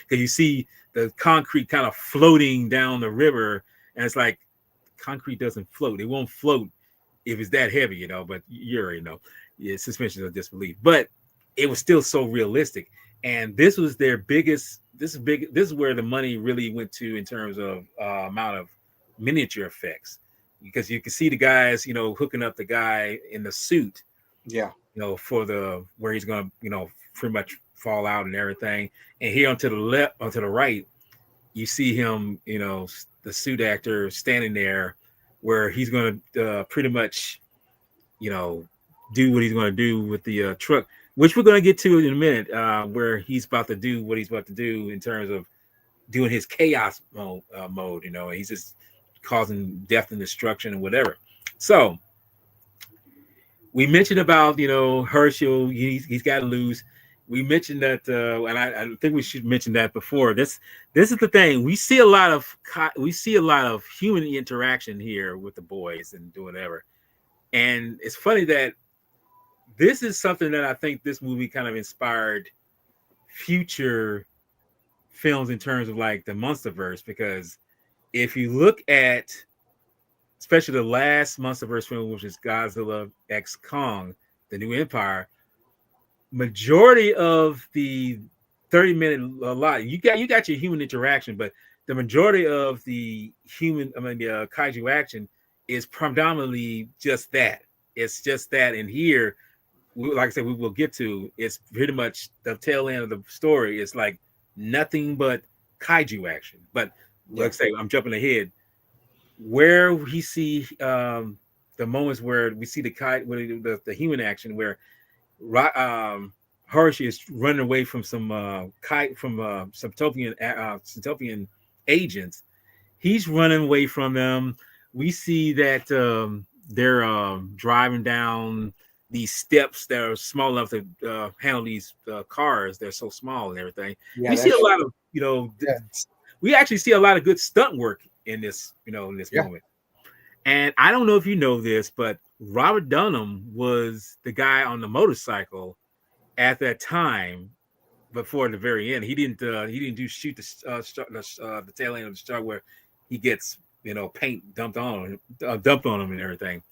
you see the concrete kind of floating down the river, and it's like concrete doesn't float. It won't float if it's that heavy, but you already know. Yeah, suspension of disbelief. But it was still so realistic. And this was their biggest. This is where the money really went to in terms of amount of miniature effects, because you can see the guys, hooking up the guy in the suit, for where he's gonna, pretty much fall out and everything. And here onto the left, onto the right, you see him, the suit actor standing there, where he's gonna pretty much, do what he's gonna do with the truck, which we're going to get to in a minute, where he's about to do what he's about to do in terms of doing his chaos mode, he's just causing death and destruction and whatever. So we mentioned about, Herschel, he's got to lose. We mentioned that, and I think we should mention that before. This is the thing. We see a lot of human interaction here with the boys and doing whatever. And it's funny that this is something that I think this movie kind of inspired future films in terms of like the Monsterverse, because if you look at especially the last MonsterVerse film, which is Godzilla X Kong, the New Empire. Majority of the 30-minute lot, you got your human interaction, but the majority of the kaiju action is predominantly just that. It's just that. And here, like I said, we will get to. It's pretty much the tail end of the story. It's like nothing but kaiju action. But like I say, I'm jumping ahead. Where we see the moments where we see the human action, where Harushi is running away from some Syntopian agents. He's running away from them. We see that they're driving down these steps that are small enough to handle these cars. They're so small and everything. Yeah, we see a lot of we actually see a lot of good stunt work in this moment. And I don't know if you know this, but Robert Dunham was the guy on the motorcycle at that time. Before the very end, he didn't shoot the tail end of the star where he gets paint dumped on him and everything.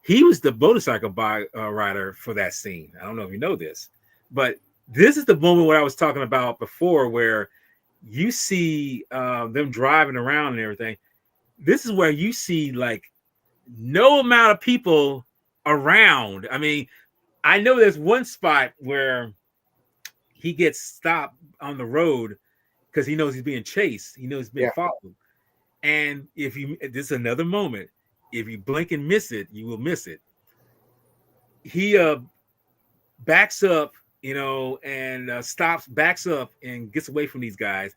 He was the motorcycle rider for that scene. I don't know if you know this, but this is the moment where I was talking about before, where you see them driving around and everything. This is where you see like no amount of people around. I mean, I know there's one spot where he gets stopped on the road because he knows he's being chased. He knows he's being followed. And this is another moment. If you blink and miss it, you will miss it. He backs up, and backs up and gets away from these guys.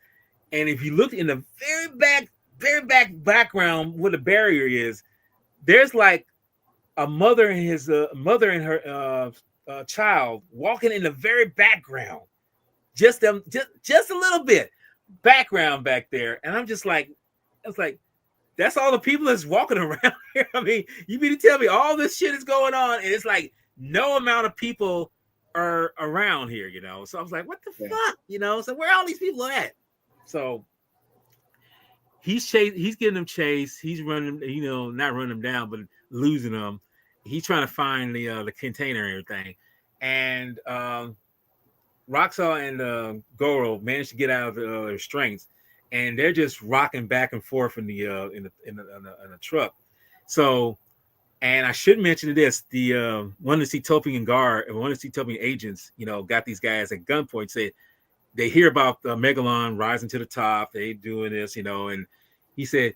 And if you look in the very back background where the barrier is, there's like a mother and her child walking in the very background, just a little bit background back there. And I'm just like, I was like, that's all the people that's walking around here. I mean, you mean to tell me all this shit is going on and it's like no amount of people are around here, So I was like, what the fuck, So where are all these people at? So he's getting them chased. He's running, not running them down, but losing them. He's trying to find the container and everything. And Roxas and Goro managed to get out of their strengths, and they're just rocking back and forth in the truck. So, and I should mention this: the one of the Syntopian agents, got these guys at gunpoint. Said they hear about Megalon rising to the top. They doing this, and he said,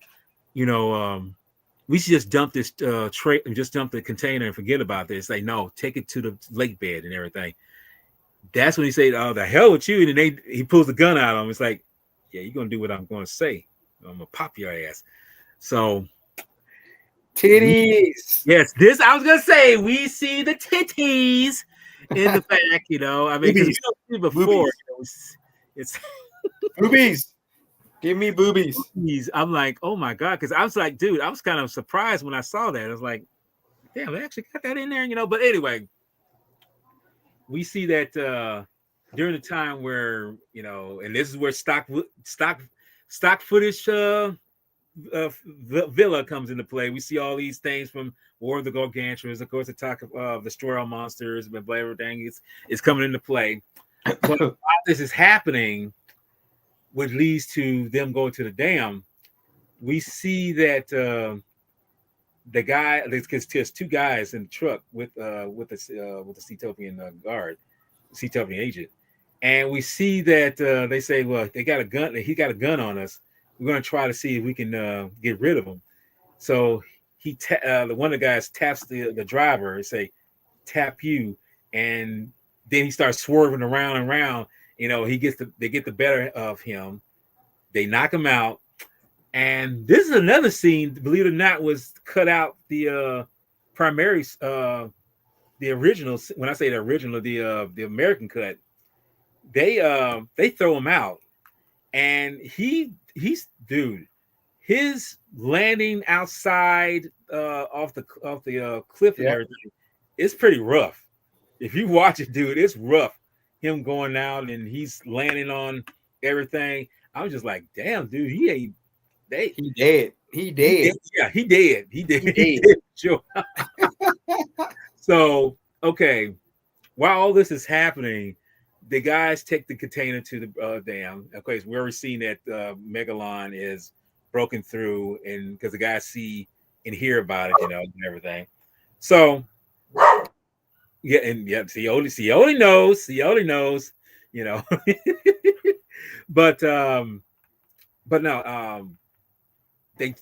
we should just dump this tray and just dump the container and forget about this. Like, no, take it to the lake bed and everything. That's when he said, "Oh, the hell with you!" And then he pulls the gun out on him. It's like, yeah, you're gonna do what I'm gonna say. I'm gonna pop your ass. So, titties. Yes, this I was gonna say. We see the titties in the back. I mean, because we don't see before. It's boobies. Give me boobies. I'm like, oh my god, because I was like, dude, I was kind of surprised when I saw that. I was like, damn, they actually got that in there, But anyway, we see that during the time where and this is where stock footage Villa comes into play. We see all these things from War of the Gargantuans, of course, attack of Destroy All Monsters, but everything is coming into play. But while this is happening, which leads to them going to the dam, we see that the guy, because there's two guys in the truck with the Syntopian agent, and we see that they say, well, they got a gun. He got a gun on us. We're going to try to see if we can get rid of him. So one of the guys taps the driver and say, tap you, and then he starts swerving around and around. They get the better of him. They knock him out. And this is another scene, believe it or not, was cut out the primary, the original. When I say the original, the American cut, they throw him out, and he's his landing outside off the cliff and everything, it's pretty rough. If you watch it, dude, it's rough. Him going out and he's landing on everything. I was just like, damn, dude, he dead. He He did. did. Yeah, he did. He did. He He did. did. Sure. So, okay, while all this is happening, the guys take the container to the dam. Okay, so we're already seeing that Megalon is broken through, and because the guys see and hear about it, and everything. So, yeah, and yeah, he only knows, you know. but but no, they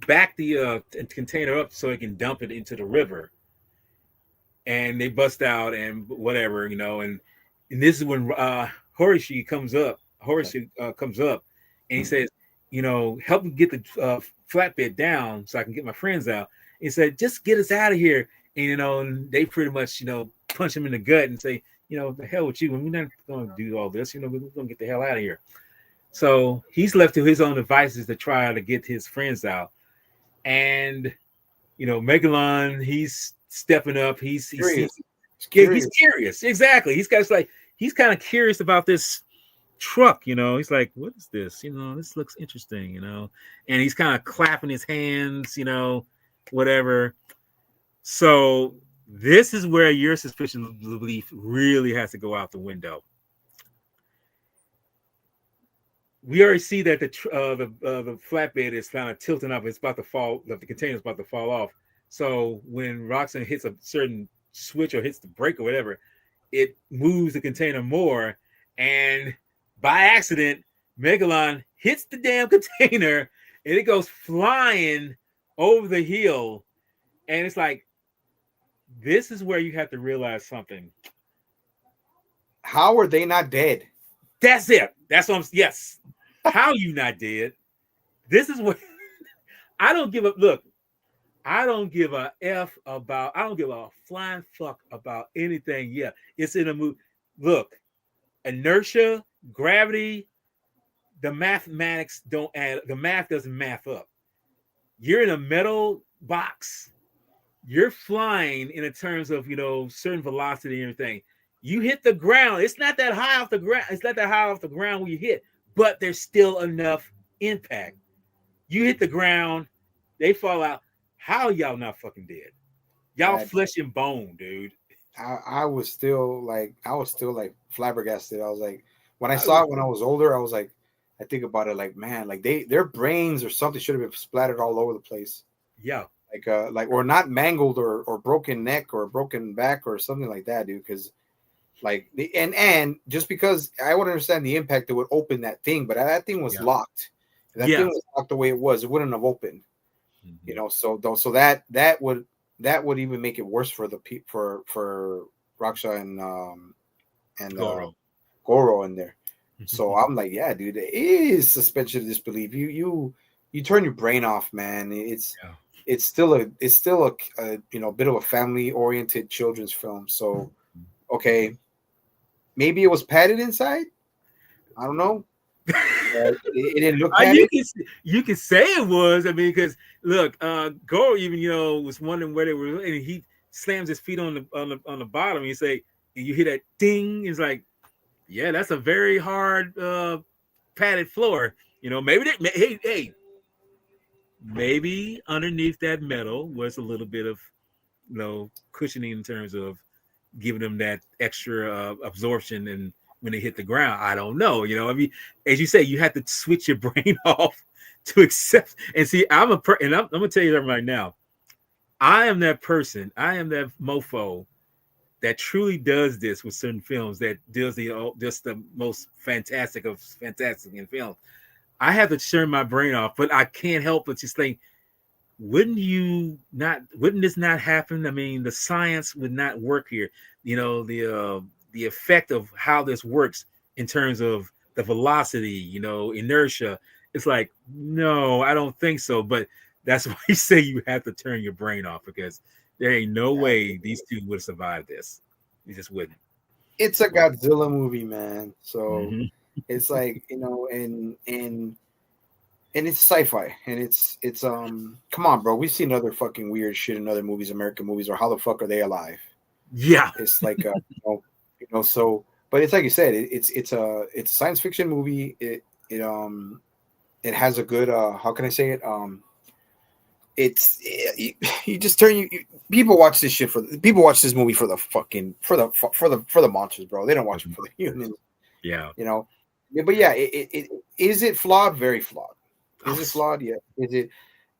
back the container up so they can dump it into the river, and they bust out and whatever, and this is when Horishi comes up, and he says, help me get the flatbed down so I can get my friends out. He said, just get us out of here, and they pretty much punch him in the gut and say, the hell with you, we're not going to do all this, we're going to get the hell out of here. So he's left to his own devices to try to get his friends out. And Megalon, he's stepping up. He's Curious. curious. Exactly. He's kind of curious about this truck. He's like, what is this? This looks interesting. And he's kind of clapping his hands. Whatever. So this is where your suspicion of belief really has to go out the window. We already see that the flatbed is kind of tilting up. It's about to fall. The container is about to fall off. So when Roxanne hits a certain switch or hits the brake or whatever, it moves the container more. And by accident, Megalon hits the damn container and it goes flying over the hill. And it's like, this is where you have to realize something. How are they not dead? That's it. That's what yes. How you not dead? This is what I don't give a look. I don't give a F about, I don't give a flying fuck about anything. Yeah, it's in a movie. Look, inertia, gravity, the mathematics don't add, the math doesn't math up. You're in a metal box. You're flying in terms of, certain velocity and everything. You hit the ground. It's not that high off the ground. It's not that high off the ground when you hit, but there's still enough impact. You hit the ground, they fall out. How y'all not fucking dead? Y'all flesh and bone, dude. I was still like flabbergasted. I was like, when I saw it when I was older, I was like, I think about it like, man, like their brains or something should have been splattered all over the place. Yeah. Like or not mangled or broken neck or broken back or something like that, dude. Because like and just because I would understand the impact that would open that thing, but that thing was locked. If that thing was locked the way it was, it wouldn't have opened. Mm-hmm. So that would even make it worse for for Raksha and Goro in there. So I'm like, yeah, dude, it is suspension of disbelief. You turn your brain off, man. It's still a bit of a family oriented children's film. So okay, maybe it was padded inside. I don't know. It didn't look padded. You can say it was. I mean, because look, Goro even was wondering where they were, and he slams his feet on the bottom. And you say, and you hear that ding. It's like, yeah, that's a very hard padded floor. Maybe maybe underneath that metal was a little bit of cushioning in terms of giving them that extra absorption and when they hit the ground. I don't know. I mean, as you say, you have to switch your brain off to accept and see. I'm gonna tell you that right now. I am that person. I am that mofo that truly does this with certain films, that does just the most fantastic of fantastic in films. I have to turn my brain off, but I can't help but just think, wouldn't this not happen? I mean, the science would not work here. The effect of how this works in terms of the velocity, inertia. It's like, no, I don't think so. But that's why you say you have to turn your brain off, because there ain't no way these two would have survived this. You just wouldn't. It's a Godzilla movie, man. So it's like, and it's sci-fi, and it's come on, bro. We've seen other fucking weird shit in other movies, American movies, or how the fuck are they alive? Yeah, it's like so. But it's like you said, it's a science fiction movie. It has a good how can I say it? it's you just turn people watch this shit people watch this movie for the fucking for the monsters, bro. They don't watch it for the humans, Yeah. you know. Yeah, but yeah, it is it flawed? Very flawed. Is it Oh, flawed? Yeah.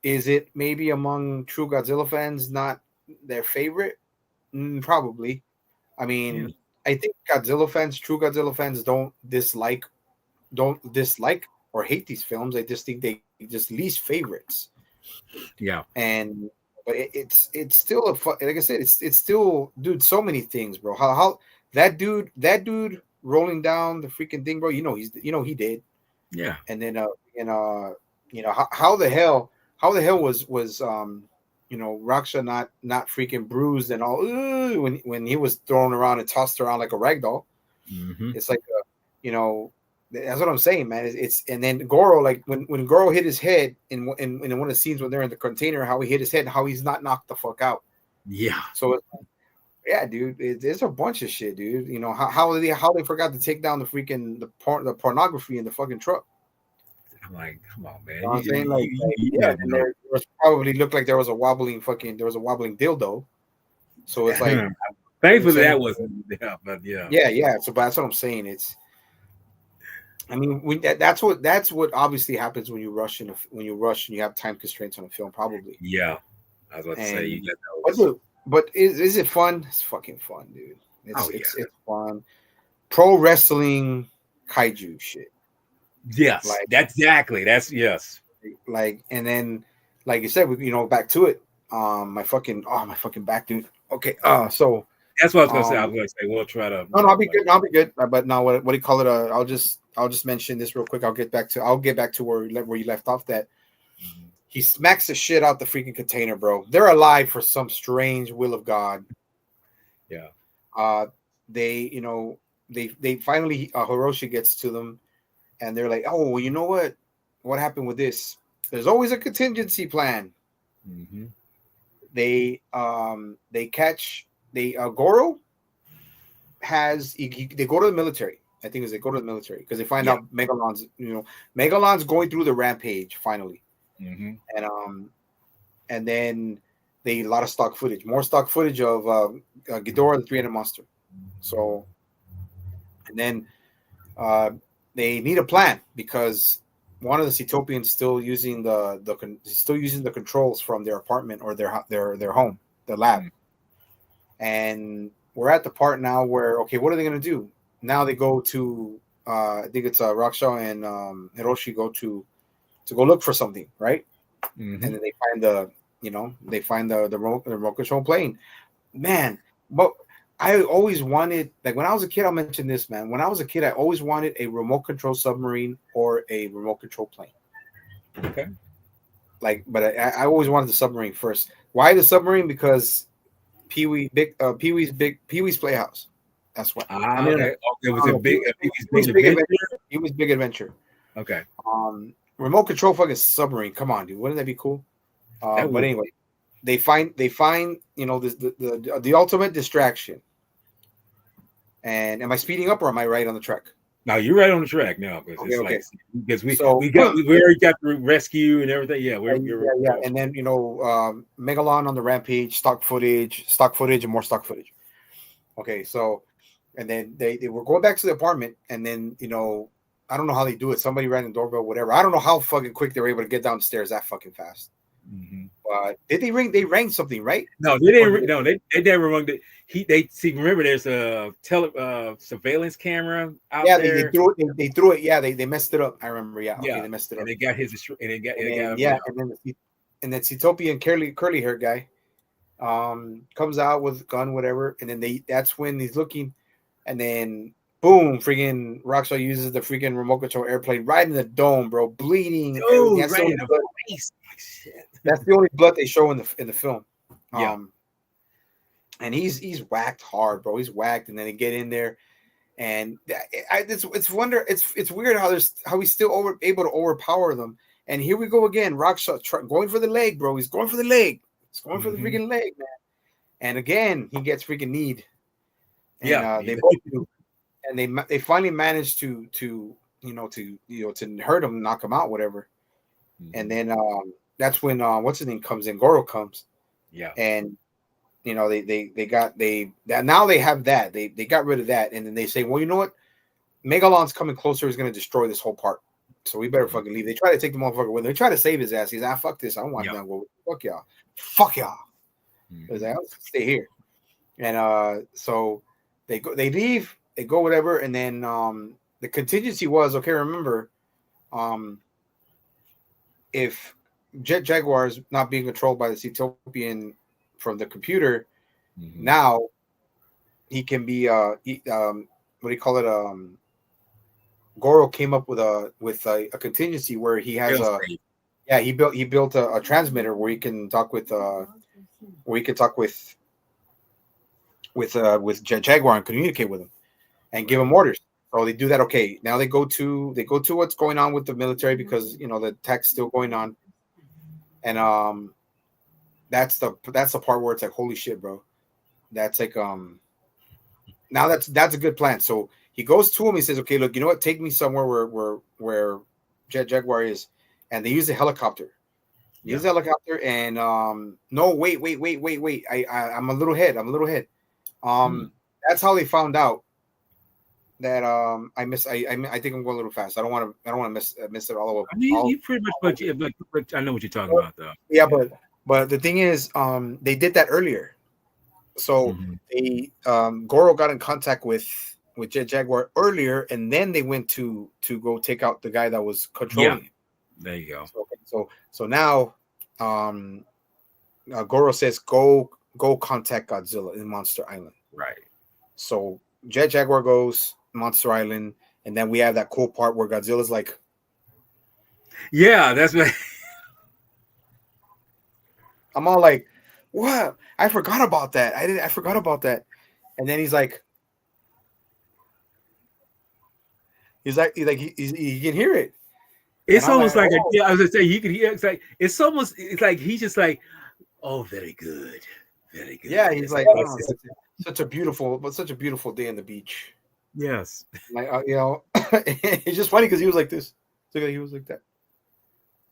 Is it maybe among true Godzilla fans not their favorite? Probably. I yeah. mean, I think true Godzilla fans don't dislike or hate these films. I just think they just least favorites. Yeah. And but it's still like I said, it's still, dude, so many things, bro. How that dude rolling down the freaking thing, bro. He did. Yeah. And then how the hell was Raksha not freaking bruised and all when he was thrown around and tossed around like a rag doll. Mm-hmm. It's like you know that's what I'm saying, man. It's and then Goro, like when Goro hit his head in one of the scenes when they're in the container, how he hit his head, how he's not knocked the fuck out. Yeah. So yeah, dude, there's a bunch of shit, dude. How they forgot to take down the pornography in the fucking truck. I'm like, come on, You know man. what I'm saying? You Yeah, gotta and know. there was probably looked like there was a wobbling dildo. So it's like, you know what I'm Thankfully, saying? that wasn't. Yeah, but yeah. Yeah. So but that's what I'm saying. I mean, that's what obviously happens when you rush and you have time constraints on a film, probably. Yeah. I was about to say, you And got but those. is it fun? It's fucking fun, dude. It's Oh, yeah. it's it's fun. Pro wrestling kaiju shit. Yes. Like That's exactly. That's yes. and then like you said, back to it. My fucking back, dude. Okay. That's what I was gonna say. I Um was gonna say we'll try to, no, no, I'll be good. I'll be good. But now what do you call it? I'll just mention this real quick. I'll get back to where you left off. That Mhm. he smacks the shit out the freaking container, bro. They're alive for some strange will of God. Yeah. Uh, they finally Hiroshi gets to them, and they're like, oh, well, you know what? What happened with this? There's always a contingency plan. Mm-hmm. They catch Goro they go to the military. I think they go to the military because they find Yeah. out Megalon's going through the rampage finally, Mm-hmm. and then they a lot of more stock footage of Ghidorah the three-headed monster. So and then uh, they need a plan because one of the Cetopians still using the controls from their apartment or their home, the lab. Mm-hmm. And we're at the part now where, okay, what are they going to do? Now they go to, I think it's Raksha and Hiroshi to go look for something, right? Mm-hmm. And then they find the remote control plane. Man, but I always wanted, like when I was a kid, I'll mention this, man. When I was a kid, I always wanted a remote control submarine or a remote control plane. Okay. But I always wanted the submarine first. Why the submarine? Because Pee Wee's Playhouse. That's why. I Ah, mean, okay. Oh, it was no, a no, big, Pee Wee's big Big adventure. Adventure. Pee Wee's Big Adventure. Okay. Remote control fucking submarine. Come on, dude. Wouldn't that be cool? That But would. anyway, they find the ultimate distraction. And am I speeding up or am I right on the track? Now you're right on the track now because Okay, it's okay. like because we So we got we already got the rescue and everything. Yeah, yeah, yeah. And then Megalon on the rampage, stock footage, and more stock footage. Okay, so and then they were going back to the apartment, and then I don't know how they do it. Somebody rang the doorbell, whatever. I don't know how fucking quick they were able to get downstairs that fucking fast. Mm-hmm. Did they ring? They rang something, right? No, they didn't. No, they never rung the. They see. Remember, there's a surveillance camera out Yeah, they there. threw it. They threw it. Yeah, they messed it up. I remember. Yeah, okay, Yeah, they messed it and up. they got his and And they got then him. Yeah. and then Cetopian curly hair guy comes out with a gun, whatever, and then that's when he's looking, and then boom, freaking Rockstar uses the freaking remote control airplane right in the dome, bro, bleeding and everything. Dude, right in the face. Shit. That's the only blood they show in the film. Yeah. And he's whacked hard, bro. He's whacked, and then they get in there, and it's weird how he's still able to overpower them. And here we go again, Rockstar going for the leg, bro. He's going for the leg. He's going for the Mm-hmm. freaking leg, man. And again, he gets freaking kneed, and Yeah. they both do, and they finally manage to hurt him, knock him out, whatever. Mm-hmm. And then that's when what's his name comes in. Goro comes, Yeah. and now they have that. They got rid of that, and then they say, well, you know what? Megalon's coming closer. He's going to destroy this whole part. So we better fucking leave. They try to take the motherfucker with them. They try to save his ass. He's like, fuck this. I don't want to go. Fuck y'all. Fuck y'all. He's like, I'll stay here. And so they go. They leave. They go whatever. And then the contingency was, okay, remember, if Jet Jaguar is not being controlled by this Ethiopian from the computer, now he can be what do you call it? Goro came up with a contingency where he has he built a transmitter where he can talk with Jet Jaguar and communicate with him and give him orders. So they do that. Okay, now they go to what's going on with the military because the attack's still going on, and that's the part where it's like, holy shit, bro. That's like now that's a good plan. So he goes to him. He says, okay, look, you know what? Take me somewhere where Jet Jaguar is, and they use a helicopter. Use the helicopter, and no, wait. I'm a little ahead. That's how they found out that I think I'm going a little fast. I don't want to miss it all over. You pretty much, but I know what you're talking about, though. Yeah, but the thing is, they did that earlier. So they Goro got in contact with Jet Jaguar earlier, and then they went to go take out the guy that was controlling. There you go. So now, Goro says, "Go contact Godzilla in Monster Island." Right. So Jet Jaguar goes Monster Island, and then we have that cool part where Godzilla's like, "Yeah, that's right." I'm all like, "What? I forgot about that. I forgot about that." And then he's like, he can hear it. It's almost like I was gonna say you can hear. It's like he's just like, oh, very good, very good. Yeah, he's like, such a beautiful day on the beach. Yes, like it's just funny because he was like this. He was like that.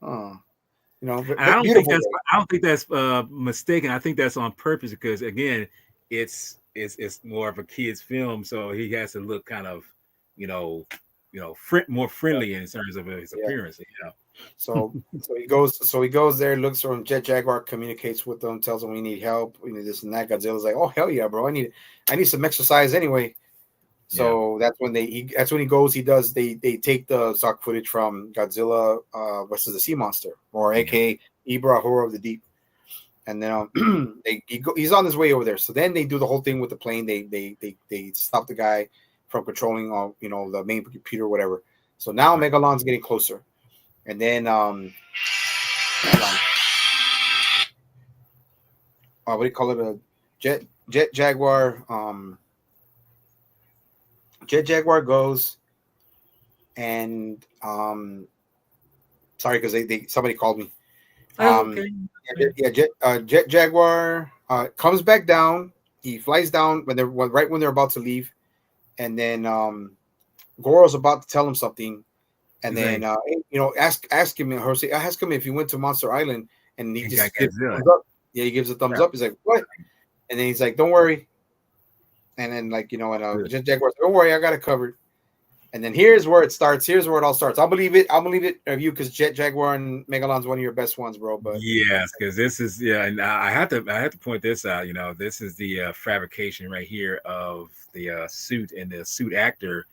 Oh, I don't think that's mistaken. I think that's on purpose because again, it's more of a kid's film, so he has to look kind of, more friendly in terms of his appearance. So he goes there, looks for him. Jet Jaguar communicates with them, tells them we need help. We need this and that. Godzilla's like, oh hell yeah, bro! I need some exercise anyway. So that's when he goes. They take the stock footage from Godzilla versus the Sea Monster, or AKA Ibra, Horror of the Deep, and then he's on his way over there. So then they do the whole thing with the plane. They stop the guy from controlling the main computer or whatever. So now Megalon's getting closer, and then what do you call it? A Jet Jaguar. Jet Jaguar goes, and sorry because somebody called me. Jet Jaguar comes back down. He flies down when they're about to leave, and then Goro's about to tell him something, and then ask him if he went to Monster Island, and he just gives thumbs up. Yeah, he gives a thumbs up. He's like, what? And then he's like, don't worry. And then Jet Jaguar, don't worry, I got it covered. And then here's where it starts. Here's where it all starts. I'll believe it of you because Jet Jaguar and Megalon's one of your best ones, bro. But yes, because this is and I have to point this out. This is the fabrication right here of the suit and the suit actor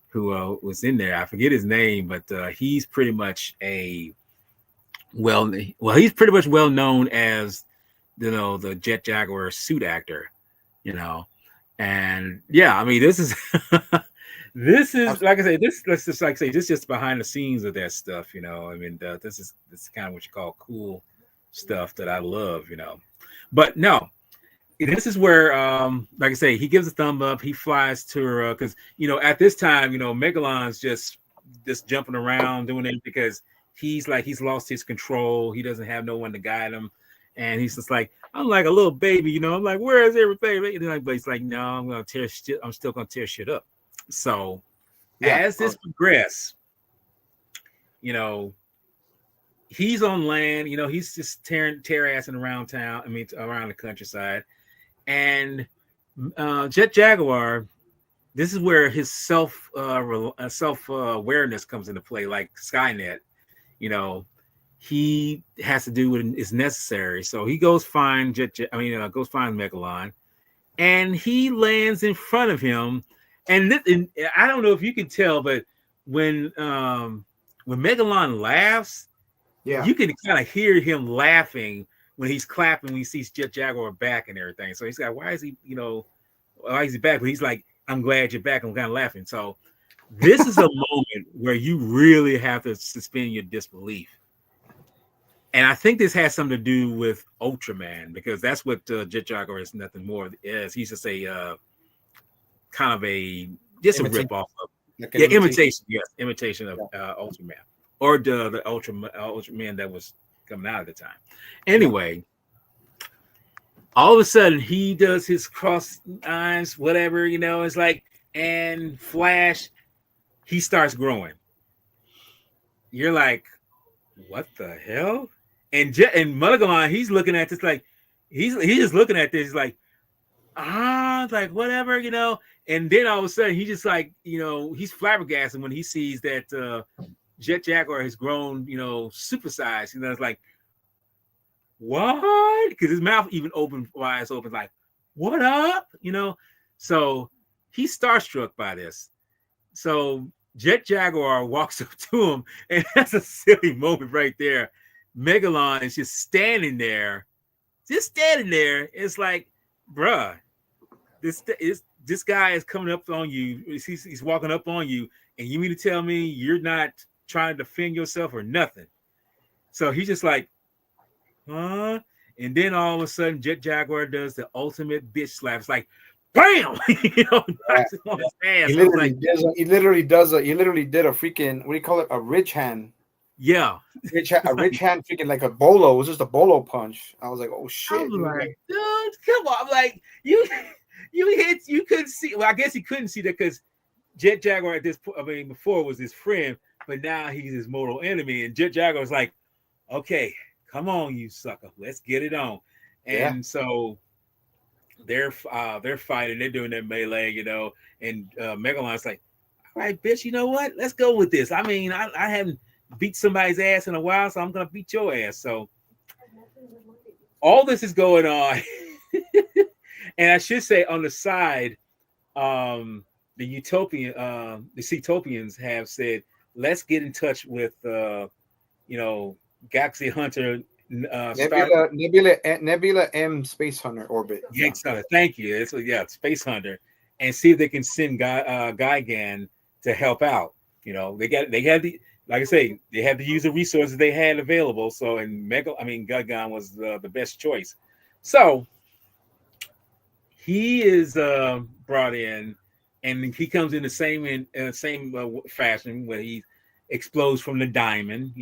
who was in there. I forget his name, but he's pretty much he's pretty much well known as the Jet Jaguar suit actor. And I mean, this is this is like I say, this is just behind the scenes of that stuff. I mean, this is kind of what you call cool stuff that I love. But no, this is where, like I say, he gives a thumb up. He flies to her because at this time, Megalon's just jumping around doing it because he's lost his control. He doesn't have no one to guide him. And he's just like, I'm like a little baby, I'm like, where is everything? But he's like, no, I'm still gonna tear shit up. So as this progresses, he's on land. He's just tear assing around town. I mean, around the countryside. And Jet Jaguar, this is where his self awareness comes into play, like Skynet. He has to do what is necessary. So he goes find goes find Megalon, and he lands in front of him. And I don't know if you can tell, but when Megalon laughs, you can kind of hear him laughing when he's clapping when he sees Jet Jaguar back and everything. So he's like, why is he back? But he's like, I'm glad you're back. I'm kind of laughing. So this is a moment where you really have to suspend your disbelief. And I think this has something to do with Ultraman, because that's what Jet Jaguar is nothing more is. He's just a kind of a rip off of imitation. Yes, imitation of Ultraman, or the Ultraman that was coming out at the time. Anyway, all of a sudden he does his cross eyes, whatever, it's like, and Flash, he starts growing. You're like, what the hell? And Megalon, he's looking at this like, he's just looking at this like, like whatever, And then all of a sudden, he just like, he's flabbergasted when he sees that Jet Jaguar has grown, supersized. It's like, what? Because his mouth even wide open, like, what up? So he's starstruck by this. So Jet Jaguar walks up to him, and that's a silly moment right there. Megalon is just standing there. It's like, bruh, this guy is coming up on you. He's walking up on you, and you mean to tell me you're not trying to defend yourself or nothing? So he's just like, huh? And then all of a sudden, Jet Jaguar does the ultimate bitch slap. It's like, bam! Knocks him on his ass. He literally did a freaking, what do you call it? A rich hand. Yeah. A rich hand, freaking like a bolo. It was just a bolo punch. I was like, oh shit. I'm like, dude, come on. I'm like, you couldn't see. Well, I guess he couldn't see that because Jet Jaguar at this point, before was his friend, but now he's his mortal enemy. And Jet Jaguar was like, okay, come on, you sucker. Let's get it on. And so they're fighting. They're doing their melee, and Megalon's like, all right, bitch, you know what? Let's go with this. I mean, I haven't beat somebody's ass in a while, so I'm going to beat your ass. So all this is going on. And I should say on the side, the Utopians have said, let's get in touch with, Galaxy Hunter. Nebula M Space Hunter orbit. Yeah, thank you. Space Hunter, and see if they can send Gigan to help out. They had the, like I say, they had to use the resources they had available. So, and Gigan was the best choice. So he is brought in, and he comes in the same fashion where he explodes from the diamond.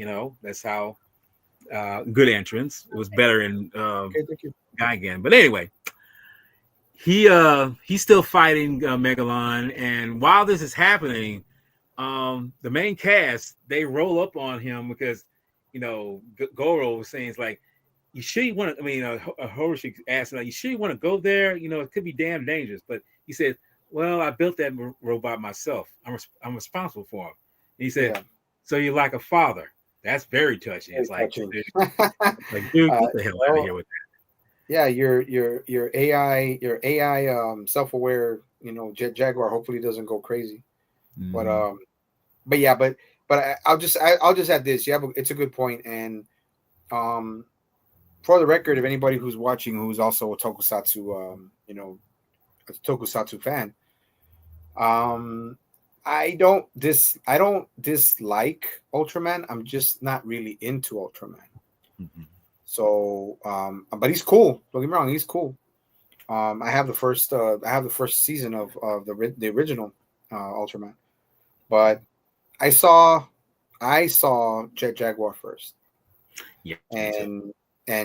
That's how. Good entrance. It was better in Gigan. But anyway, he's still fighting Megalon, and while this is happening, the main cast, they roll up on him because Goro was saying, it's like, you sure you want to, Horoshi asked, like, you sure you want to go there? It could be damn dangerous. But he said, well, I built that robot myself. I'm responsible for him. And he said, so you're like a father. That's very touching. It's like, dude, get the hell out of here with that. Yeah, your AI self-aware, Jet Jaguar hopefully doesn't go crazy. Mm. But I'll just add this. Yeah, it's a good point. And for the record, if anybody who's watching who's also a Tokusatsu a Tokusatsu fan, I don't dislike Ultraman. I'm just not really into Ultraman. Mm-hmm. So, but he's cool. Don't get me wrong, he's cool. I have the first season of the original Ultraman, but I saw Jet Jaguar first. Yeah, and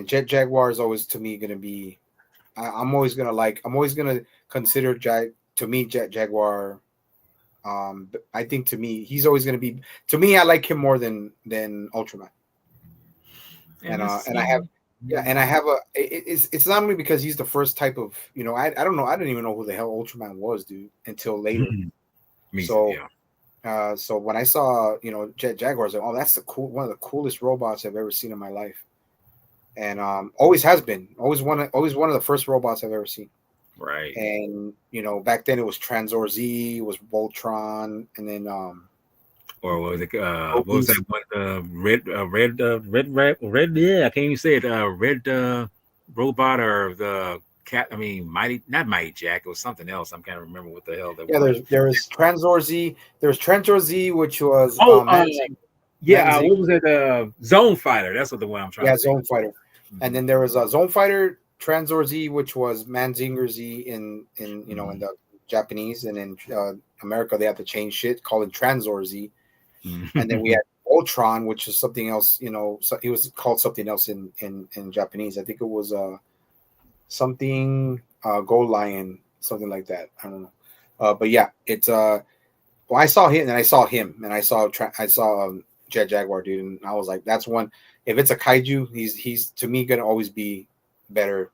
Jet Jaguar is always to me gonna be. I'm always gonna consider Jet Jaguar. I think to me, he's always going to be. To me, I like him more than Ultraman. And let's and I see. have and I have it's not only because he's the first type of I don't know, I didn't even know who the hell Ultraman was, dude, until later. Me, So yeah. so when I saw Jet Jaguar, I was like, oh, that's one of the coolest robots I've ever seen in my life, and always has been, always one of the first robots I've ever seen. Right. And back then it was Transor Z, it was Voltron, and then Or was it? What was Gobies. that one? Red. Yeah, I can't even say it. Red robot or the cat. I mean, Mighty, not Mighty Jack. It was something else. I'm trying to remember what the hell that Yeah, was. there's Transor Z. There's Transor Z, which was Oh, yeah. Manzing. What was it? Zone Fighter. That's what the one I'm trying Yeah, to think Zone Fighter. of. And then there was a Zone Fighter Transor Z, which was Manzinger Z in the Japanese, and in America they had to change shit, call it Transor Z. And then we had Ultron, which is something else. So it was called something else in Japanese. I think it was something Gold Lion, something like that. I don't know. But yeah, it's well, I saw him, and I saw him, and I saw Jet Jaguar, dude, and I was like, that's one. If it's a kaiju, he's to me gonna always be better.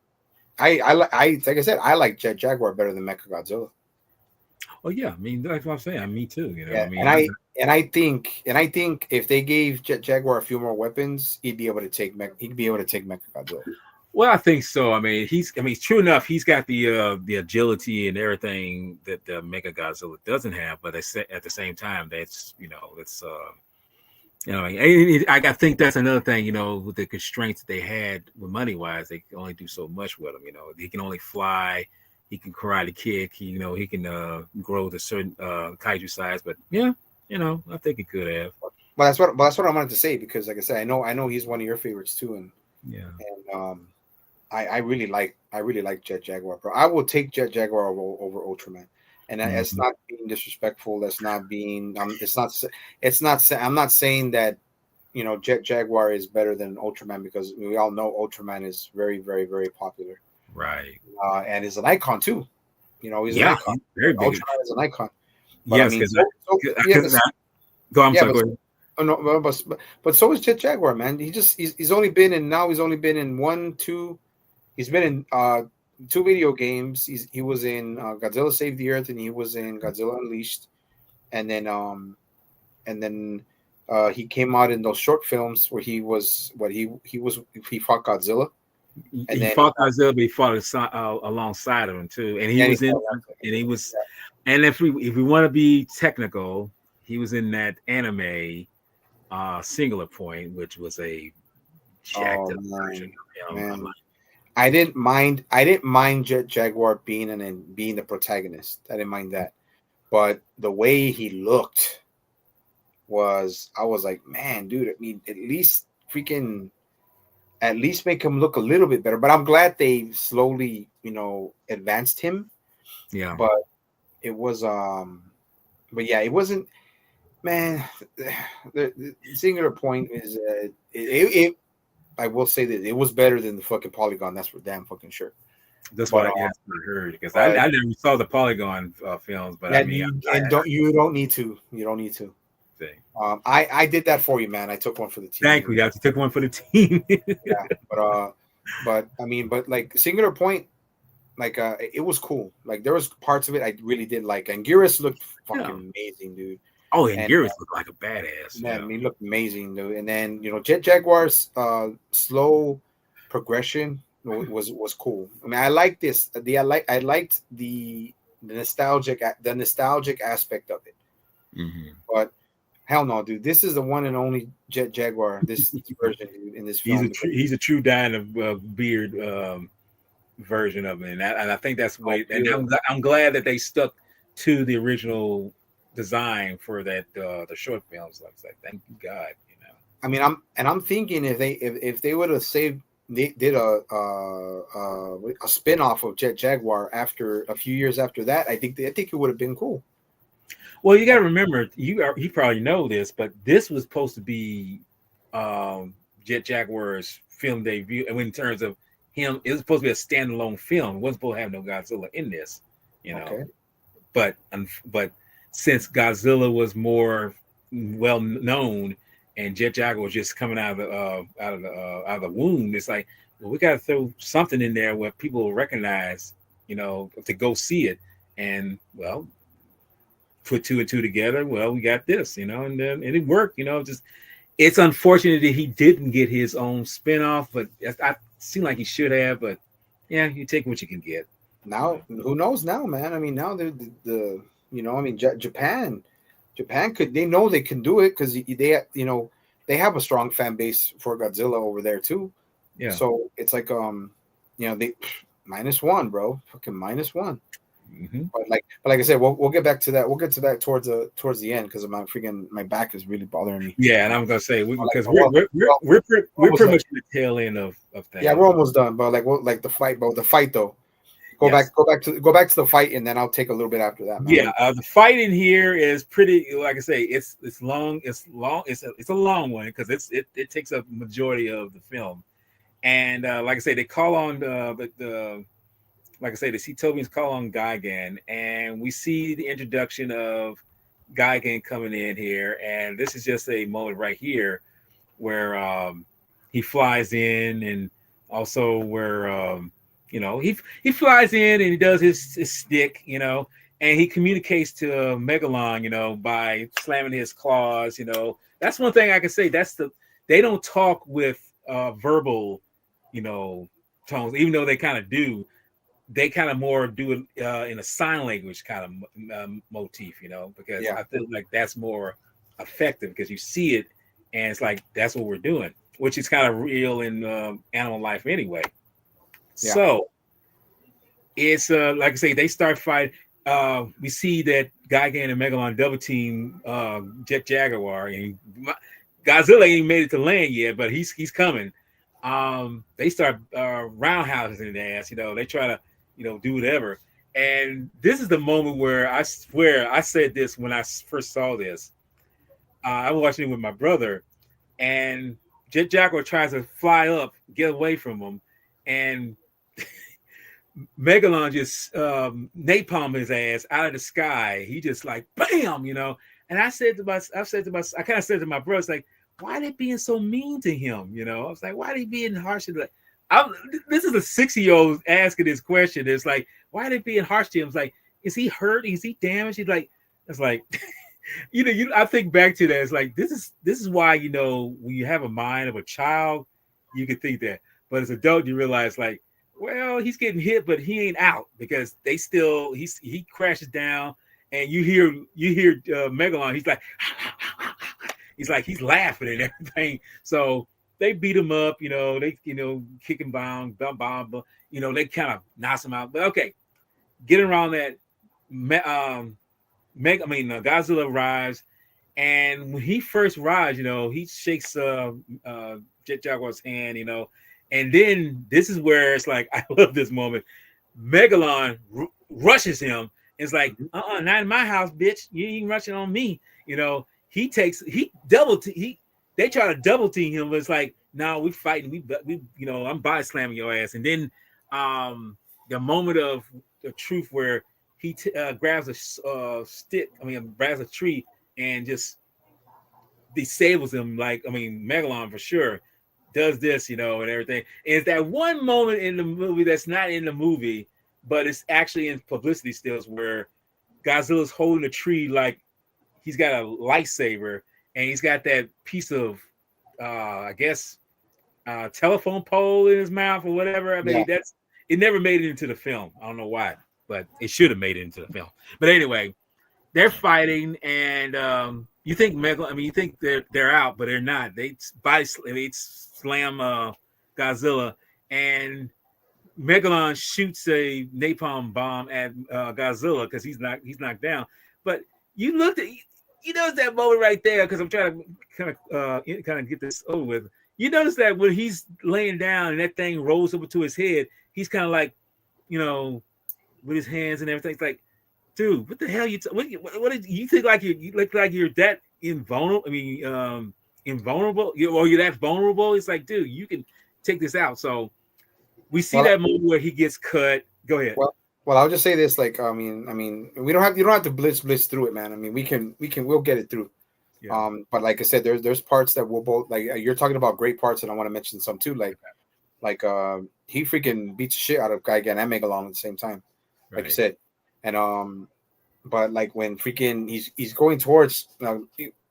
Like I said, I like Jet Jaguar better than Mecha Godzilla. Oh yeah, I mean that's what I'm saying. Me too. I Yeah, mean, and I think if they gave Jet Jaguar a few more weapons, he'd be able to take Mecha Godzilla. well, I think so. I mean, I mean, true enough. He's got the agility and everything that the Mega Godzilla doesn't have. But at the same time, that's it's I think that's another thing. With the constraints they had with money wise, they can only do so much with him. He can only fly. He can karate kick. He can grow to certain kaiju size. But yeah, I think he could have. But that's what I wanted to say, because, like I said, I know he's one of your favorites too, and Yeah. and I really like Jet Jaguar, bro. I will take Jet Jaguar over Ultraman, and that's Mhm. not being disrespectful. That's not being. It's not. It's not. I'm not saying that Jet Jaguar is better than Ultraman, because we all know Ultraman is very, very, very popular, Right. and is an icon too. He's an Yeah, icon. he's very big. Ultraman is an icon. But I Yes, mean, because yeah, go. I'm yeah, sorry. but Go ahead. oh, no, but so is Jet Jaguar, man. He's only been in now. He's only been in one, two. He's been in two video games. He was in Godzilla Save the Earth, and he was in Godzilla Unleashed, and then he came out in those short films where he fought Godzilla, and He then fought Godzilla, but he fought alongside of him too, and he yeah, he was in, fought and he was, yeah. and if we want to be technical, he was in that anime Singular Point, which was a jacked Oh up version man, of him. I'm man, like, I didn't mind Jet Jaguar being the protagonist. I didn't mind that, but the way he looked I was like, man, dude. I mean, at least make him look a little bit better. But I'm glad they slowly, advanced him. yeah, But it was, but yeah, it wasn't. Man, the singular point is, I will say that it was better than the fucking Polygon. That's for damn fucking sure. that's what But I heard because I but never saw the Polygon films, but I and mean, you don't need to. You don't need to. thing. I did that for you, man. I took one for the team. Thank you. You took one for the team. Yeah, but I mean, but like singular point, like it was cool. Like there was parts of it I really did like, and Gearus looked Yeah. fucking amazing, dude. Oh, and And Gears looked like a badass. man, Yeah. he looked amazing, dude. And then Jet Jaguar's slow progression was cool. I mean, I like this. I liked the nostalgic aspect of it. Mm-hmm. But hell no, dude, this is the one and only Jet Jaguar. This version, dude, in this film. He's a true dying of beard version of it, and I think that's the way. And I'm glad that they stuck to the original design for that the short films. Like thank God. I mean, I'm thinking if they would have they did a spin-off of Jet Jaguar after a few years after that, I think it would have been cool. Well, you got to remember, you probably know this, but this was supposed to be Jet Jaguar's film debut, and in terms of him, it was supposed to be a standalone film. It wasn't supposed to have no Godzilla in this, Okay. But since Godzilla was more well known, and Jet Jaguar was just coming out of the womb. It's like, well, we got to throw something in there where people will recognize, to go see it, and well, put two and two together. Well, we got this, and it worked. Just it's unfortunate that he didn't get his own spinoff, but I seem like he should have. But yeah, you take what you can get. Now, who knows now, man? I mean, now Japan could, they know they can do it because they have a strong fan base for Godzilla over there too. Yeah. So it's like they -1, bro, fucking -1. Mm-hmm. But like I said, we'll get back to that. We'll get to that towards the end because my back is really bothering me. Yeah, and I'm gonna say because we're pretty much in the tail end of things. Yeah, we're almost done. But the fight, though. Go back to the fight, and then I'll take a little bit after that. Man. Yeah, the fight in here is pretty. Like I say, it's long. It's a long one because it takes up majority of the film. And like I say, they call on the like I say, the Cetobians call on Gigan, and we see the introduction of Gigan coming in here, and this is just a moment right here where he flies in, and also where he flies in and he does his stick, and he communicates to Megalon, by slamming his claws. That's one thing I can say. They don't talk with verbal, tones, even though they kind of do. They kind of more do it in a sign language kind of motif, because I feel like that's more effective because you see it and it's like that's what we're doing, which is kind of real in animal life anyway. Yeah. So it's like I say, they start fighting. We see that Gigan and Megalon double team Jet Jaguar, and Godzilla ain't made it to land yet, but he's coming. They start roundhousing their ass. They try to do whatever. And this is the moment where I swear I said this when I first saw this. I was watching it with my brother, and Jet Jaguar tries to fly up, get away from him, and Megalon just napalm his ass out of the sky. He just like bam, And I kind of said to my brother, it's like, why are they being so mean to him? I was like, why are they being harsh? This is a 6-year-old asking this question. It's like, why are they being harsh to him? It's like, is he hurt? Is he damaged? He's like, it's like, I think back to that. It's like, this is why, when you have a mind of a child, you can think that. But as an adult, you realize like, well, he's getting hit, but he ain't out because he crashes down, and you hear Megalon. He's laughing and everything. So they beat him up, they kick him down, they kind of knock him out. But okay, getting around that, Godzilla arrives, and when he first arrives, he shakes Jet Jaguar's hand, and then this is where it's like, I love this moment. Megalon rushes him. It's like, not in my house, bitch. You ain't rushing on me. They try to double team him, but it's like, no, we fighting. We I'm body slamming your ass. And then the moment of the truth where he grabs a grabs a tree and just disables him. Megalon for sure does this, and everything. And it's that one moment in the movie that's not in the movie, but it's actually in publicity stills where Godzilla's holding a tree like he's got a lightsaber, and he's got that piece of, telephone pole in his mouth or whatever. It never made it into the film. I don't know why, but it should have made it into the film. But anyway, they're fighting, and you think you think they're out, but they're not. They slam Godzilla, and Megalon shoots a napalm bomb at Godzilla because he's knocked down. But you looked at. You notice that moment right there, because I'm trying to kind of get this over with. You notice that when he's laying down and that thing rolls over to his head, he's kind of like, with his hands and everything. It's like, dude, what the hell what did you think? Like you look like you're that invulnerable? Invulnerable? You're that vulnerable? It's like, dude, you can take this out. So we see that moment where he gets cut. Go ahead. Well, I'll just say this, like, you don't have to blitz through it, man. We'll get it through. Yeah. But like I said, there's parts that will both like you're talking about great parts, and I want to mention some too. Like he freaking beats the shit out of Gigan and Megalon at the same time, like you Right. said, and but like when freaking he's going towards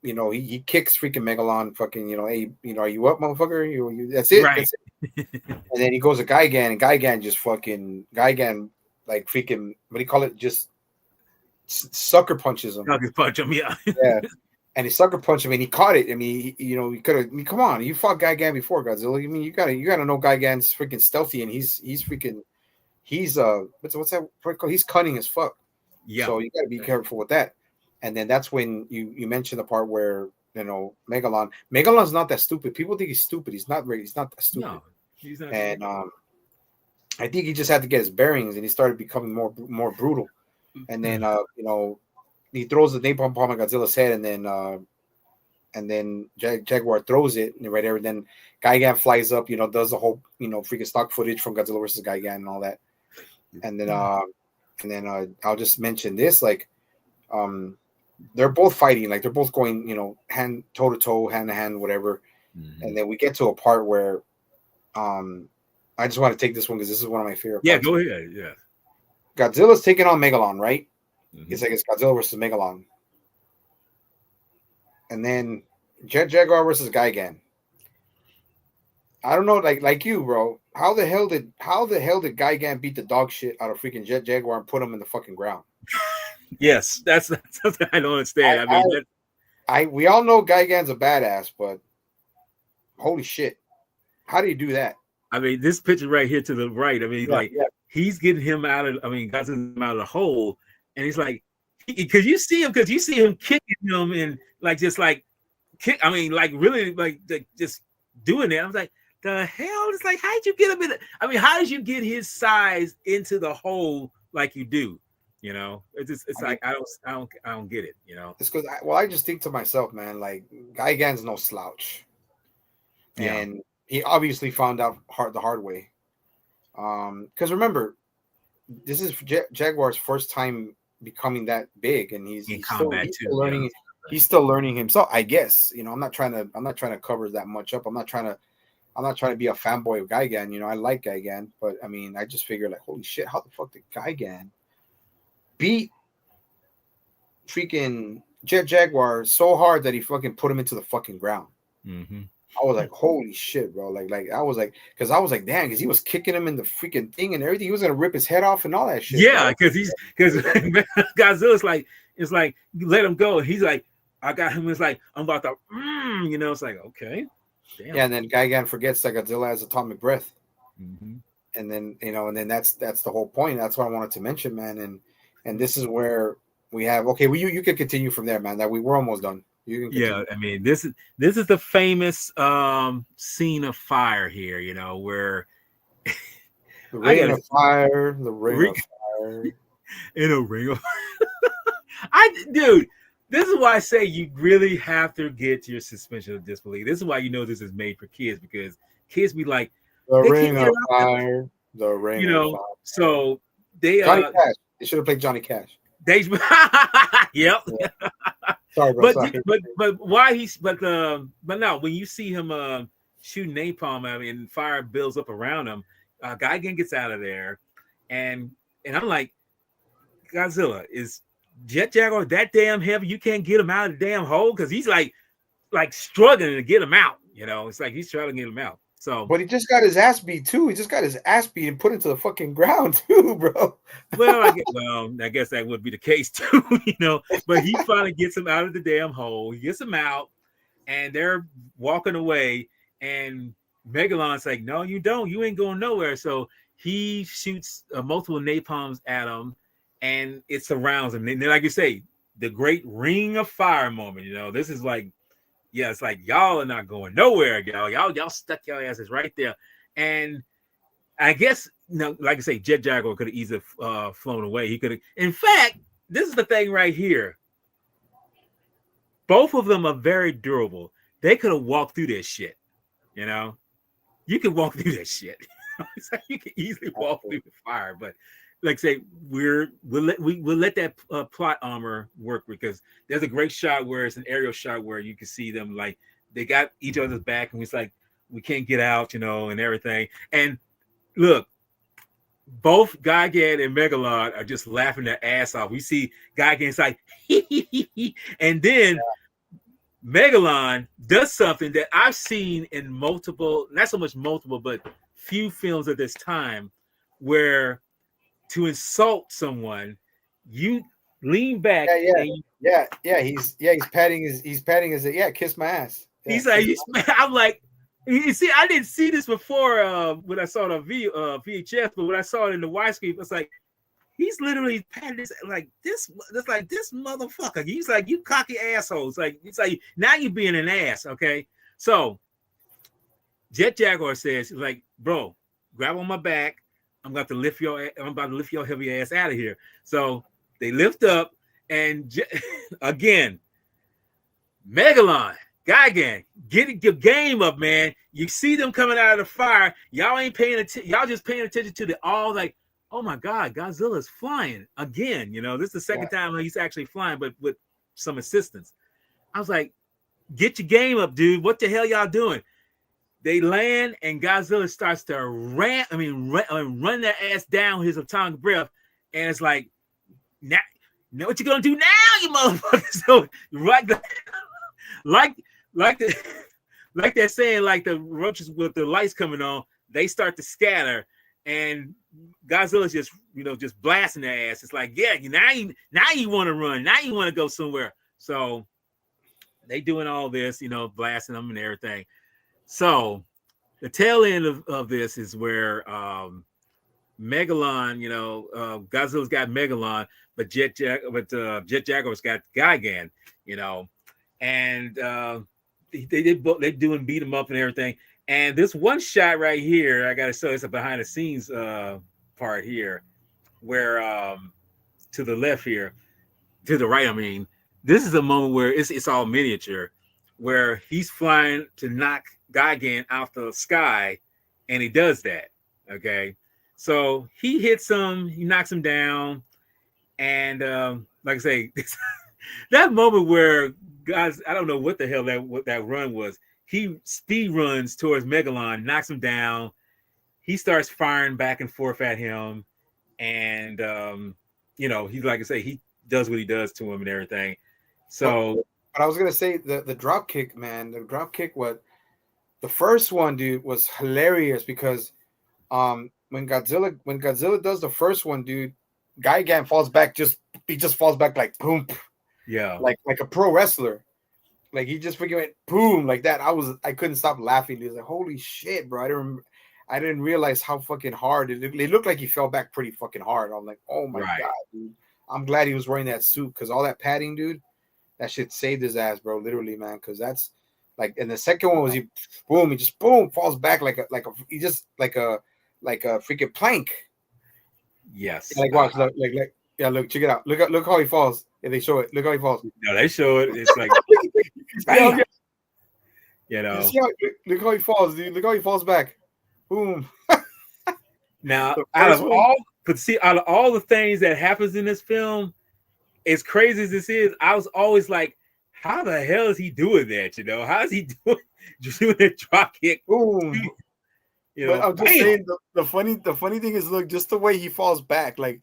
he kicks freaking Megalon, fucking hey are you up, motherfucker? That's it, Right. that's it. And then he goes to Gigan, and Gigan just fucking Gigan like freaking what do you call it? Just sucker punches him. I can punch him. Yeah. Yeah. And he sucker punched him, and he caught it. I mean, he could have. I mean, come on, you fought Gigan before, Godzilla. I mean, you gotta know Gigan's freaking stealthy, and he's freaking what's that? He's cunning as fuck. Yeah. So you gotta be careful with that. And then that's when you mentioned the part where Megalon's not that stupid. People think he's stupid. He's not really. He's not that stupid. No, he's not. And I think he just had to get his bearings, and he started becoming more brutal. And then he throws the napalm bomb at Godzilla's head, and then Jaguar throws it right there. And then Gigan flies up, does the whole freaking stock footage from Godzilla versus Gigan and all that. And then I'll just mention this, like they're both fighting, like they're both going hand toe to toe, hand to hand, whatever. Mm-hmm. And then we get to a part where I just want to take this one because this is one of my favorite Yeah, parts. go ahead. Yeah. Godzilla's taking on Megalon, right? Mm-hmm. It's like it's Godzilla versus Megalon. And then Jet Jaguar versus Gigan. I don't know, like you, bro. How the hell did Gigan beat the dog shit out of freaking Jet Jaguar and put him in the fucking ground? Yes, that's something I don't understand. We all know Gigan's a badass, but holy shit, how do you do that? I mean, this picture right here to the right. I mean, he's getting him out of. I mean, got him out of the hole, and he's like, because you see him kicking him and kick. I mean, like really, like just doing it. I was like, the hell? It's like, how did you get him in? I mean, how did you get his size into the hole like you do? It's like I don't get it. It's because I just think to myself, man, like Gigan's no slouch, and he obviously found out the hard way. Because remember, this is Jaguar's first time becoming that big, and he's still learning. Yeah. He's still learning himself, I guess. I'm not trying to cover that much up. I'm not trying to be a fanboy of Gigan. I like Gigan, but I mean, I just figure like, holy shit, how the fuck did Gigan beat freaking Jet Jaguar so hard that he fucking put him into the fucking ground? Mm-hmm. I was like, holy shit, bro. Like I was like, damn, because he was kicking him in the freaking thing and everything. He was gonna rip his head off and all that shit. Yeah, because Godzilla's like, it's like, you let him go. He's like, I got him. It's like, I'm about to, it's like, okay. Damn. Yeah, and then Gigan forgets that Godzilla has atomic breath. Mm-hmm. And then that's the whole point. That's what I wanted to mention, man. And this is where we have, okay, well, you can continue from there, man. That we're almost done. You can continue. Yeah, I mean, this is the famous scene of fire here, where the ring of fire, the ring of fire. In a ring of dude, this is why I say you really have to get your suspension of disbelief. This is why this is made for kids, because kids be like, the ring of fire, the ring of fire. So they Johnny Cash. They should have played Johnny Cash. Yep. Yeah. Sorry, bro. But why but no, when you see him shooting napalm, I mean, fire builds up around him. Gigan gets out of there, and I'm like, Godzilla, is Jet Jaguar that damn heavy? You can't get him out of the damn hole, because he's like struggling to get him out. It's like he's trying to get him out. So, but he just got his ass beat too. He just got his ass beat and put into the fucking ground too, bro. I guess that would be the case too, But he finally gets him out of the damn hole. He gets him out, and they're walking away. And Megalon's like, "No, you don't. You ain't going nowhere." So he shoots multiple napalms at him, and it surrounds him. And then, like you say, the great ring of fire moment. This is like. Yeah, it's like y'all are not going nowhere, y'all. Y'all stuck your asses right there. And I guess, like I say, Jet Jaguar could have easily flown away. He could have. In fact, this is the thing right here. Both of them are very durable. They could have walked through this shit. You could walk through that shit. It's like you could easily walk through the fire, but like say we'll let that plot armor work, because there's a great shot where it's an aerial shot where you can see them like they got each other's back, and it's like we can't get out, and everything. And look, both Gigan and Megalon are just laughing their ass off. We see Gigan's like, and then Megalon does something that I've seen in multiple, not so much multiple, but few films at this time, where to insult someone, you lean back. He's patting his kiss my ass. Yeah, He's like, I'm like, you see, I didn't see this before when I saw it on VHS, but when I saw it in the widescreen, it's like he's literally patting this like this. It's like this motherfucker. He's like, you cocky assholes. Like it's like now you're being an ass. Okay, so Jet Jaguar says, like, bro, grab on my back. I'm about to lift your heavy ass out of here. So they lift up, and again, Megalon. Gigan, get your game up, man. You see them coming out of the fire. Y'all ain't paying attention. Y'all just paying attention to the all like, oh my God, Godzilla's flying again. This is the second time he's actually flying, but with some assistance. I was like, get your game up, dude. What the hell y'all doing? They land, and Godzilla starts to run their ass down his atomic breath, and it's like, now, know what you're gonna do now, you motherfuckers. So like they're saying, like the roaches with the lights coming on, they start to scatter, and Godzilla's just blasting their ass. It's like, yeah, now you want to run, now you want to go somewhere. So they doing all this, blasting them and everything. So the tail end of this is where Megalon, Godzilla's got Megalon, but Jet Jaguar's got Gigan, and they doing beat him up and everything. And this one shot right here, I gotta show, it's a behind the scenes part here, where to the left here, to the right, I mean, this is a moment where it's all miniature, where he's flying to knock Gigan out the sky, and he does that. Okay, so he hits him, he knocks him down, and like I say, that moment where guys, I don't know what the hell that run was. He speed runs towards Megalon, knocks him down. He starts firing back and forth at him, and he's like I say, he does what he does to him and everything. So, but I was gonna say the drop kick, man. The drop kick, the first one, dude, was hilarious because when Godzilla does the first one, dude, Gigan falls back, he just falls back like boom. Yeah, like a pro wrestler, like he just freaking went boom like that. I couldn't stop laughing. He was like, "Holy shit, bro!" I didn't realize how fucking hard it looked like he fell back pretty fucking hard. I'm like, "Oh my God, dude!" I'm glad he was wearing that suit because all that padding, dude, that shit saved his ass, bro. Literally, man. Because that's like, and the second one was he just falls back like a freaking plank. Yes. Like watch, look, yeah, look, check it out. Look how he falls. Yeah, they show it. Look how he falls. No, they show it. It's like, bam. Look how he falls, dude. Look how he falls back. Boom. Now, out of all the things that happens in this film, as crazy as this is, I was always like, how the hell is he doing that? How is he doing a drop kick? Boom. But I'm just saying, the funny thing is, look, just the way he falls back, like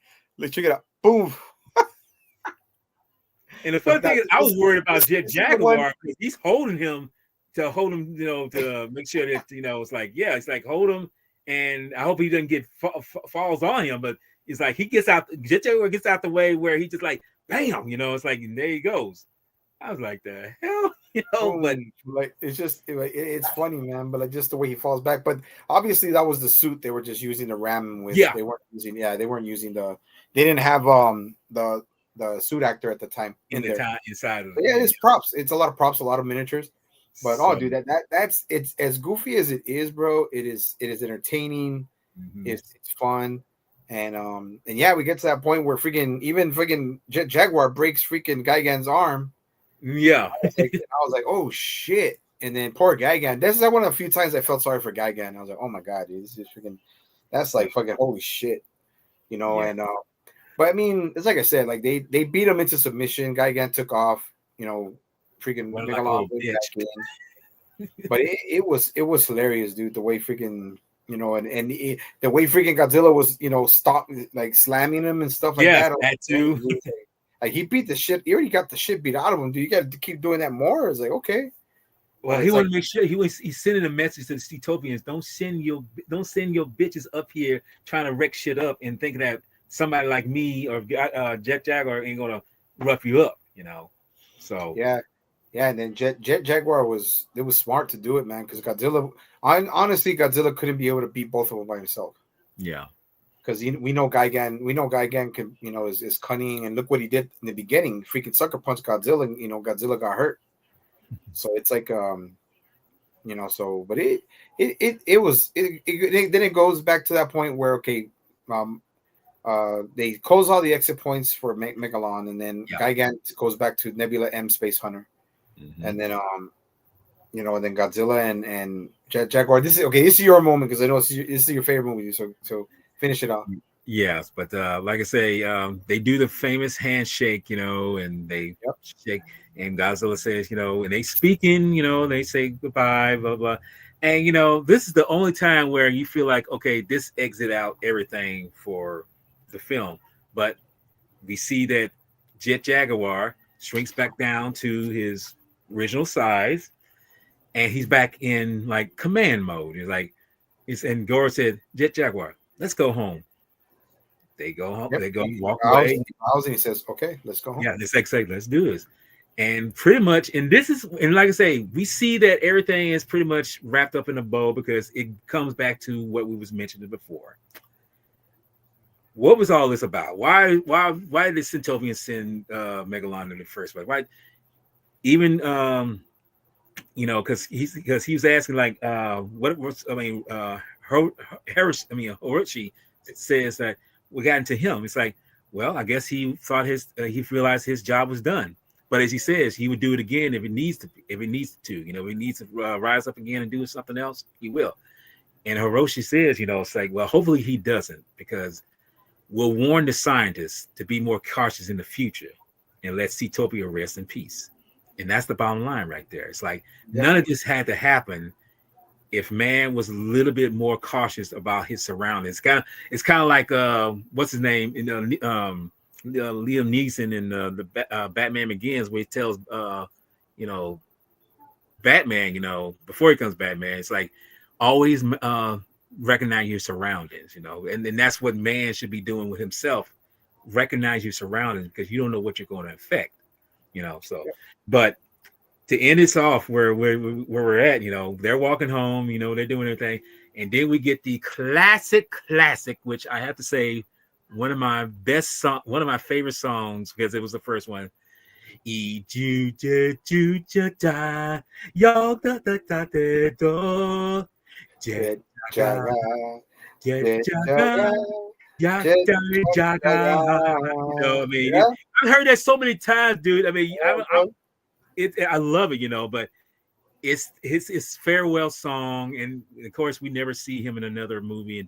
check it out. Boom. And the funny thing is, I was worried about Jet Jaguar because he's holding him, to make sure that, it's like, yeah, it's like hold him, and I hope he doesn't get falls on him. But it's like Jet Jaguar gets out the way where he just like, bam, it's like, there he goes. I was like, the hell, but like it's just it's funny, man. But like just the way he falls back. But obviously that was the suit they were just using to ram him with. Yeah, they weren't using they didn't have the suit actor at the time inside of it. Yeah, it's props. It's a lot of props, a lot of miniatures. But dude, that's it's as goofy as it is, bro. It is entertaining. Mm-hmm. It's fun. And yeah, we get to that point where freaking Jet Jaguar breaks freaking Gigan's arm. Yeah. I was like, oh shit. And then poor Gigan. This is one of the few times I felt sorry for Gigan. I was like, oh my God, dude, this is freaking, that's like fucking holy shit. And but I mean, it's like I said, like they beat him into submission. Gigan took off, freaking Run like a Megalon little went bitch. back in. But it was hilarious, dude. The way freaking the way freaking Godzilla was stop like slamming him and stuff like Yes, that. that too. Like he beat the shit. He already got the shit beat out of him. Dude, you got to keep doing that more. It's like okay. Well, And he it's like wanted to make sure he's sending a message to the Cetopians. Don't send your bitches up here trying to wreck shit up and thinking that somebody like me or Jet Jaguar ain't gonna rough you up, So yeah, and then Jet Jaguar was smart to do it, man, because Godzilla. Honestly, Godzilla couldn't be able to beat both of them by himself. yeah, Because we know Gigan can is cunning, and look what he did in the beginning. Freaking sucker punch Godzilla, and Godzilla got hurt. So it's like but then it goes back to that point where okay, they close all the exit points for Megalon, and then Gigan goes back to Nebula M Space Hunter, and then and then Godzilla and Jaguar. This is your moment because I know this is your favorite movie. So finish it off. Yes, but like I say, they do the famous handshake, and they shake, and Godzilla says, and they speaking, they say goodbye, blah blah, and this is the only time where you feel like, okay, this exit out everything for the film, but we see that Jet Jaguar shrinks back down to his original size, and he's back in like command mode. And Gora said, Jet Jaguar, let's go home. They go home. Yep. They go walk away. And he says, "Okay, let's go home." Yeah, let's do this. And pretty much, and like I say, we see that everything is pretty much wrapped up in a bow because it comes back to what we was mentioning before. What was all this about? Why did Centopian send Megalon in the first place? Why? Even because he was asking like, Horoshi says that we got into him. It's like, well, I guess he thought he realized his job was done. But as he says, he would do it again if it needs to. If he needs to rise up again and do something else, he will. And Hiroshi says, it's like, well, hopefully he doesn't, because we'll warn the scientists to be more cautious in the future and let Cetopia rest in peace. And that's the bottom line right there. It's like none of this had to happen if man was a little bit more cautious about his surroundings. It's kind of like what's his name in Liam Neeson in the Batman Begins, where he tells Batman, before he becomes Batman, it's like always recognize your surroundings, and that's what man should be doing with himself. Recognize your surroundings, because you don't know what you're going to affect, but to end this off where we're at, they're walking home, they're doing everything. And then we get the classic, which I have to say, one of my favorite songs, because it was the first one. I've heard that so many times, dude. I mean, I love it, but it's his farewell song, and of course we never see him in another movie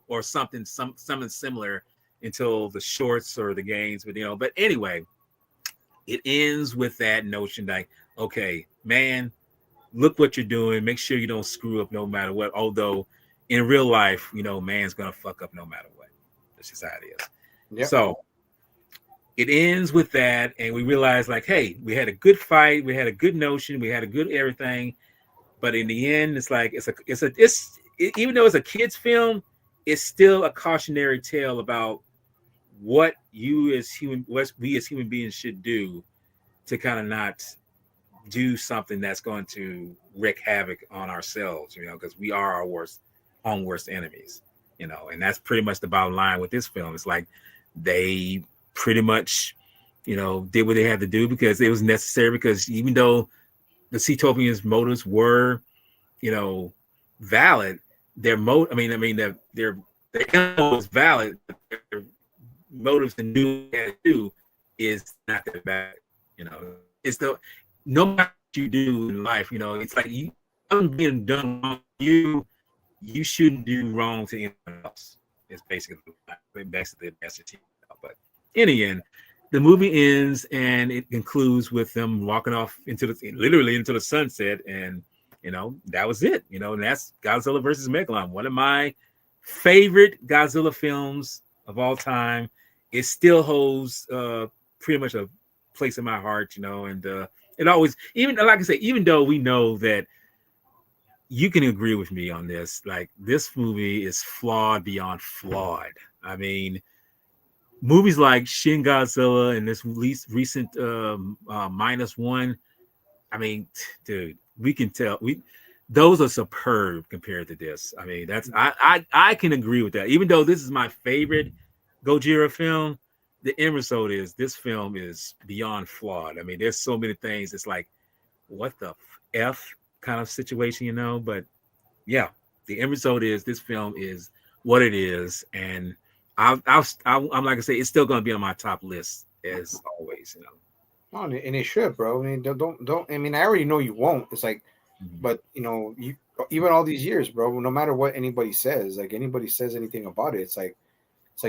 or something similar until the shorts or the games. But anyway, it ends with that notion like, okay, man, look what you're doing. Make sure you don't screw up no matter what. Although in real life, man's gonna fuck up no matter what. That's just how it is. Yep. So it ends with that, and we realize like, hey, we had a good fight, we had a good notion, we had a good everything, but in the end, it's like even though it's a kid's film, it's still a cautionary tale about what we as human beings should do to kind of not do something that's going to wreak havoc on ourselves, because we are our worst enemies, and that's pretty much the bottom line with this film. It's like they pretty much, did what they had to do because it was necessary, because even though the Cetopians' motives were, valid, their was valid, their motives to do what they had to do is not that bad. It's no matter what you do in life, it's like you being done wrong, you shouldn't do wrong to anyone else. It's basically basically Master Chief. But in the end, the movie ends and it concludes with them walking off into the literally into the sunset, and that was it. And that's Godzilla versus Megalon, one of my favorite Godzilla films of all time. It still holds pretty much a place in my heart, and it always, even like I say, even though we know that you can agree with me on this, like this movie is flawed beyond flawed. I mean, movies like Shin Godzilla and this recent minus one. I mean, dude, we can tell those are superb compared to this. I mean, I can agree with that. Even though this is my favorite Gojira film, the end result is this film is beyond flawed. I mean, there's so many things. It's like, what the f kind of situation, But yeah, the end result is this film is what it is, and I'm like I say, it's still going to be on my top list as always, Oh, and it should, bro. I mean, don't. I mean, I already know you won't. It's like, but you even all these years, bro. No matter what anybody says, like anybody says anything about it, it's like,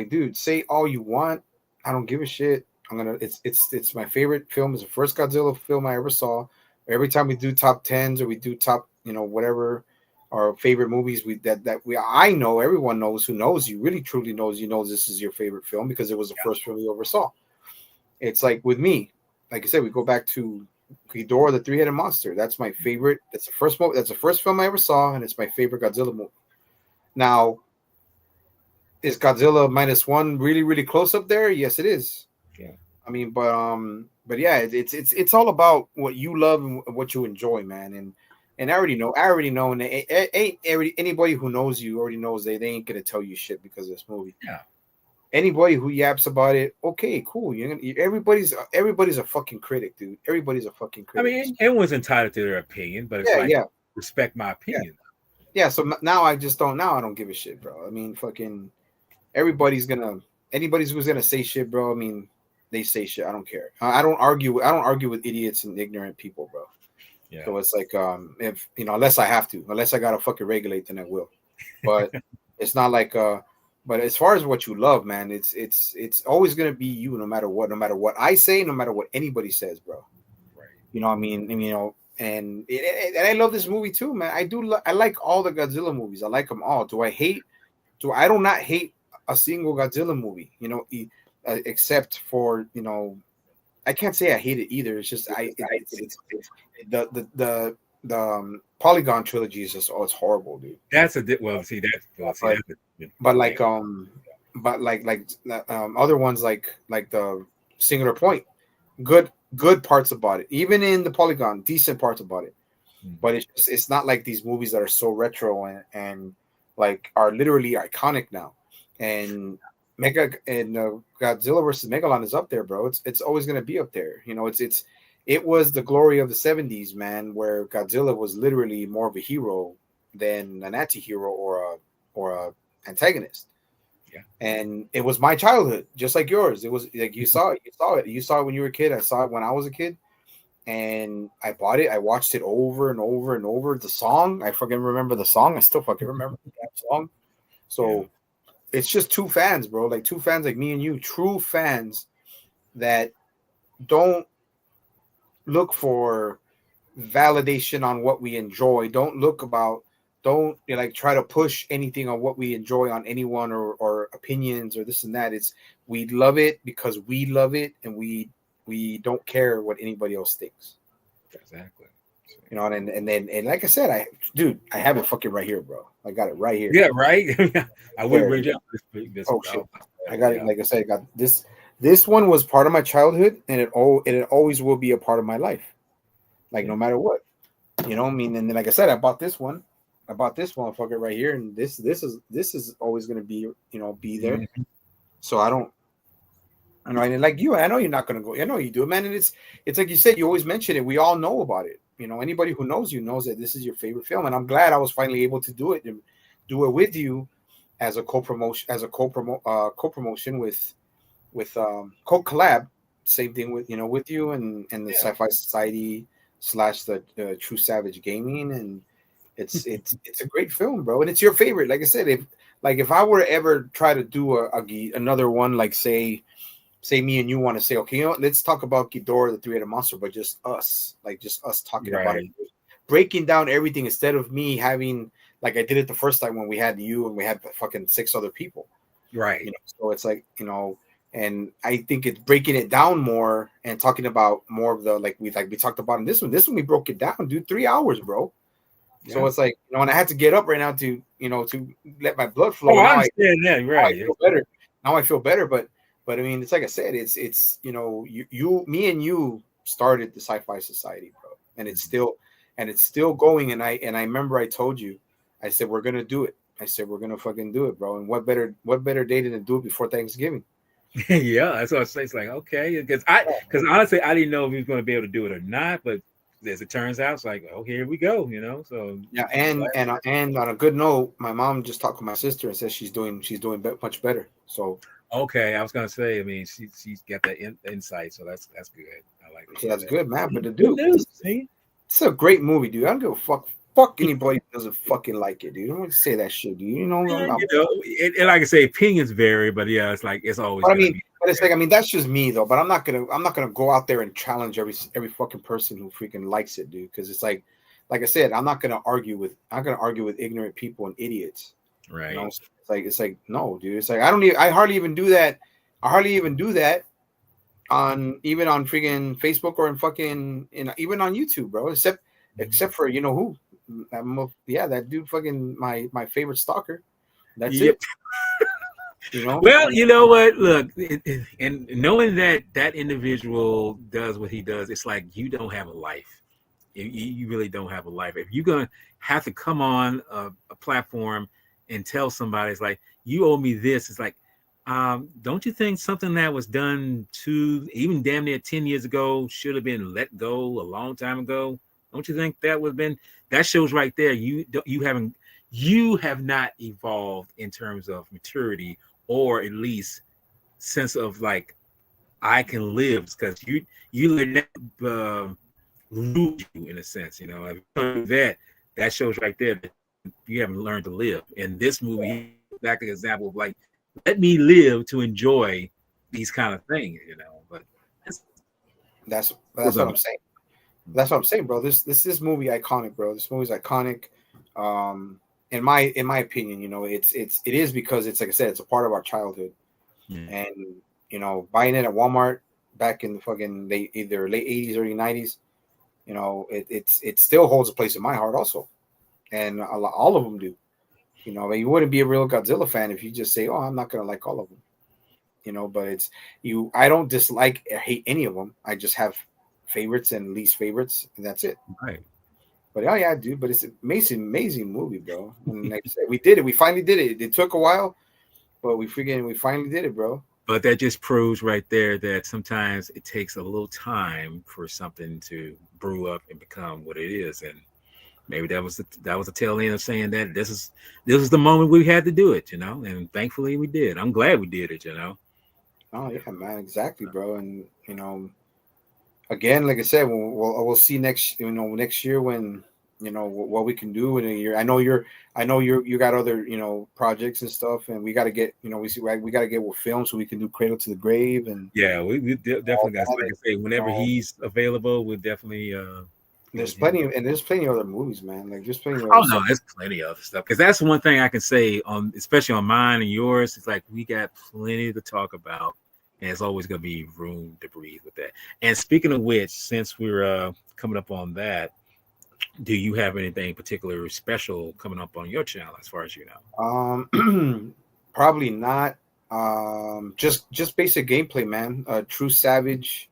dude, say all you want. I don't give a shit. It's my favorite film. It's the first Godzilla film I ever saw. Every time we do top tens or we do top, whatever our favorite movies, I know everyone knows who knows you really truly knows this is your favorite film because it was the first film you ever saw. It's like with me, like I said, we go back to Ghidorah, the three-headed monster. That's my favorite. That's the first movie. That's the first film I ever saw, and it's my favorite Godzilla movie. Now, is Godzilla minus one really, really close up there? Yes, it is. Yeah. I mean, but yeah, it's all about what you love and what you enjoy, man. And I already know, and anybody who knows you already knows they ain't gonna tell you shit because of this movie. Yeah. Anybody who yaps about it, okay, cool. Everybody's a fucking critic, dude. Everybody's a fucking critic. I mean, everyone's entitled to their opinion, but it's respect my opinion. Yeah. So now I just don't. Now I don't give a shit, bro. I mean, fucking anybody who's gonna say shit, bro. I mean, they say shit. I don't care. I don't argue with idiots and ignorant people, bro. Yeah. So it's like, if unless I have to, unless I gotta fucking regulate, then I will. But it's not like But as far as what you love, man, it's always gonna be you, no matter what I say, no matter what anybody says, bro. Right. You know what I mean? And I love this movie too, man. I like all the Godzilla movies. I like them all. I do not hate a single Godzilla movie, except for, I can't say I hate it either. It's just the Polygon trilogy is just it's horrible, dude. That's other ones like the Singular Point, good parts about it. Even in the Polygon, decent parts about it. But it's not like these movies that are so retro and like are literally iconic now. And Godzilla versus Megalon is up there, bro. It's always gonna be up there. It was the glory of the 70s, man, where Godzilla was literally more of a hero than an anti-hero or a antagonist. Yeah. And it was my childhood, just like yours. It was like you saw it when you were a kid. I saw it when I was a kid. And I bought it. I watched it over and over and over. The song, I fucking remember the song. I still fucking remember that song. So it's just two fans, bro. Like two fans like me and you, true fans that don't look for validation on what we enjoy. Don't try to push anything on what we enjoy on anyone or opinions or this and that. It's we love it because we love it, and we don't care what anybody else thinks. Exactly. And like I said, I have it fucking right here, bro. I got it right here. Yeah, right. I would bring it up this. Oh shit! I got it. Like I said, I got this. This one was part of my childhood, and it always will be a part of my life. Like no matter what, I mean. And then, like I said, I bought this one. Fuck it right here, and this is always gonna be be there. Mm-hmm. So I don't. I know, and like you, I know you're not gonna go. I know you do, man. And it's like you said, you always mention it. We all know about it. Anybody who knows you knows that this is your favorite film, and I'm glad I was finally able to do it and do it with you as a co-promotion with co-collab. Same thing with you and the Sci-Fi Society / the True Savage Gaming, and it's a great film, bro, and it's your favorite. Like I said, like if I were to ever try to do another one, like say me and you want to say, okay, you know what, let's talk about Ghidorah, the three-headed monster, but just us, like just us talking about it, Right. breaking down everything instead of me having like I did it the first time when we had you and we had fucking 6 other people, Right. So it's like, and I think it's breaking it down more and talking about more of the like we talked about in this one. This one we broke it down, dude, 3 hours, bro. So Yeah. it's like, and I had to get up right now to to let my blood Oh, flow. And I now understand that. I Right. feel better. Now I feel better, but I mean, it's like I said, it's me and you started the Sci-Fi Society, bro, and it's still going. And I remember I told you, I said we're gonna do it. I said we're gonna fucking do it, bro. And what better day than to do it before Thanksgiving? Yeah, that's what I say. It's like, okay, because honestly, I didn't know if he was going to be able to do it or not. But as it turns out, it's like, oh, here we go. So Yeah, I'm glad. and on a good note, my mom just talked with my sister and says she's doing much better. So Okay, I was going to say. I mean, she's got that insight, so that's good. I like to so hear that's that. good, man. But the Good dude, news. See. it's a great movie, dude. I don't give a fuck anybody who doesn't fucking like it, dude. I don't want to say that shit, dude. And like I say, opinions vary, but yeah, it's like it's always But I going to mean, be but it's there. like, I mean, that's just me though. But I'm not gonna go out there and challenge every fucking person who freaking likes it, dude. Because it's like I said, I'm not gonna argue with ignorant people and idiots. Right. So it's like no, dude. It's like I hardly even do that. I hardly even do that even on freaking Facebook or in fucking even on YouTube, bro. Except for who. Yeah, that dude, fucking my favorite stalker. That's Yep. it. You know. Well, you know what? Look, and knowing that that individual does what he does, it's like you don't have a life. You really don't have a life. If you're gonna have to come on a platform and tell somebody, it's like you owe me this. It's like, don't you think something that was done even damn near 10 years ago should have been let go a long time ago? Don't you think that would have been? That shows right there. You have not evolved in terms of maturity or at least sense of like I can live because you let that lose you in a sense. If you don't do that shows right there that you haven't learned to live. And this movie, exactly an example of like, let me live to enjoy these kind of things. But that's That's what I'm saying. That's what I'm saying, bro. This movie iconic, bro. This movie's iconic. Um, in my opinion, it is because it's like I said, it's a part of our childhood, mm. and buying it at Walmart back in the fucking either late '80s, early '90s, it still holds a place in my heart also, and all of them do. You wouldn't be a real Godzilla fan if you just say, "Oh, I'm not gonna like all of them." But it's you. I don't dislike or hate any of them. I just have favorites and least favorites, and that's it. Right. But oh yeah, dude. But it's an amazing movie, bro. And like I said, we did it. We finally did it. It took a while, but we finally did it, bro. But that just proves right there that sometimes it takes a little time for something to brew up and become what it is. And maybe that was the tail end of saying that this is the moment we had to do it. And thankfully we did. I'm glad we did it. Oh yeah, man, exactly, bro. And again, like I said, we'll see next year when what we can do in a year. I know you got other projects and stuff, and we got to get we got to get with film so we can do Cradle to the Grave and Yeah, we all definitely got, that. like I say, whenever he's available, we'll definitely get There's with him. plenty of other movies, man. Like there's plenty of Oh other no, stuff. there's plenty of other stuff. Because that's one thing I can say on, especially on mine and yours. It's like we got plenty to talk about, and there's always going to be room to breathe with that. And speaking of which, since we're coming up on that, do you have anything particular special coming up on your channel, as far as you know? Probably not. Just basic gameplay, man. True Savage.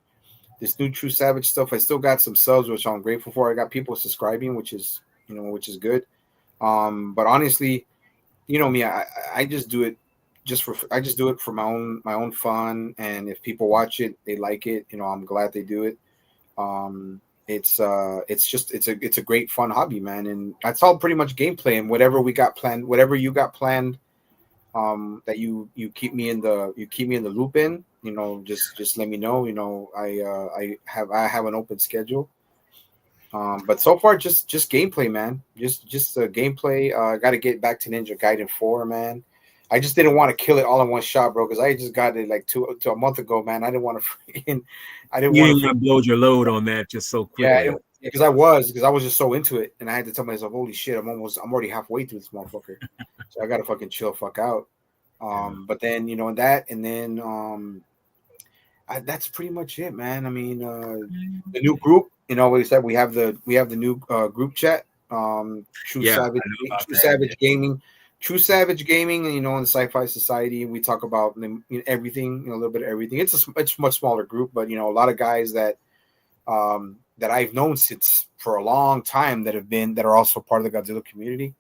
This new True Savage stuff. I still got some subs, which I'm grateful for. I got people subscribing, which is good. But honestly, me, I just do it I just do it for my own fun. And if people watch it, they like it. I'm glad they do it. Um, it's a great fun hobby, man. And that's all pretty much gameplay and whatever we got planned, whatever you got planned. That you keep me in the loop in. Just let me know. I have an open schedule. But so far, just gameplay, man. Just gameplay. I got to get back to Ninja Gaiden 4, man. I just didn't want to kill it all in one shot, bro, because I just got it like to a month ago, man. I didn't want to freaking, I didn't You want didn't to want to blow your load on that just so yeah, quickly. because I was just so into it, and I had to tell myself, "Holy shit, I'm already halfway through this motherfucker," so I gotta fucking chill, fuck out. Yeah. But then that, and then that's pretty much it, man. I mean, the new group, what you said, we have the new group chat, Yeah, I know about True that. Savage Gaming, True Savage Gaming, and in the Sci-Fi Society, we talk about everything, a little bit of everything. It's a much smaller group, but a lot of guys that I've known since for a long time that are also part of the Godzilla community.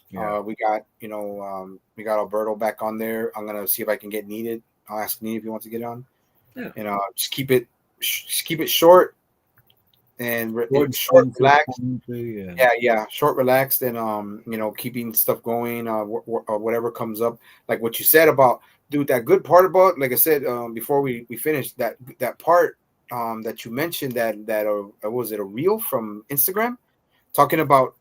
Yeah. We got Alberto back on there. I'm gonna see if I can get Needed. I'll ask Needed if he wants to get on. Yeah. Just keep it short and short, relaxed. Yeah, short, relaxed, and keeping stuff going. Whatever comes up, like what you said about, dude. That good part about, like I said, before we finished that part that you mentioned, that was it a reel from Instagram talking about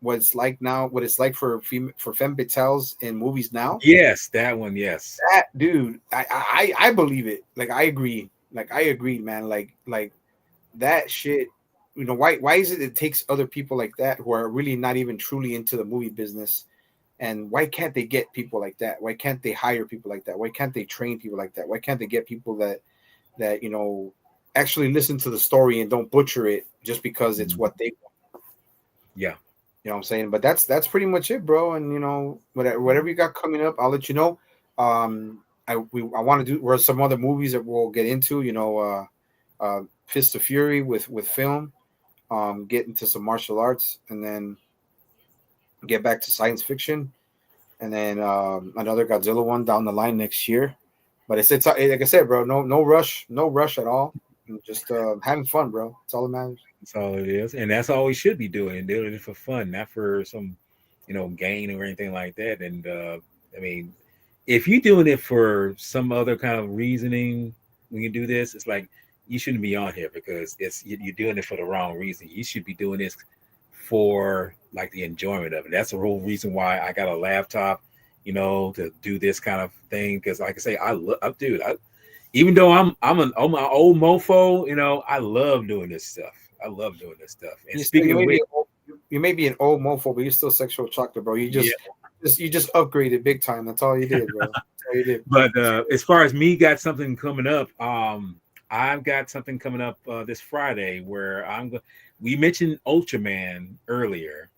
what it's like now, what it's like for femme fatales in movies now. Yes, that one. Yes. That dude, I believe it. Like I agree. Like I agree, man. Like that shit. Why is it takes other people like that who are really not even truly into the movie business, and why can't they get people like that? Why can't they hire people like that? Why can't they train people like that? Why can't they get people that actually listen to the story and don't butcher it just because it's what they want? Yeah. You know what I'm saying? But that's pretty much it, bro. And whatever you got coming up, I'll let you know. I want to do some other movies that we'll get into. Fist of Fury with film. Get into some martial arts, and then get back to science fiction, and then another Godzilla one down the line next year. But it's like I said, bro. No rush, no rush at all. Just having fun, bro. That's all that matters. That's all it is, and that's all we should be doing it for fun, not for some, gain or anything like that. And I mean, if you're doing it for some other kind of reasoning when you do this, it's like you shouldn't be on here because you're doing it for the wrong reason. You should be doing this for like the enjoyment of it. That's the whole reason why I got a laptop, to do this kind of thing. Because like I say, dude, even though I'm my old mofo, I love doing this stuff. I love doing this stuff. And speaking of which, you may be an old mofo, but you're still sexual chocolate, bro. You just upgraded big time. That's all you did, bro. That's all you did. But as far as me, got something coming up. I've got something coming up this Friday where we mentioned Ultraman earlier,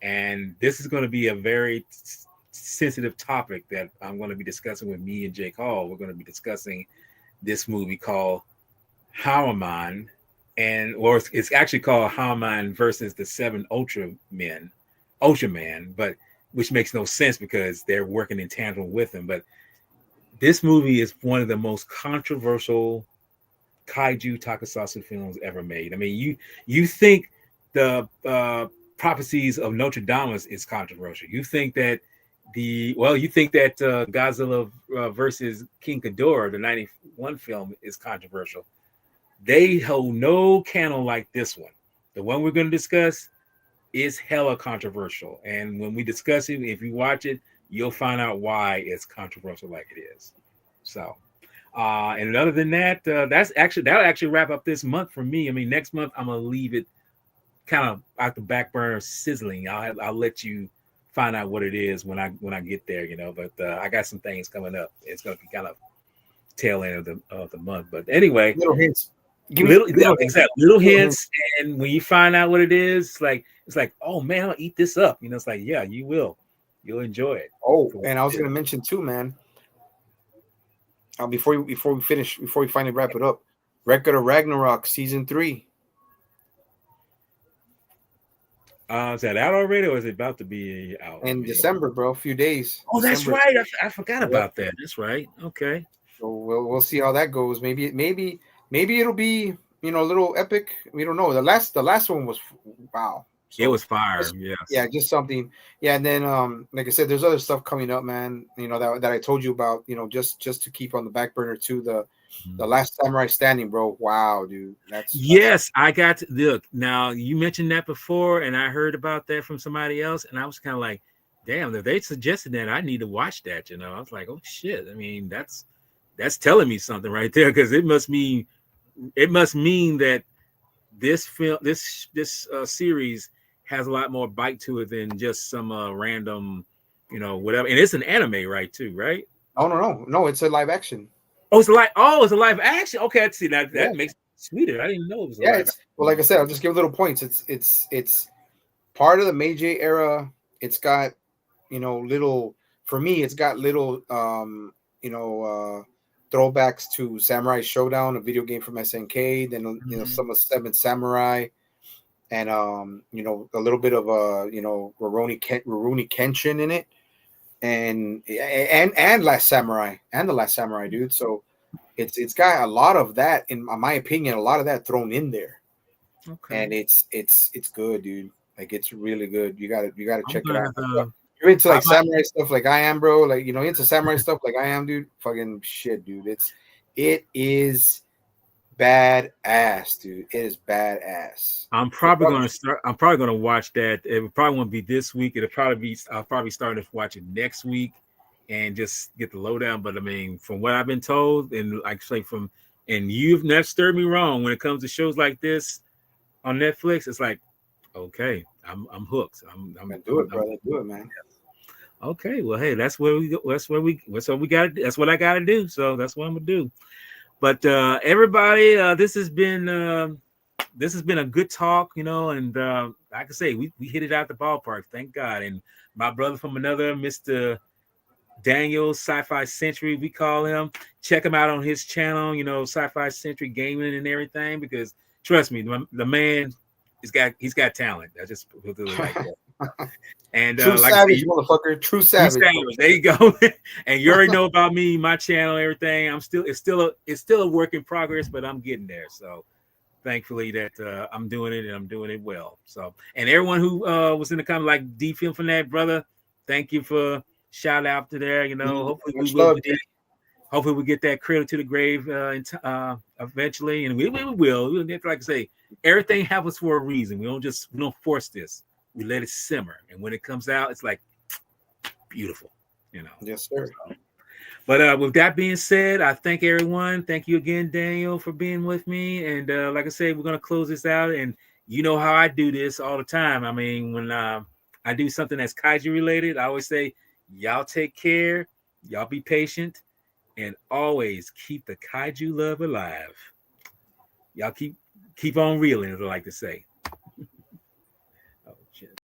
and this is going to be a very sensitive topic that I'm going to be discussing with me and Jake Hall. We're going to be discussing this movie called Hawaman, or it's actually called Hawaman versus the Seven Ultraman, but which makes no sense because they're working in tandem with him. But this movie is one of the most controversial kaiju tokusatsu films ever made. I mean, you think the prophecies of Notre Dame is controversial. You think that Godzilla versus King Ghidorah, the 91 film, is controversial. They hold no candle like this one. The one we're going to discuss is hella controversial. And when we discuss it, if you watch it, you'll find out why it's controversial like it is. So, and other than that, that'll actually wrap up this month for me. I mean, next month I'm gonna leave it kind of out the back burner sizzling. I'll let you find out what it is when I get there, But I got some things coming up. It's gonna be kind of tail end of the month. But anyway, little hints. Little hints, and when you find out what it is, it's like, oh man, I'll eat this up. It's like, yeah, you will. You'll enjoy it. Oh, and I was gonna mention too, man. Before we finally wrap it up, Record of Ragnarok season 3. Is that out already, or is it about to be out in December, bro? A few days. Oh, December. That's right. I forgot about that. That's right. Okay. So we'll see how that goes. Maybe it'll be a little epic. We don't know. The last one was wow. So it was fire. Yeah, just something. Yeah, and then like I said, there's other stuff coming up, man. That I told you about. Just to keep on the back burner too. The Last Samurai Standing, bro. Wow, dude. Yes, I got to look. Now you mentioned that before, and I heard about that from somebody else, and I was kind of like, damn, if they suggested that, I need to watch that. I was like, oh shit. I mean, that's telling me something right there, because it must mean that this film, this series has a lot more bite to it than just some random, whatever. And it's an anime, right? Too, right? Oh no, it's a live action. Oh, it's a live action. Okay, I see that. That makes it sweeter. I didn't know it was a live it's well, like I said, I'll just give little points. It's part of the Meiji era. It's got, little, for me, it's got little throwbacks to Samurai Showdown, a video game from SNK, then some of Seven Samurai, and a little bit of Rurouni Kenshin in it, and Last Samurai, and the Last Samurai, dude. So it's got a lot of that, in my opinion, a lot of that thrown in there. Okay. And it's good, dude. Like, it's really good. You gotta check it out. You're into like samurai stuff like I am, bro. Like, into samurai stuff like I am, dude. Fucking shit, dude. It is badass, dude. It is badass. I'm probably gonna watch that. It probably won't be this week. I'll probably start to watch it next week and just get the lowdown. But I mean, from what I've been told, and like say and you've never stirred me wrong when it comes to shows like this on Netflix, it's like, okay, I'm hooked. I'm gonna do it, brother. Do it, man. Okay, well, hey, that's what we got. That's what I got to do. So that's what I'm gonna do. But everybody, this has been a good talk, and like I say, we hit it out the ballpark. Thank God. And my brother from another, Mr. Daniel, Sci-Fi Sentry, we call him. Check him out on his channel, Sci-Fi Sentry Gaming and everything. Because trust me, the man, he's got talent. I just put it like that. And true like savage, motherfucker. True savage. There you go. And you already know about me, my channel, everything. It's still a work in progress, but I'm getting there. So thankfully that I'm doing it, and I'm doing it well. So, and everyone who was in the comment, like D Film from that, brother, thank you for shout out to there. Hopefully we get that cradle to the grave eventually, and we will. Like I say, everything happens for a reason. We don't force this. We let it simmer, and when it comes out, it's like beautiful, Yes, sir. But with that being said, I thank everyone. Thank you again, Daniel, for being with me. And like I said, we're gonna close this out. And you know how I do this all the time. I mean, when I do something that's kaiju related, I always say, y'all take care, y'all be patient, and always keep the kaiju love alive. Y'all keep on reeling, as I like to say. Oh shit.